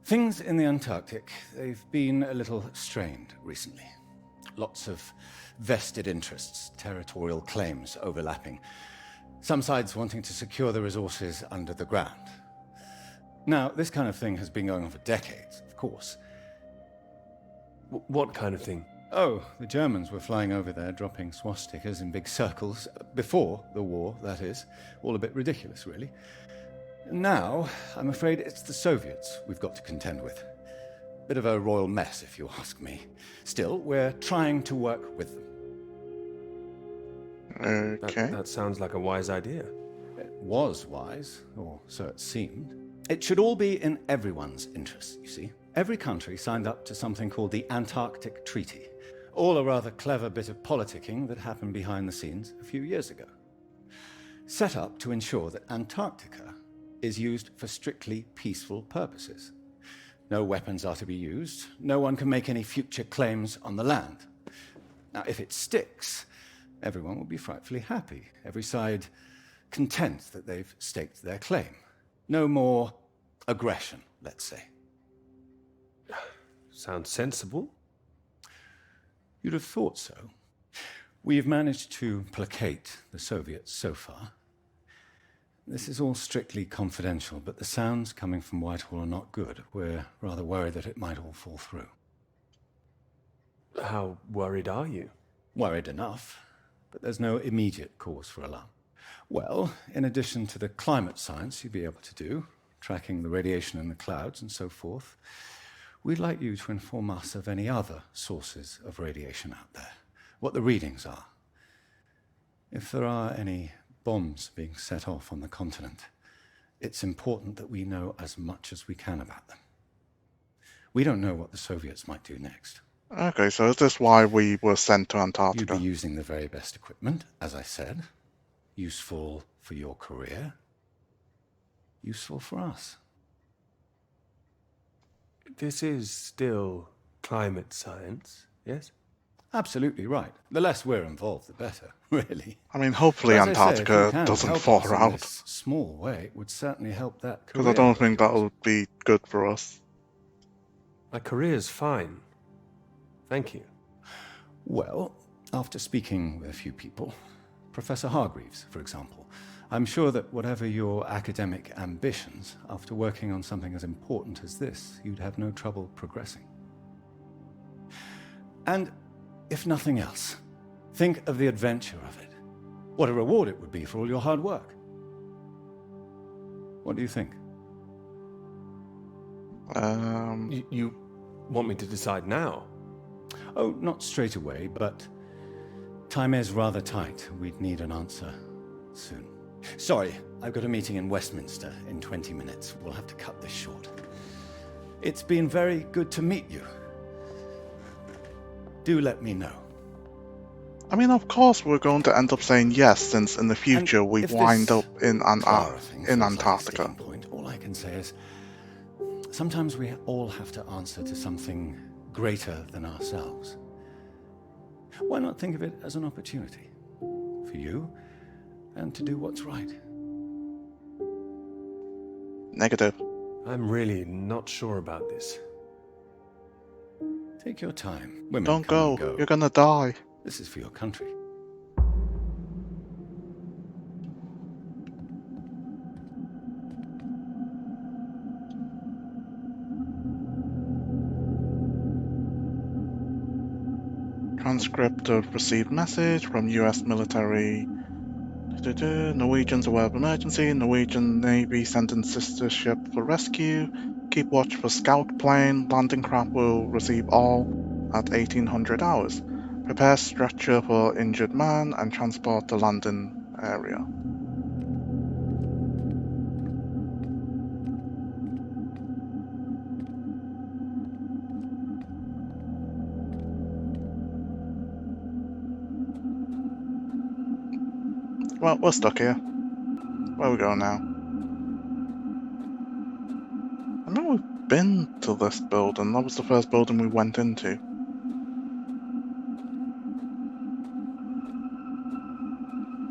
Things in the Antarctic, they've been a little strained recently. Lots of vested interests, territorial claims overlapping. Some sides wanting to secure the resources under the ground. Now, this kind of thing has been going on for decades, of course. What kind of thing? Oh, the Germans were flying over there, dropping swastikas in big circles. Before the war, that is. All a bit ridiculous, really. Now, I'm afraid it's the Soviets we've got to contend with. Bit of a royal mess, if you ask me. Still, we're trying to work with them. Okay. That sounds like a wise idea. It was wise, or so it seemed. It should all be in everyone's interests, you see. Every country signed up to something called the Antarctic Treaty. All a rather clever bit of politicking that happened behind the scenes a few years ago. Set up to ensure that Antarctica is used for strictly peaceful purposes. No weapons are to be used. No one can make any future claims on the land. Now, if it sticks, everyone will be frightfully happy. Every side content that they've staked their claim. No more aggression, let's say. Sounds sensible. You'd have thought so. We've managed to placate the Soviets so far. This is all strictly confidential, but the sounds coming from Whitehall are not good. We're rather worried that it might all fall through. How worried are you? Worried enough, but there's no immediate cause for alarm. Well, in addition to the climate science you'd be able to do, tracking the radiation in the clouds and so forth, we'd like you to inform us of any other sources of radiation out there, what the readings are. If there are any bombs being set off on the continent, it's important that we know as much as we can about them. We don't know what the Soviets might do next. Okay, so is this why we were sent to Antarctica? You'd be using the very best equipment, as I said. Useful for your career. Useful for us. This is still climate science, yes? Absolutely right. The less we're involved, the better, really. I mean, hopefully As I say, Antarctica if you can doesn't help fall us in out. this small way, it would certainly help that career. Because I don't think that would be good for us. My career's fine. Thank you. Well, after speaking with a few people, Professor Hargreaves, for example, I'm sure that whatever your academic ambitions, after working on something as important as this, you'd have no trouble progressing. And if nothing else, think of the adventure of it. What a reward it would be for all your hard work. What do you think? You want me to decide now? Oh, not straight away, but time is rather tight. We'd need an answer soon. Sorry, I've got a meeting in Westminster in 20 minutes. We'll have to cut this short. It's been very good to meet you. Do let me know. I mean, of course we're going to end up saying yes, since in the future we wind up in Antarctica. All I can say is, sometimes we all have to answer to something greater than ourselves. Why not think of it as an opportunity for you and to do what's right? Negative. I'm really not sure about this. Take your time. Women Don't come and go. go. You're gonna die. This is for your country. Transcript of received message from US military. Norwegians aware of emergency. Norwegian Navy sending sister ship for rescue. Keep watch for scout plane. Landing craft will receive all at 1800 hours. Prepare stretcher for injured man and transport to landing area. Well, we're stuck here. Where are we going now? I remember we've been to this building. That was the first building we went into.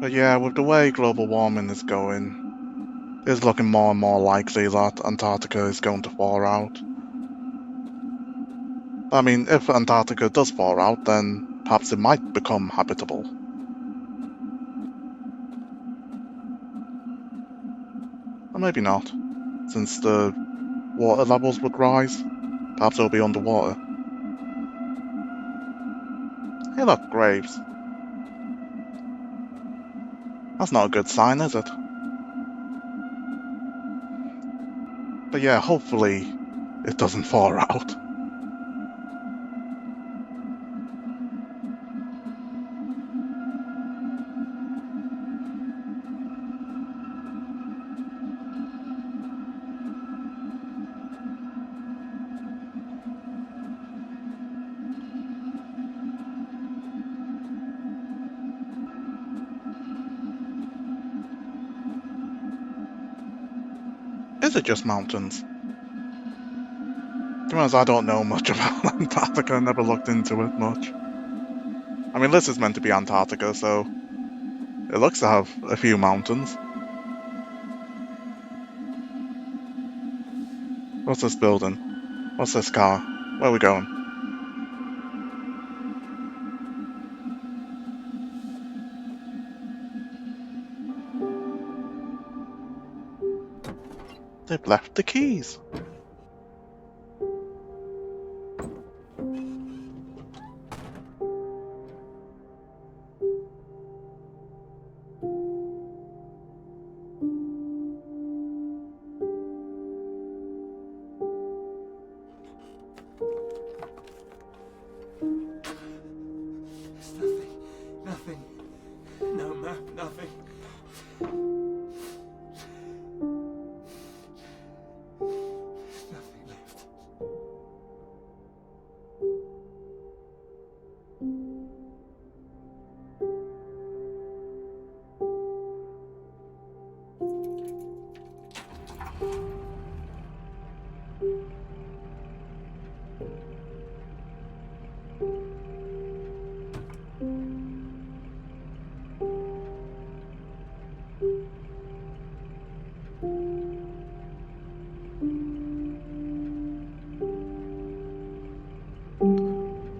But yeah, with the way global warming is going, it's looking more and more likely that Antarctica is going to thaw out. I mean, if Antarctica does thaw out, then perhaps it might become habitable. Or maybe not, since the water levels would rise. Perhaps it'll be underwater. Hey look, graves. That's not a good sign, is it? But yeah, hopefully it doesn't thaw out. Is it just mountains? To be honest, I don't know much about Antarctica, I never looked into it much. I mean, this is meant to be Antarctica, so it looks to have a few mountains. What's this building? What's this car? Where are we going? They've left the keys. Nothing. No map, nothing. Nothing left.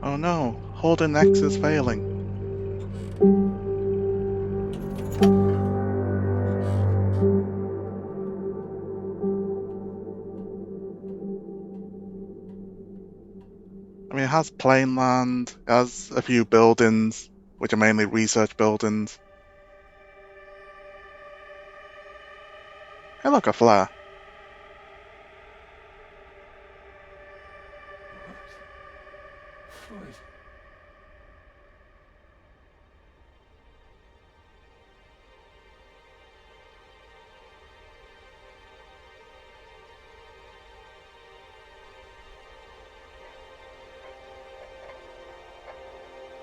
Oh no, Holding X is failing. I mean, it has plain land, it has a few buildings, which are mainly research buildings. Hey look, a flare. Freud.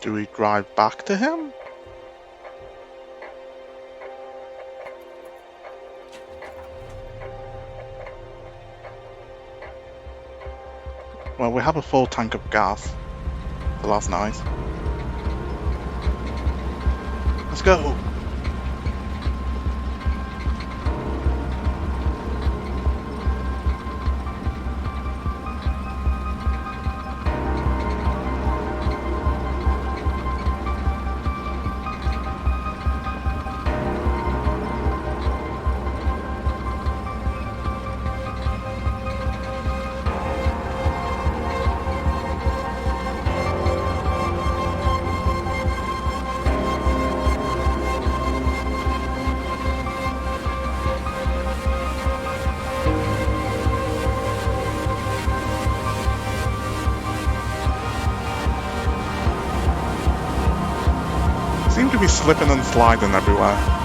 Do we drive back to him? Well, we have a full tank of gas, so that's nice. Let's go! Seem to be slipping and sliding everywhere.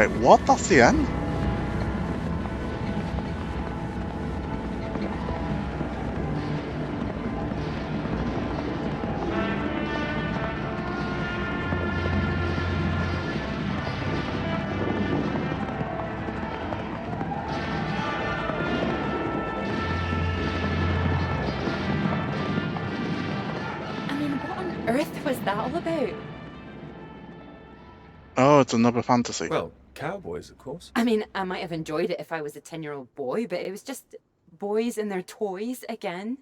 Wait, what? That's the end? I mean, what on earth was that all about? Oh, it's another fantasy. Well, cowboys, of course. I mean, I might have enjoyed it if I was a 10-year-old boy, but it was just boys and their toys again.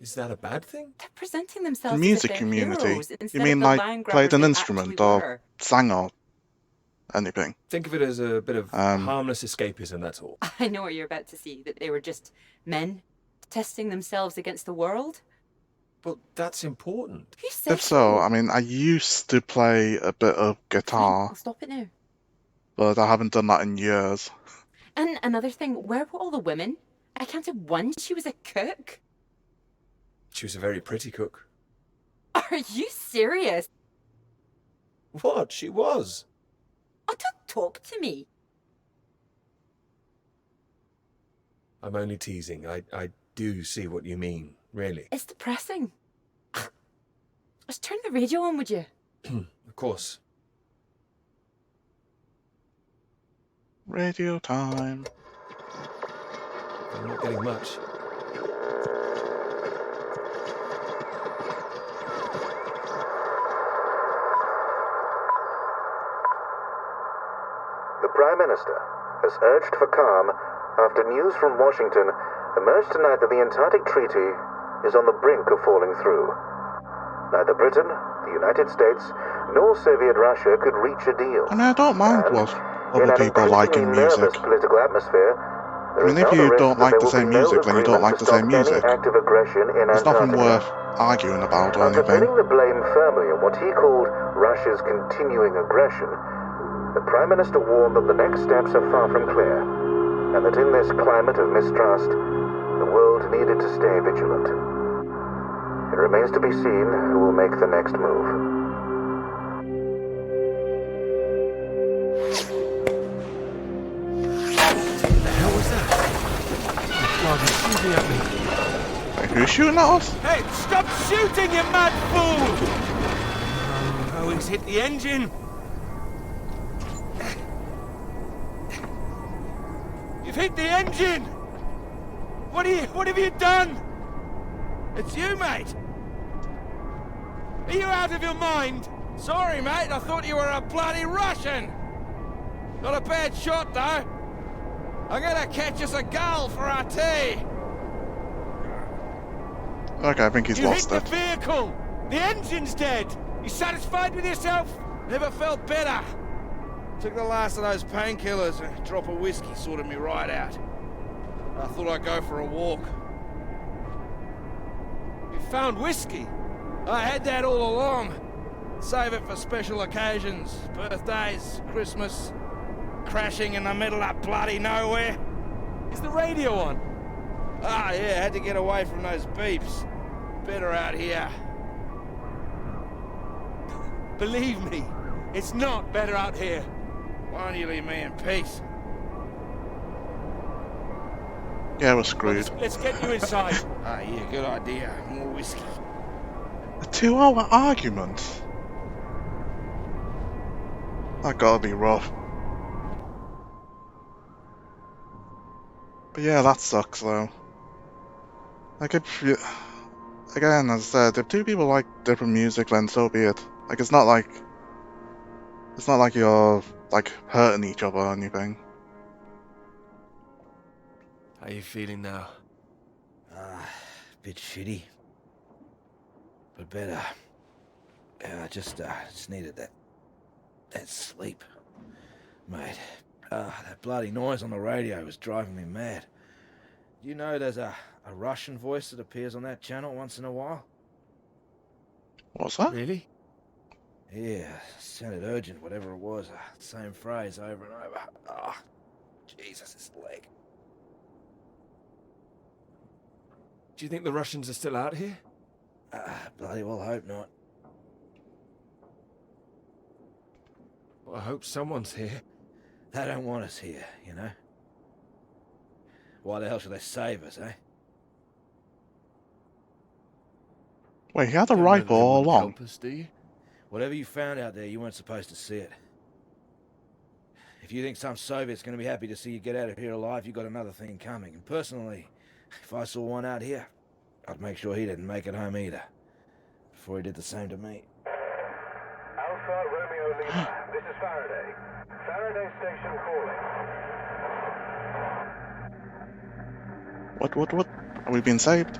Is that a bad thing? They're presenting The themselves music as if they're community. heroes You instead mean of the like land played grabbers an they instrument actually or were. sang or anything? Think of it as a bit of harmless escapism, that's all. I know what you're about to see, that they were just men testing themselves against the world. Well, that's important. Who said If so, I mean, I used to play a bit of Fine, guitar, I'll stop it now. but I haven't done that in years. And another thing, where were all the women? I counted one, she was a cook. She was a very pretty cook. Are you serious? What? She was. Oh, don't talk to me. I'm only teasing. I do see what you mean, really. It's depressing. Just turn the radio on, would you? Of course. Radio time. I'm not getting much. The Prime Minister has urged for calm after news from Washington emerged tonight that the Antarctic Treaty is on the brink of falling through. Neither Britain, the United States, nor Soviet Russia could reach a deal. I mean, I don't mind And what in other an people like in increasingly music. nervous political atmosphere, there I mean, is if now the you risk don't that like there the will be same no music, then you don't agreement like to the same stop any music. act of aggression in There's nothing Antarctica. worth arguing about or After anything. pinning the blame firmly on what he called Russia's continuing aggression, the Prime Minister warned that the next steps are far from clear, and that in this climate of mistrust, the world needed to stay vigilant. It remains to be seen who will make the next move. The hell was that? Oh, God, he's shooting at me. Wait, who's shooting at us? Hey, stop shooting, you mad fool! Oh, he's hit the engine. You've hit the engine! What have you done? It's you, mate! Are you out of your mind? Sorry, mate, I thought you were a bloody Russian! Not a bad shot, though. I'm gonna catch us a gull for our tea! Okay, I think he's You lost hit it. the vehicle! The engine's dead! You satisfied with yourself? Never felt better. Took the last of those painkillers and a drop of whiskey sorted me right out. I thought I'd go for a walk. You found whiskey? I had that all along. Save it for special occasions, birthdays, Christmas, crashing in the middle of bloody nowhere. Is the radio on? Ah, yeah, had to get away from those beeps. Better out here. Believe me, it's not better out here. Why don't you leave me in peace? Yeah, we're screwed. Let's get you inside. Ah, yeah, good idea. More whiskey. A 2-hour argument? That gotta be rough. But yeah, that sucks though. Like if you... Again, as I said, if two people like different music, then so be it. Like it's not like you're like hurting each other or anything. How you feeling now? Bit shitty. But better. Yeah, I just needed that sleep. Mate, that bloody noise on the radio was driving me mad. Do you know there's a Russian voice that appears on that channel once in a while? What's that? Really? Yeah, sounded urgent, whatever it was. Same phrase over and over. Ah, Jesus, this leg. Do you think the Russians are still out here? Bloody well hope not. Well, I hope someone's here. They don't want us here, you know? Why the hell should they save us, eh? Wait, he had a Don't know that rifle they all wouldn't along. help us, do you? Whatever you found out there, you weren't supposed to see it. If you think some Soviet's going to be happy to see you get out of here alive, you got another thing coming. And personally, if I saw one out here, I'd make sure he didn't make it home either. Before he did the same to me. Alpha Romeo Lima, this is Faraday. Faraday Station calling. What? Are we being saved?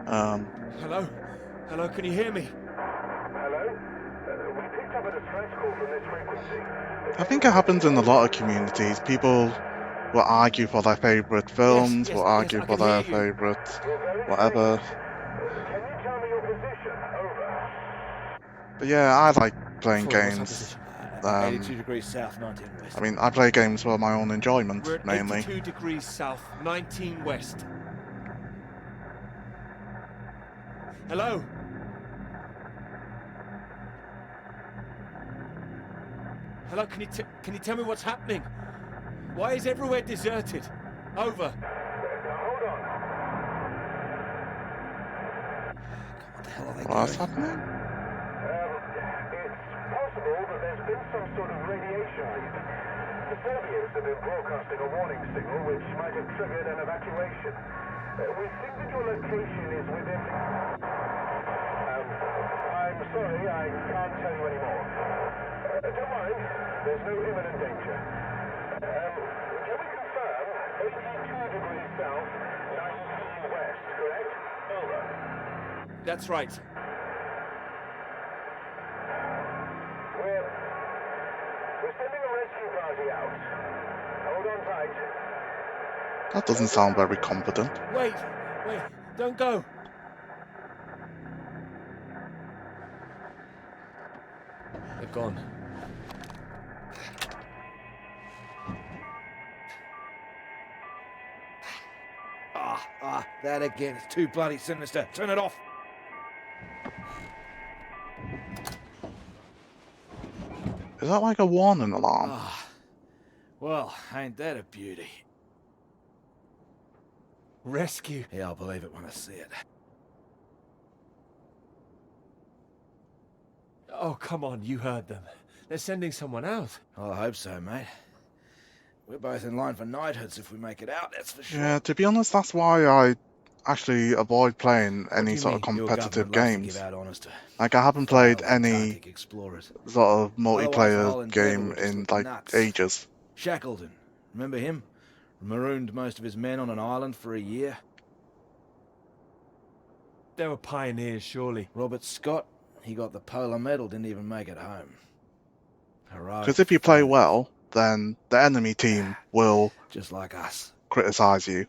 Hello? Hello, can you hear me? Hello? We picked up a distress call from this frequency. I think it happens in a lot of communities. People will argue for their favourite films, will argue I for can their hear you. favourite whatever. Can you tell me your position? Over. But yeah, I like playing Troy, what's our games. position? 82 degrees south, 19 west. I mean, I play games for my own enjoyment, We're at mainly. 82 degrees south, 19 west. Hello? Hello, can you tell me what's happening? Why is everywhere deserted? Over. Hold on. What the hell are they What's doing? happening? It's possible that there's been some sort of radiation leak. The Soviets have been broadcasting a warning signal which might have triggered an evacuation. We think that your location is within... I'm sorry, I can't tell you anymore. Don't worry, there's no imminent danger. Can we confirm 82 degrees south, 19 west, correct? Over. That's right. We're sending a rescue party out. Hold on tight. That doesn't sound very competent. Wait, don't go. They're gone. That again. It's too bloody sinister. Turn it off. Is that like a warning alarm? Well, ain't that a beauty? Rescue. Yeah, I'll believe it when I see it. Oh, come on, you heard them. They're sending someone out. Well, I hope so, mate. We're both in line for knighthoods if we make it out, that's for sure. Yeah, to be honest, that's why I actually avoid playing What do any you sort of mean? Your competitive government loves to games. give out honest to Like, I haven't played fellow any Antarctic explorers. sort of Otherwise, the whole multiplayer endeavour game would just in, look like, nuts. ages. Shackleton, remember him? Marooned most of his men on an island for a year. They were pioneers, surely. Robert Scott, he got the Polar Medal, didn't even make it home. Because if you play well, then the enemy team will just like us. criticize you.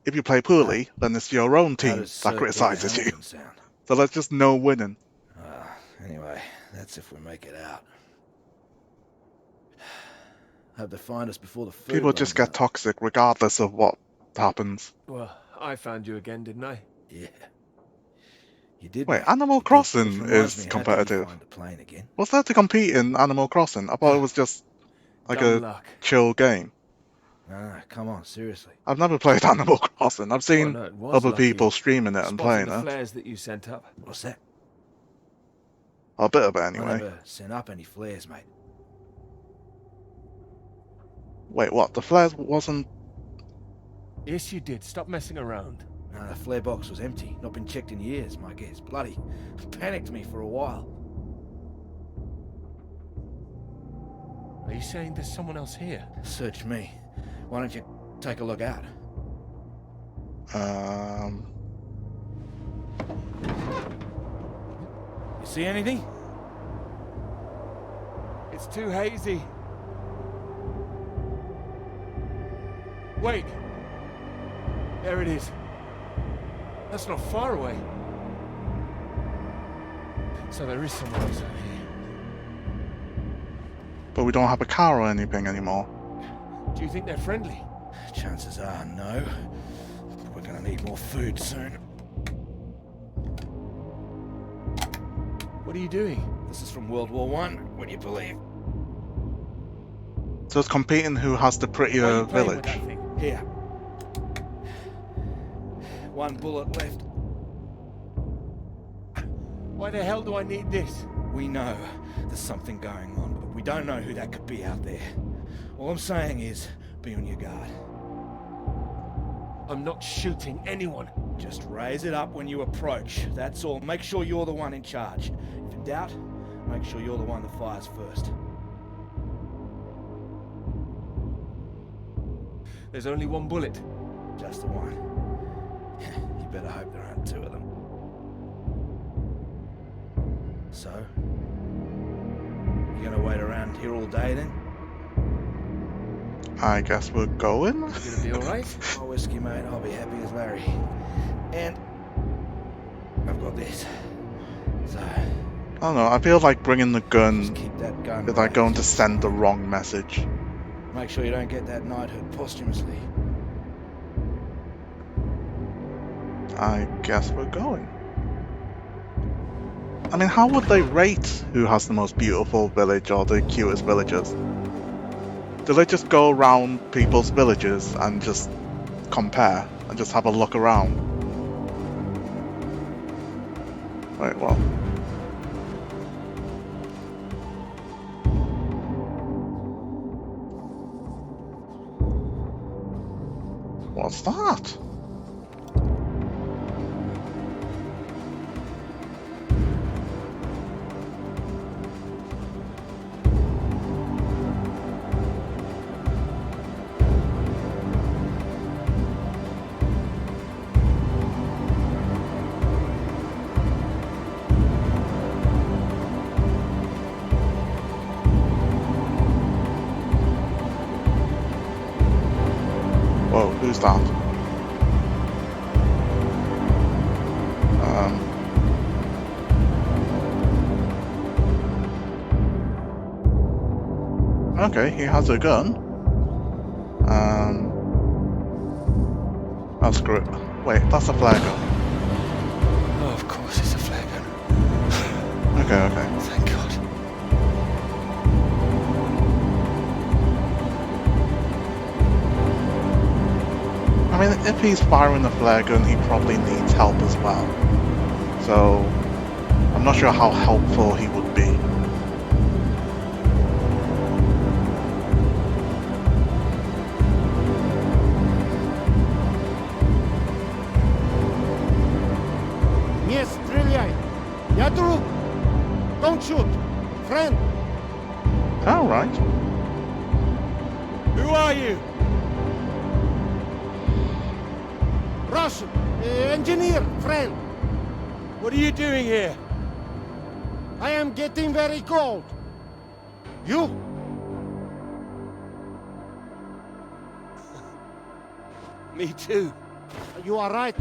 If you play poorly, then it's your own How team does that Sir criticizes David you. Hamilton sound? So there's just no winning. Anyway, that's if we make it out. Hope they find us before the food People just runs get out. toxic regardless of what happens. Well, I found you again, didn't I? Yeah. You did. Wait, mate. Animal You did. Crossing Which reminds is me, how did you competitive. find the plane again? What's there to compete in Animal Crossing? I thought it was just like Dumb a luck. chill game. No, come on, seriously. I've never played Animal Crossing. I've seen no, it was other lucky. people streaming it and Spotting playing the it. flares that you sent up. What's that? A bit of it I anyway. never sent up any flares, mate. Wait, what? The flare wasn't... Yes, you did. Stop messing around. No, the flare box was empty. Not been checked in years, my guess. Bloody panicked me for a while. Are you saying there's someone else here? Search me. Why don't you take a look out? You see anything? It's too hazy. Wait. There it is. That's not far away. So there is someone else out here. But we don't have a car or anything anymore. Do you think they're friendly? Chances are no. We're gonna need more food soon. What are you doing? This is from World War One. Would you believe? So it's competing who has the Why are prettier you playing with village. that thing? Here. One bullet left. Why the hell do I need this? We know there's something going on, but we don't know who that could be out there. All I'm saying is, be on your guard. I'm not shooting anyone. Just raise it up when you approach. That's all. Make sure you're the one in charge. If in doubt, make sure you're the one that fires first. There's only one bullet. Just the one. You better hope there aren't two of them. So? You gonna wait around here all day then? I guess we're going. You gonna be alright? My whiskey, mate. I'll be happy as Larry. And I've got this. So I don't know, I feel like bringing the just gun keep that gun. is like going to raised. send the wrong message. Make sure you don't get that knighthood posthumously. I guess we're going. I mean, how would they rate who has the most beautiful village or the cutest villagers? Do they just go around people's villages and just compare and just have a look around? Wait, what? What's that? Whoa, who's that? Okay, he has a gun. Oh, screw it. Wait, that's a flare gun. Oh, of course it's a flare gun. Okay, okay. Thank God. I mean, if he's firing the flare gun, he probably needs help as well. So, I'm not sure how helpful he would be. Не стреляй! Я друг! Don't shoot! Friend! Alright. Who are you? Russian! Engineer! Friend! What are you doing here? I am getting very cold. You? Me too. You are right.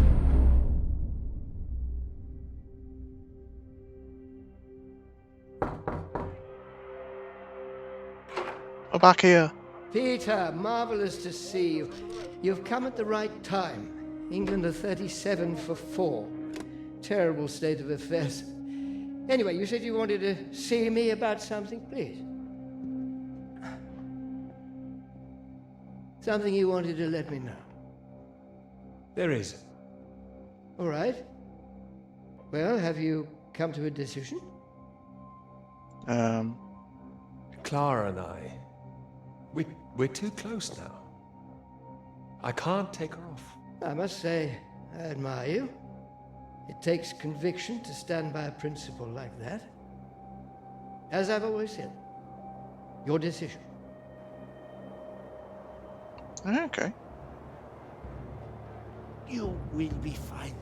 We're back here. Peter, marvelous to see you. You've come at the right time. England are 37 for 4. Terrible state of affairs. Anyway, you said you wanted to see me about something, please. Something you wanted to let me know. There is. All right. Well, have you come to a decision? Clara and I, we're too close now. I can't take her off. I must say, I admire you. It takes conviction to stand by a principle like that. As I've always said, your decision. Okay. You will be fine.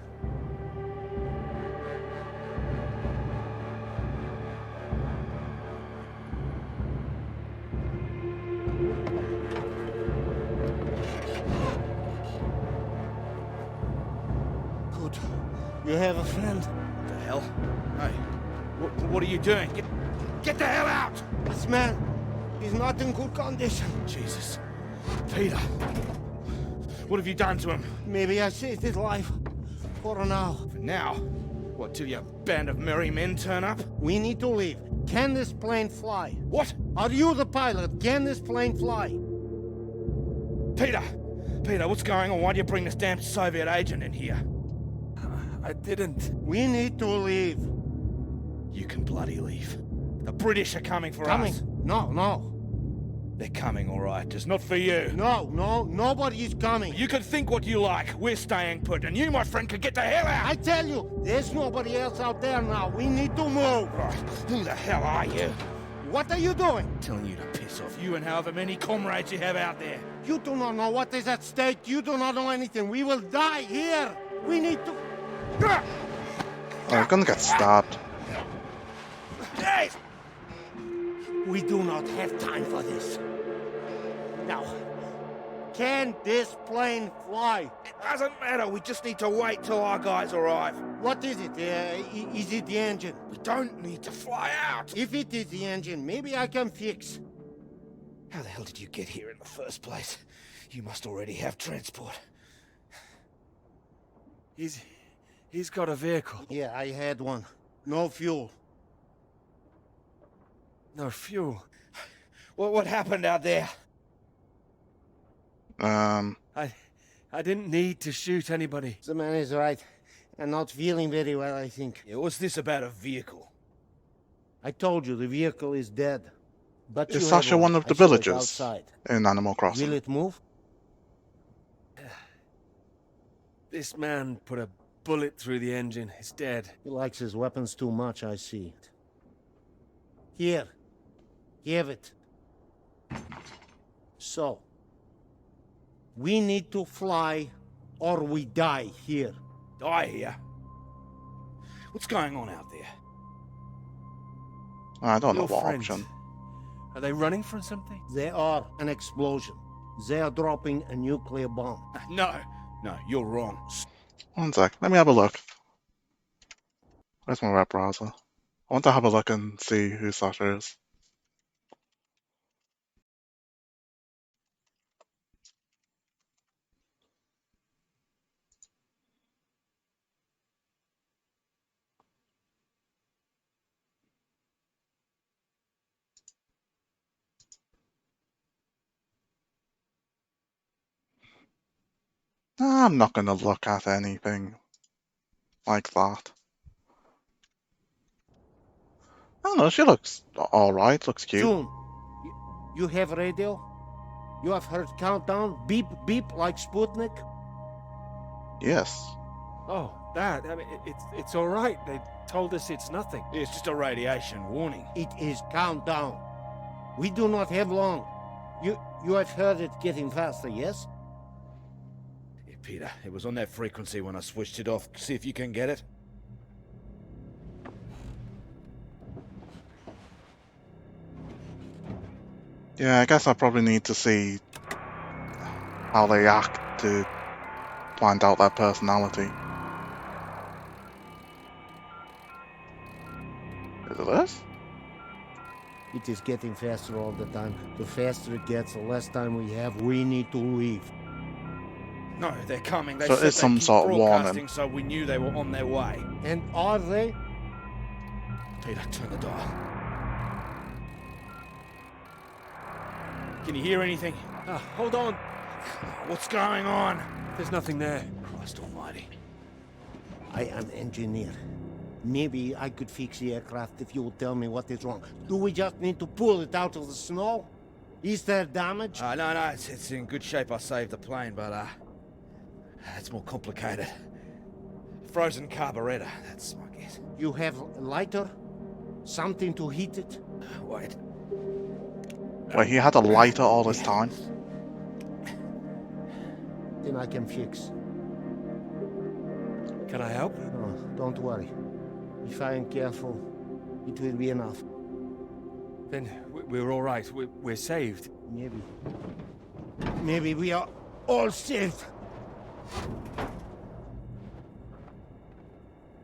Good. You have a friend. What the hell? Hey, what are you doing? Get the hell out! This man, he's not in good condition. Jesus. Peter. What have you done to him? Maybe I saved his life. For now. For now? What, till your band of merry men turn up? We need to leave. Can this plane fly? What? Are you the pilot? Can this plane fly? Peter! Peter, what's going on? Why do you bring this damn Soviet agent in here? I didn't. We need to leave. You can bloody leave. The British are coming for Coming? us. No. They're coming, all right. Just not for you. No, nobody's coming. You can think what you like. We're staying put, and you, my friend, can get the hell out. I tell you, there's nobody else out there now. We need to move. Right. Who the hell are you? What are you doing? Telling you to piss off. You and however many comrades you have out there. You do not know what is at stake. You do not know anything. We will die here. We need to... Oh, I'm gonna get stabbed. Hey! We do not have time for this. Now, can this plane fly? It doesn't matter. We just need to wait till our guys arrive. What is it? Is it the engine? We don't need to fly out. If it is the engine, maybe I can fix. How the hell did you get here in the first place? You must already have transport. He's got a vehicle. Yeah, I had one. No fuel. No fuel. What happened out there? I didn't need to shoot anybody. The man is right. I'm not feeling very well, I think. Yeah, what's this about a vehicle? I told you, the vehicle is dead. But Is Sasha one of the villagers in Animal Crossing? Will it move? This man put a bullet through the engine. It's dead. He likes his weapons too much, I see. Here. Have it. So, we need to fly or we die here. Die here? What's going on out there? I don't know Your what friends, option. Are they running from something? They are an explosion. They are dropping a nuclear bomb. No, you're wrong. One sec, let me have a look. Where's my web browser? I want to have a look and see who Sasha is. I'm not going to look at anything like that. I don't know, she looks alright, looks cute. June, you have radio? You have heard countdown? Beep, beep, like Sputnik? Yes. Oh, that. I mean, it's all right. They told us it's nothing. It's just a radiation warning. It is countdown. We do not have long. You have heard it getting faster, yes? Yeah, Peter, it was on that frequency when I switched it off. See if you can get it. Yeah, I guess I probably need to see how they act to find out their personality. Is it this? It is getting faster all the time. The faster it gets, the less time we have. We need to leave. No, they're coming. They So said it's some keep sort of warning. broadcasting, so we knew they were on their way. And are they? Peter, turn the dial. Can you hear anything? Hold on. What's going on? There's nothing there. Christ almighty. I am engineer. Maybe I could fix the aircraft if you would tell me what is wrong. Do we just need to pull it out of the snow? Is there damage? No, it's in good shape. I saved the plane, but it's more complicated. Frozen carburetor, that's my guess. You have a lighter? Something to heat it? Wait. Wait, he had a lighter all this time? Then I can fix. Can I help? Oh, don't worry. If I am careful, it will be enough. Then we're all right. We're saved. Maybe. Maybe we are all saved.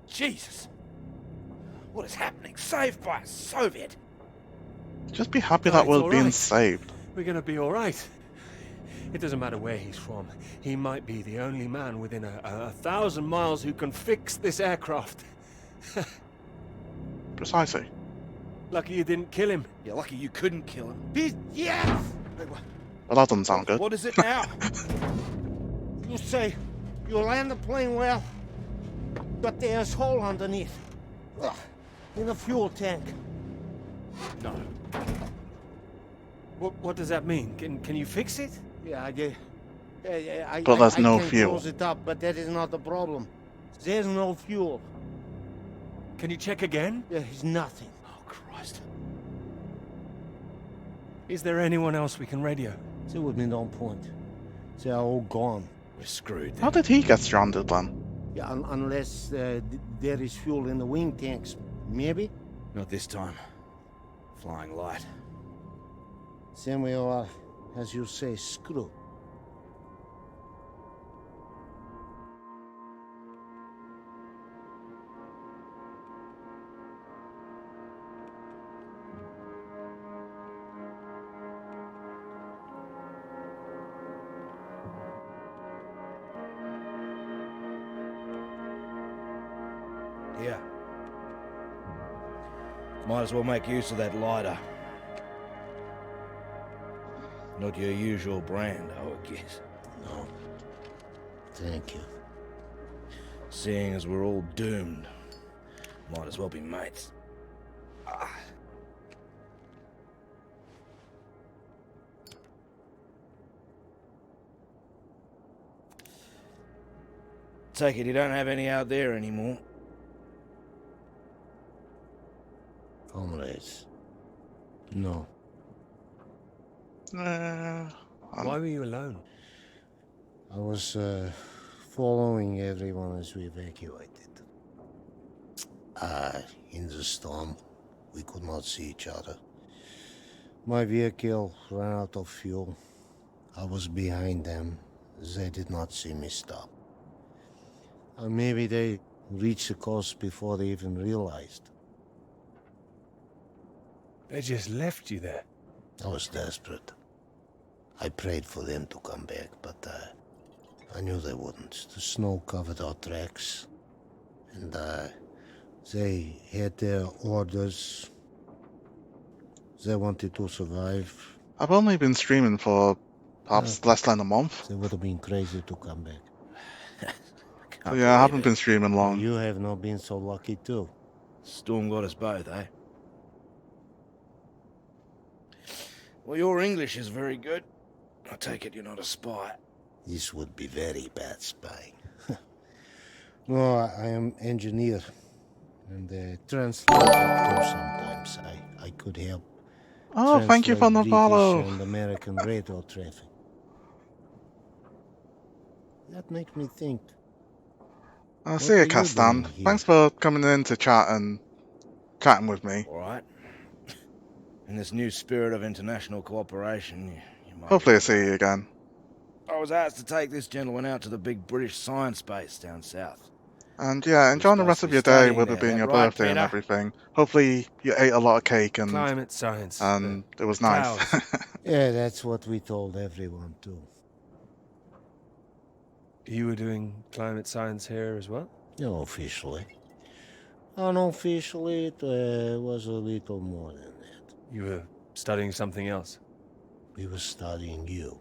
Jesus! What is happening? Saved by a Soviet? Just be happy that we're being saved. We're gonna be all right. It doesn't matter where he's from. He might be the only man within 1,000 miles who can fix this aircraft. Precisely. Lucky you didn't kill him. You're lucky you couldn't kill him. Yes! Well, that doesn't sound good. What is it now? You say you land the plane well, but there's hole underneath. Ugh, in the fuel tank. No. What does that mean? Can you fix it? Yeah, I did. But there's no can fuel. close it up, but that is not the problem. There's no fuel. Can you check again? There is nothing. Oh, Christ. Is there anyone else we can radio? There would be no point. They are all gone. We're screwed then. How did he get stranded then? Yeah, unless there is fuel in the wing tanks, maybe. Not this time. Flying light. Then we are, as you say, screwed. Here. Might as well make use of that lighter. Not your usual brand, I would guess. No. Thank you. Seeing as we're all doomed, might as well be mates. Take it you don't have any out there anymore. Comrades. No. Why were you alone? I was following everyone as we evacuated. In the storm, we could not see each other. My vehicle ran out of fuel. I was behind them. They did not see me stop. Maybe they reached the coast before they even realized. They just left you there. I was desperate. I prayed for them to come back, but I knew they wouldn't. The snow covered our tracks, and they had their orders. They wanted to survive. I've only been streaming for perhaps less than a month. They would have been crazy to come back. So yeah, I haven't been streaming long. You have not been so lucky too. Storm got us both, eh? Well, your English is very good. I take it you're not a spy. This would be very bad spying. No, I am engineer and translator too sometimes. I could help. Oh, thank you for the follow. And American radio traffic. That makes me think. I'll see you, Castan. Thanks for coming in to chat and chatting with me. All right. In this new spirit of international cooperation, you might... Hopefully I'll see you again. I was asked to take this gentleman out to the big British science base down south. And yeah, enjoy the rest of your day with it being your birthday and everything. Hopefully you ate a lot of cake and climate science. And it was nice. Yeah, that's what we told everyone too. You were doing climate science here as well? No, officially. Unofficially, it was a little more than that. You were studying something else? We were studying you.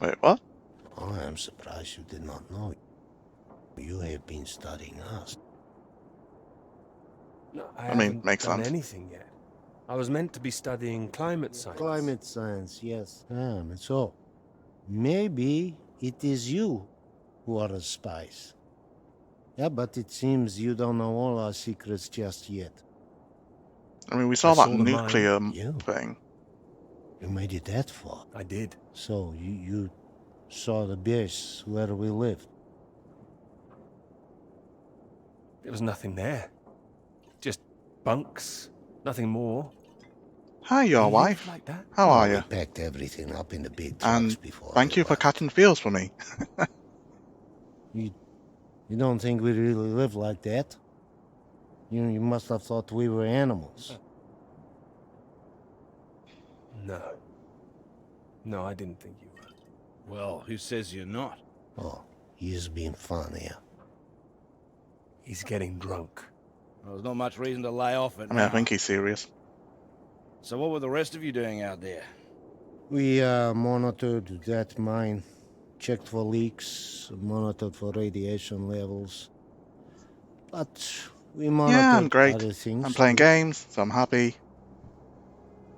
Wait, what? Oh, I'm surprised you did not know. You have been studying us. No, I mean, makes done sense. Anything yet? I was meant to be studying climate science. Climate science, yes. So maybe it is you who are the spies. Yeah, but it seems you don't know all our secrets just yet. I mean, we saw that nuclear thing. You made it that far? I did. So you saw the base where we lived? There was nothing there. Just bunks. Nothing more. Hi, your wife. Like that? How are you? We packed everything up in the big trucks And before. thank you for catching feels for me. You don't think we really live like that? You must have thought we were animals. No. No, I didn't think you were. Well, who says you're not? Oh, he is being fun here. He's getting drunk. Well, there's not much reason to lay off it I mean, I now. think he's serious. So what were the rest of you doing out there? We monitored that mine, checked for leaks, monitored for radiation levels. But we Yeah, I'm monitored great. other things I'm playing too. games, so I'm happy.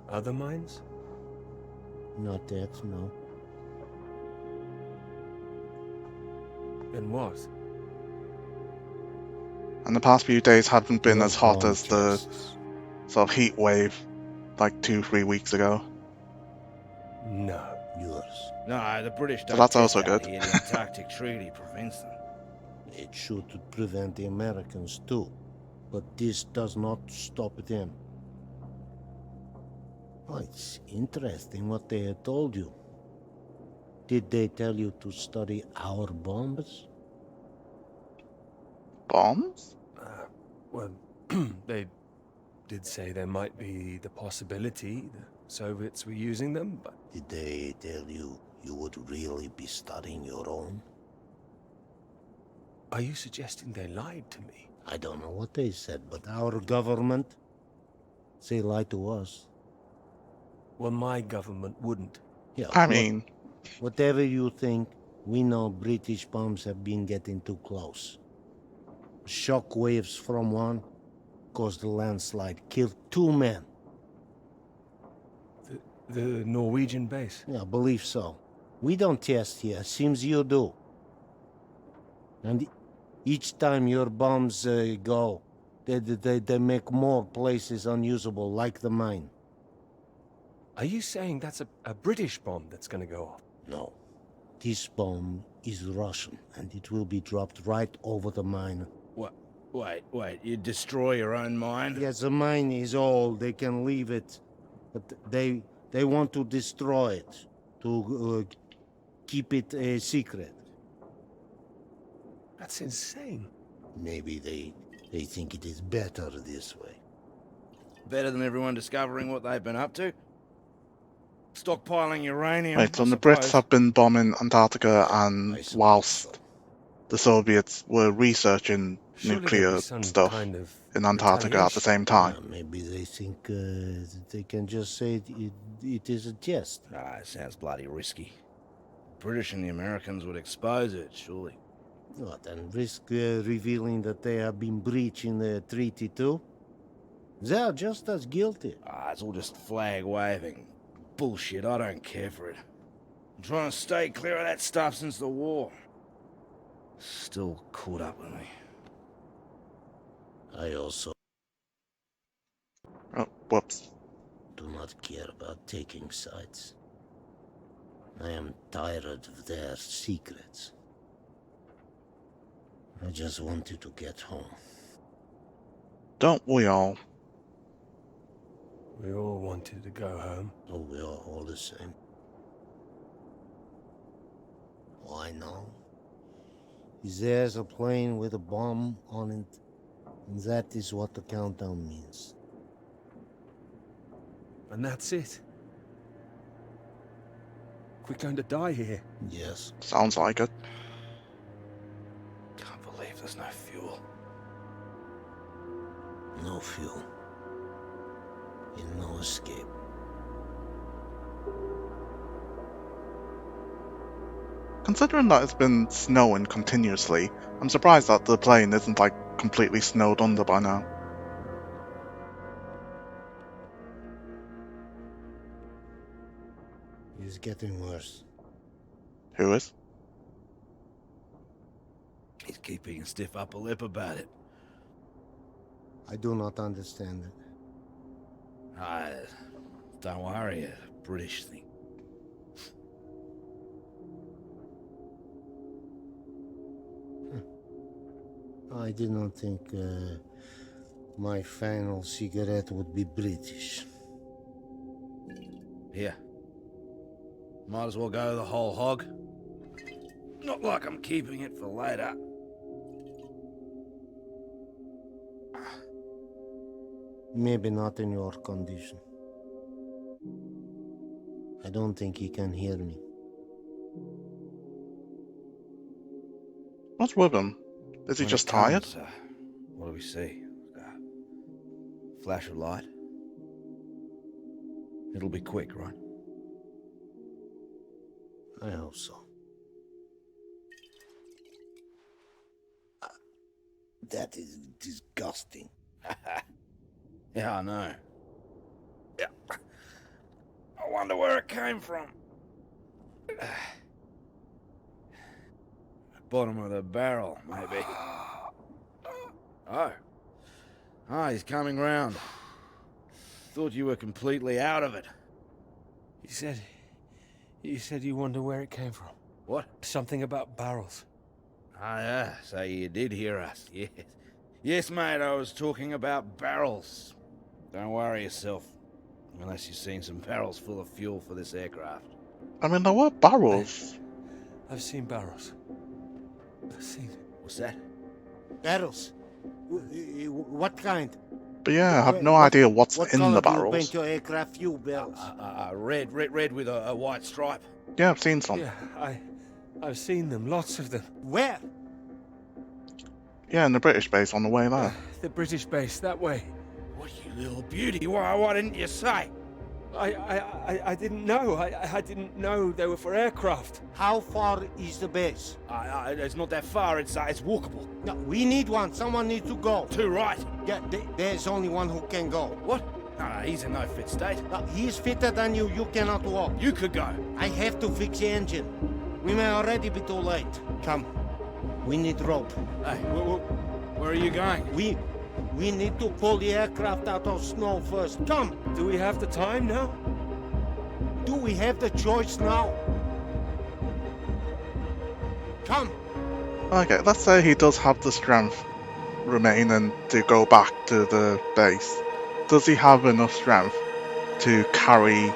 Other mines? Not that, no. Then what? And the past few days haven't been Your as hot bomb as the tests. sort of heat wave like 2-3 weeks ago. No. Yours. No, the British So don't that's test also out good. here. The Antarctic Treaty prevents them. It should prevent the Americans too. But this does not stop them. Oh, it's interesting what they had told you. Did they tell you to study our bombs? Bombs? Well, they did say there might be the possibility the Soviets were using them, but... Did they tell you you would really be studying your own? Are you suggesting they lied to me? I don't know what they said, but our government, they lied to us. Well, my government wouldn't. Yeah, I mean... Whatever you think, we know British bombs have been getting too close. Shock waves from one caused a landslide, killed 2 men. The Norwegian base? Yeah, I believe so. We don't test here, seems you do. And each time your bombs go, they make more places unusable, like the mine. Are you saying that's a British bomb that's gonna go off? No. This bomb is Russian, and it will be dropped right over the mine. What? Wait, you destroy your own mine? Yes, the mine is old, they can leave it. But they want to destroy it, to keep it a secret. That's insane. Maybe they think it is better this way. Better than everyone discovering what they've been up to? Stockpiling uranium, Wait, so I the Brits suppose. have been bombing Antarctica, and whilst the Soviets were researching Surely nuclear there'd be some stuff kind of in Antarctica at the same time. Maybe they think they can just say it is a jest. Ah, it sounds bloody risky. British and the Americans would expose it, surely. What, and risk revealing that they have been breaching the treaty too? They are just as guilty. Ah, it's all just flag waving. Bullshit, I don't care for it. I'm trying to stay clear of that stuff since the war. Still caught up with me. I also Oh, whoops. do not care about taking sides. I am tired of their secrets. I just wanted to get home. Don't we all? We all wanted to go home. Oh, we are all the same. Why now? There's a plane with a bomb on it, and that is what the countdown means. And that's it. We're going to die here. Yes. Sounds like it. Can't believe there's no fuel. No fuel. And no escape. Considering that it's been snowing continuously, I'm surprised that the plane isn't like completely snowed under by now. It's getting worse. Who is? He's keeping a stiff upper lip about it. I do not understand it. Don't worry, a British thing. I did not think my final cigarette would be British. Here. Might as well go the whole hog. Not like I'm keeping it for later. Maybe not in your condition. I don't think he can hear me. What's with him? Is he When just it tired? comes, what do we see? Flash of light. It'll be quick, right? I hope so. That is disgusting. Yeah, I know. Yeah. I wonder where it came from. Bottom of the barrel, maybe. Oh. Ah, he's coming round. Thought you were completely out of it. You said you wonder where it came from. What? Something about barrels. Ah, yeah, so you did hear us, yes. Yes, mate, I was talking about barrels. Don't worry yourself. Unless you've seen some barrels full of fuel for this aircraft. I mean, there were barrels. I've seen barrels. I've seen it. What's that? Barrels? What kind? But yeah, I have no idea what's what in color the do you barrels. paint your aircraft fuel barrels? Red with a white stripe. Yeah, I've seen some. Yeah, I've seen them, lots of them. Where? Yeah, in the British base on the way there. The British base, that way. What, you little beauty? Why didn't you say? I didn't know. I didn't know they were for aircraft. How far is the base? It's not that far. It's walkable. No, we need one. Someone needs to go. Too right. Yeah, there's only one who can go. What? No, he's in no fit state. No, he's fitter than you. You cannot walk. You could go. I have to fix the engine. We may already be too late. Come. We need rope. Hey, where are you going? We need to pull the aircraft out of snow first. Come! Do we have the time now? Do we have the choice now? Come! Okay, let's say he does have the strength remaining to go back to the base. Does he have enough strength to carry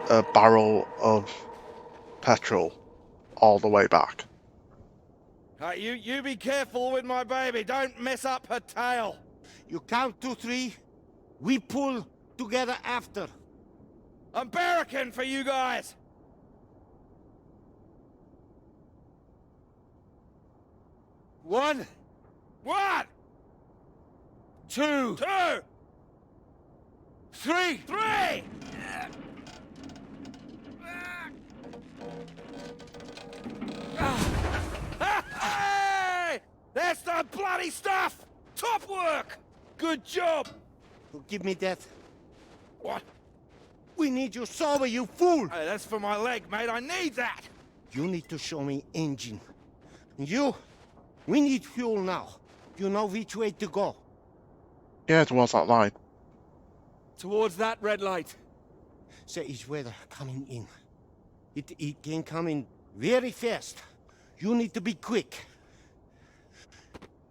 a barrel of petrol all the way back? You be careful with my baby. Don't mess up her tail. You count 2, 3. We pull together after. I'm barricading for you guys. 1. 1, 2. 2, 3. 3. Hey! That's the bloody stuff! Top work! Good job! Give me that. What? We need you sober, you fool! Hey, that's for my leg, mate. I need that! You need to show me engine. We need fuel now. You know which way to go. Yeah, towards that light. Towards that red light. There is weather coming in. It can come in very fast. You need to be quick.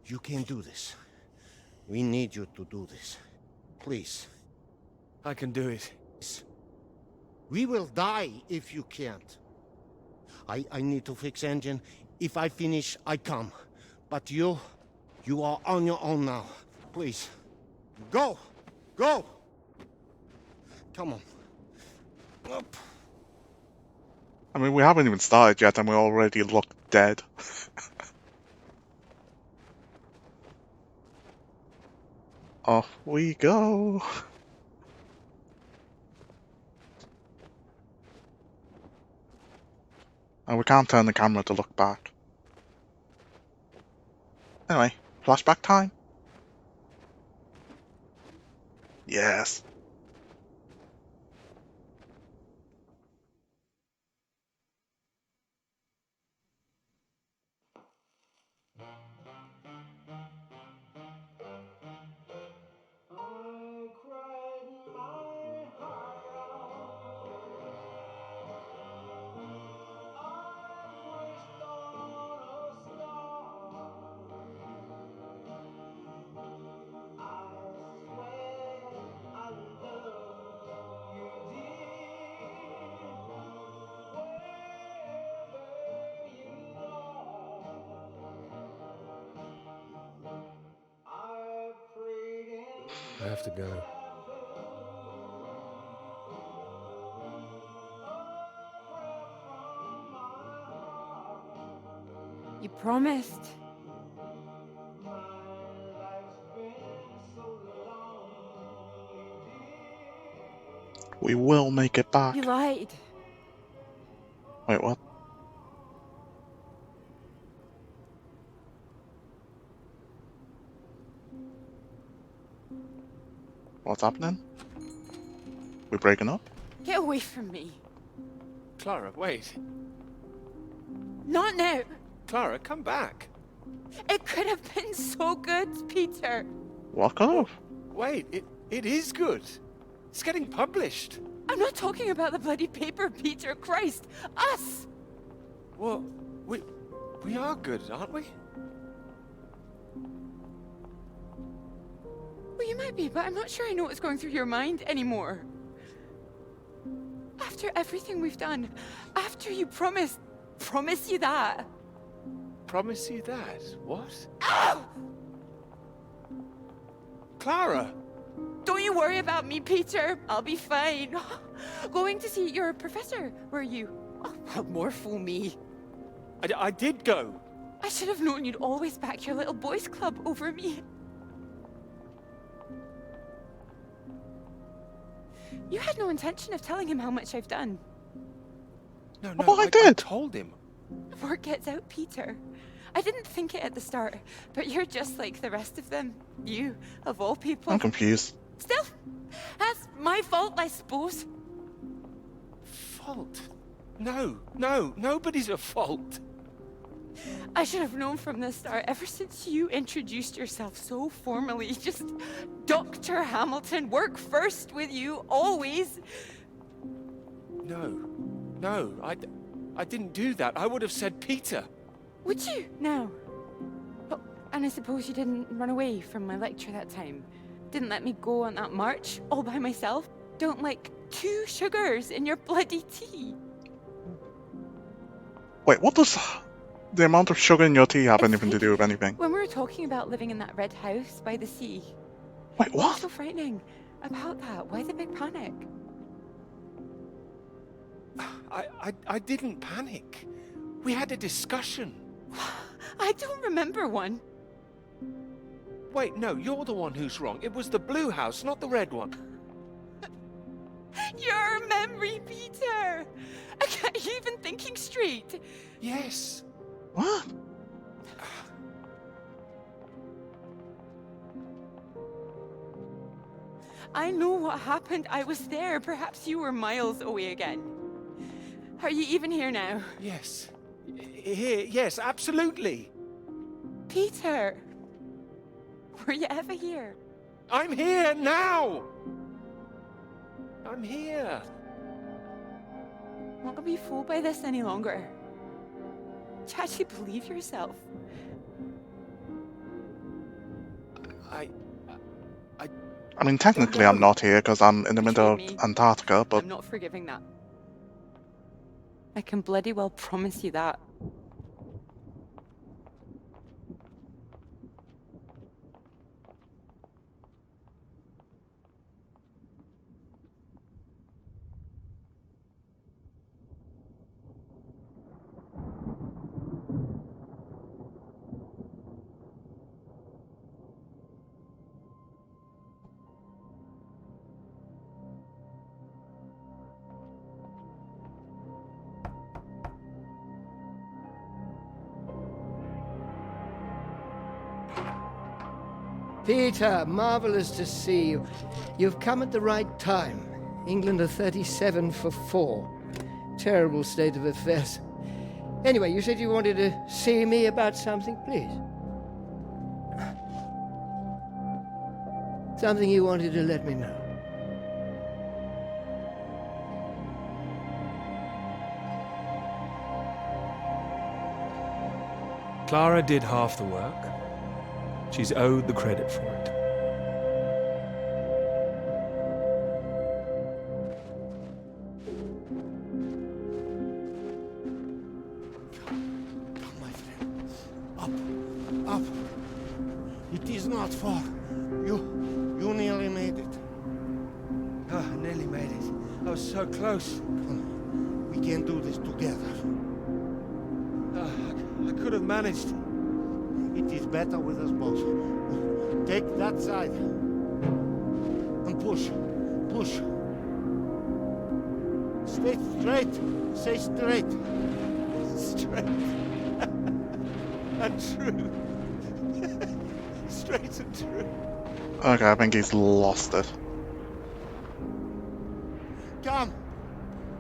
You can do this. We need you to do this. Please. I can do it. We will die if you can't. I need to fix engine. If I finish, I come. But you are on your own now. Please. Go! Go! Come on. Up. I mean, we haven't even started yet and we already look dead. Off we go. And we can't turn the camera to look back. Anyway, flashback time. Yes. I have to go. You promised. We will make it back. You lied. Wait, what? What's happening? We breaking up? Get away from me. Clara, wait. Not now. Clara, come back. It could have been so good, Peter. What could have? Wait, it is good. It's getting published. I'm not talking about the bloody paper, Peter. Christ. Us. Well, we are good, aren't we? Well, you might be, but I'm not sure I know what's going through your mind anymore. After everything we've done, after you promise you that. Promise you that? What? Ow! Clara! Don't you worry about me, Peter. I'll be fine. Going to see your professor, were you? Oh, well, more fool me. I did go. I should have known you'd always back your little boys club over me. You had no intention of telling him how much I've done. No, I did. I told him. Word gets out, Peter. I didn't think it at the start, but you're just like the rest of them. You, of all people. I'm confused. Still, that's my fault, I suppose. Fault? No, nobody's at fault. I should have known from the start, ever since you introduced yourself so formally. Just Dr. Hamilton, work first with you, always. No, I didn't do that. I would have said Peter. Would you? No. Oh, and I suppose you didn't run away from my lecture that time. Didn't let me go on that march all by myself. Don't like 2 sugars in your bloody tea. Wait, what does the amount of sugar in your tea have anything to do with anything? When we were talking about living in that red house by the sea. Wait, what? What's so frightening about that? Why the big panic? I didn't panic. We had a discussion. I don't remember one. Wait, no, you're the one who's wrong. It was the blue house, not the red one. Your memory, Peter! I can't even thinking straight. Yes. What? I know what happened. I was there. Perhaps you were miles away again. Are you even here now? Yes. Here, yes, absolutely. Peter! Were you ever here? I'm here now! I'm here. I'm not gonna be fooled by this any longer. Do you actually believe yourself? I mean, technically I'm not here because I'm in the middle of me. Antarctica, but... I'm not forgiving that. I can bloody well promise you that. Peter, marvelous to see you. You've come at the right time. England are 37 for 4. Terrible state of affairs. Anyway, you said you wanted to see me about something, please. Something you wanted to let me know. Clara did half the work. She's owed the credit for it. Come, my friend. Up. It is not far. You nearly made it. Oh, I nearly made it. I was so close. Come, we can do this together. I could have managed. It is better with us both. Take that side. And push. Stay straight. Stay straight. Straight. And true. Straight and true. Okay, I think he's lost it. Come.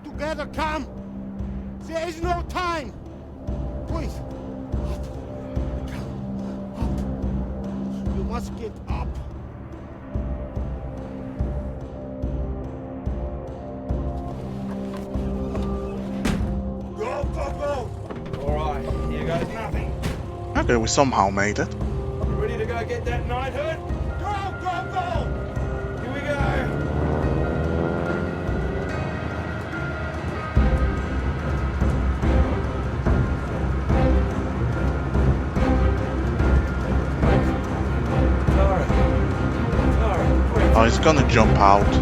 Together, come. There is no time. Please. Up. Come. Up. You must get up. Go, go, go. Alright, here goes nothing. Okay, we somehow made it. You ready to go get that knighthood? Go, go, go. Here we go. Oh, he's gonna jump out. We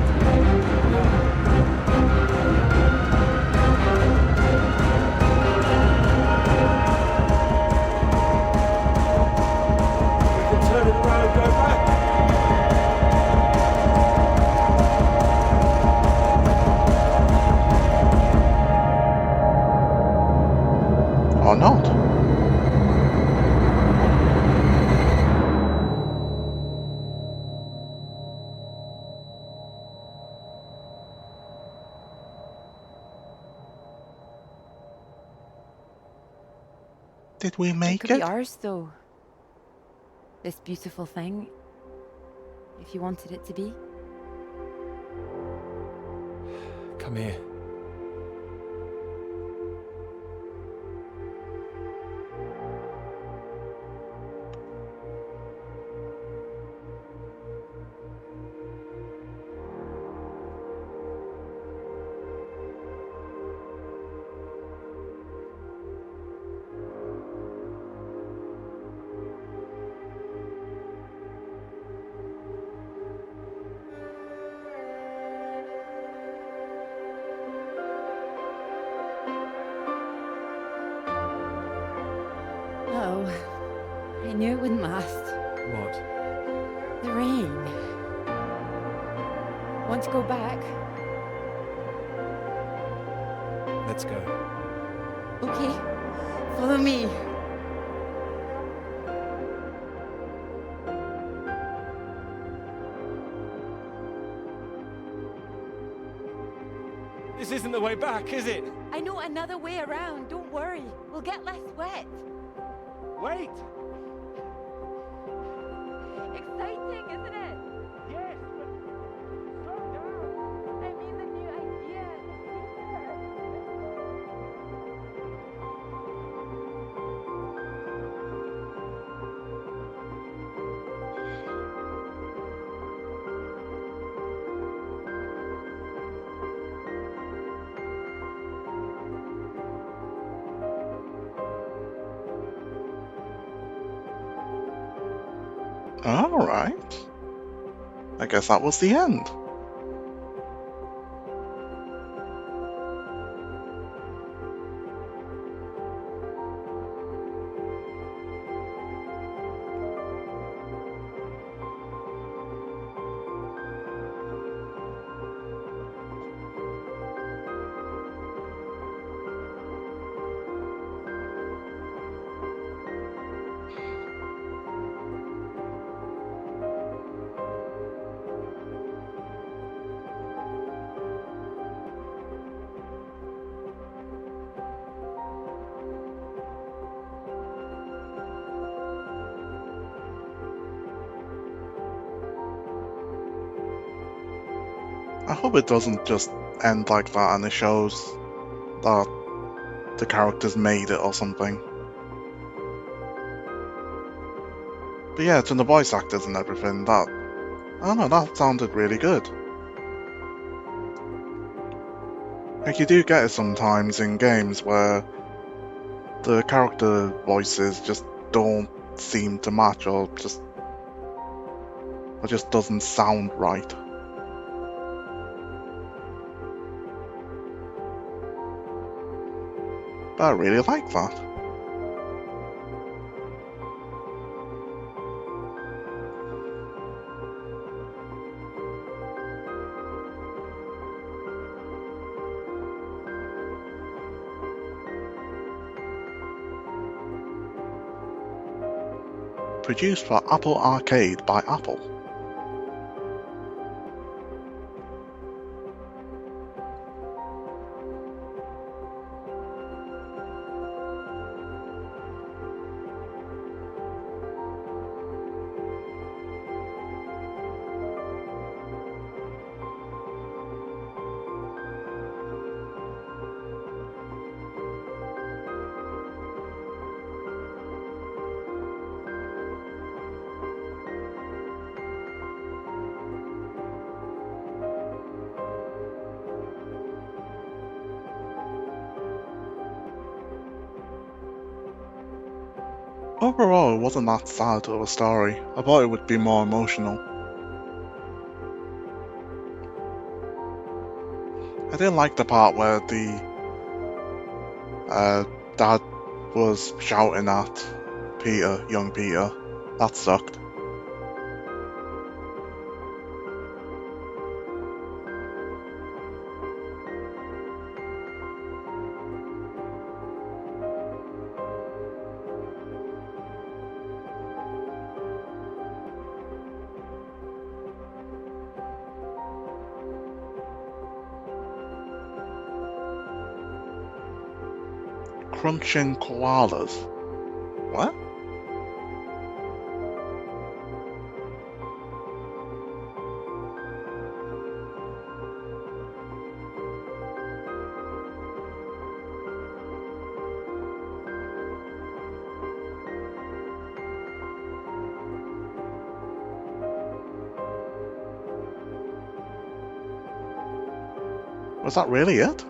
can turn it around and go back. Or not. Did we It make could it? be ours, though. This beautiful thing. If you wanted it to be. Come here. Oh, I knew it wouldn't last. What? The rain. Want to go back? Let's go. Okay, follow me. This isn't the way back, is it? I know another way around. Don't worry. We'll get less wet. Wait! Exciting, isn't it? Yes, but slow down. I mean the new idea. Alright. I guess that was the end. I hope it doesn't just end like that and it shows that the characters made it or something. But yeah, to the voice actors and everything, I don't know, that sounded really good. Like, you do get it sometimes in games where the character voices just don't seem to match or just doesn't sound right. But I really like that. produced for Apple Arcade by Apple. Overall, it wasn't that sad of a story. I thought it would be more emotional. I didn't like the part where the dad was shouting at Peter, young Peter. That sucked. Crunching koalas. What? Was that really it?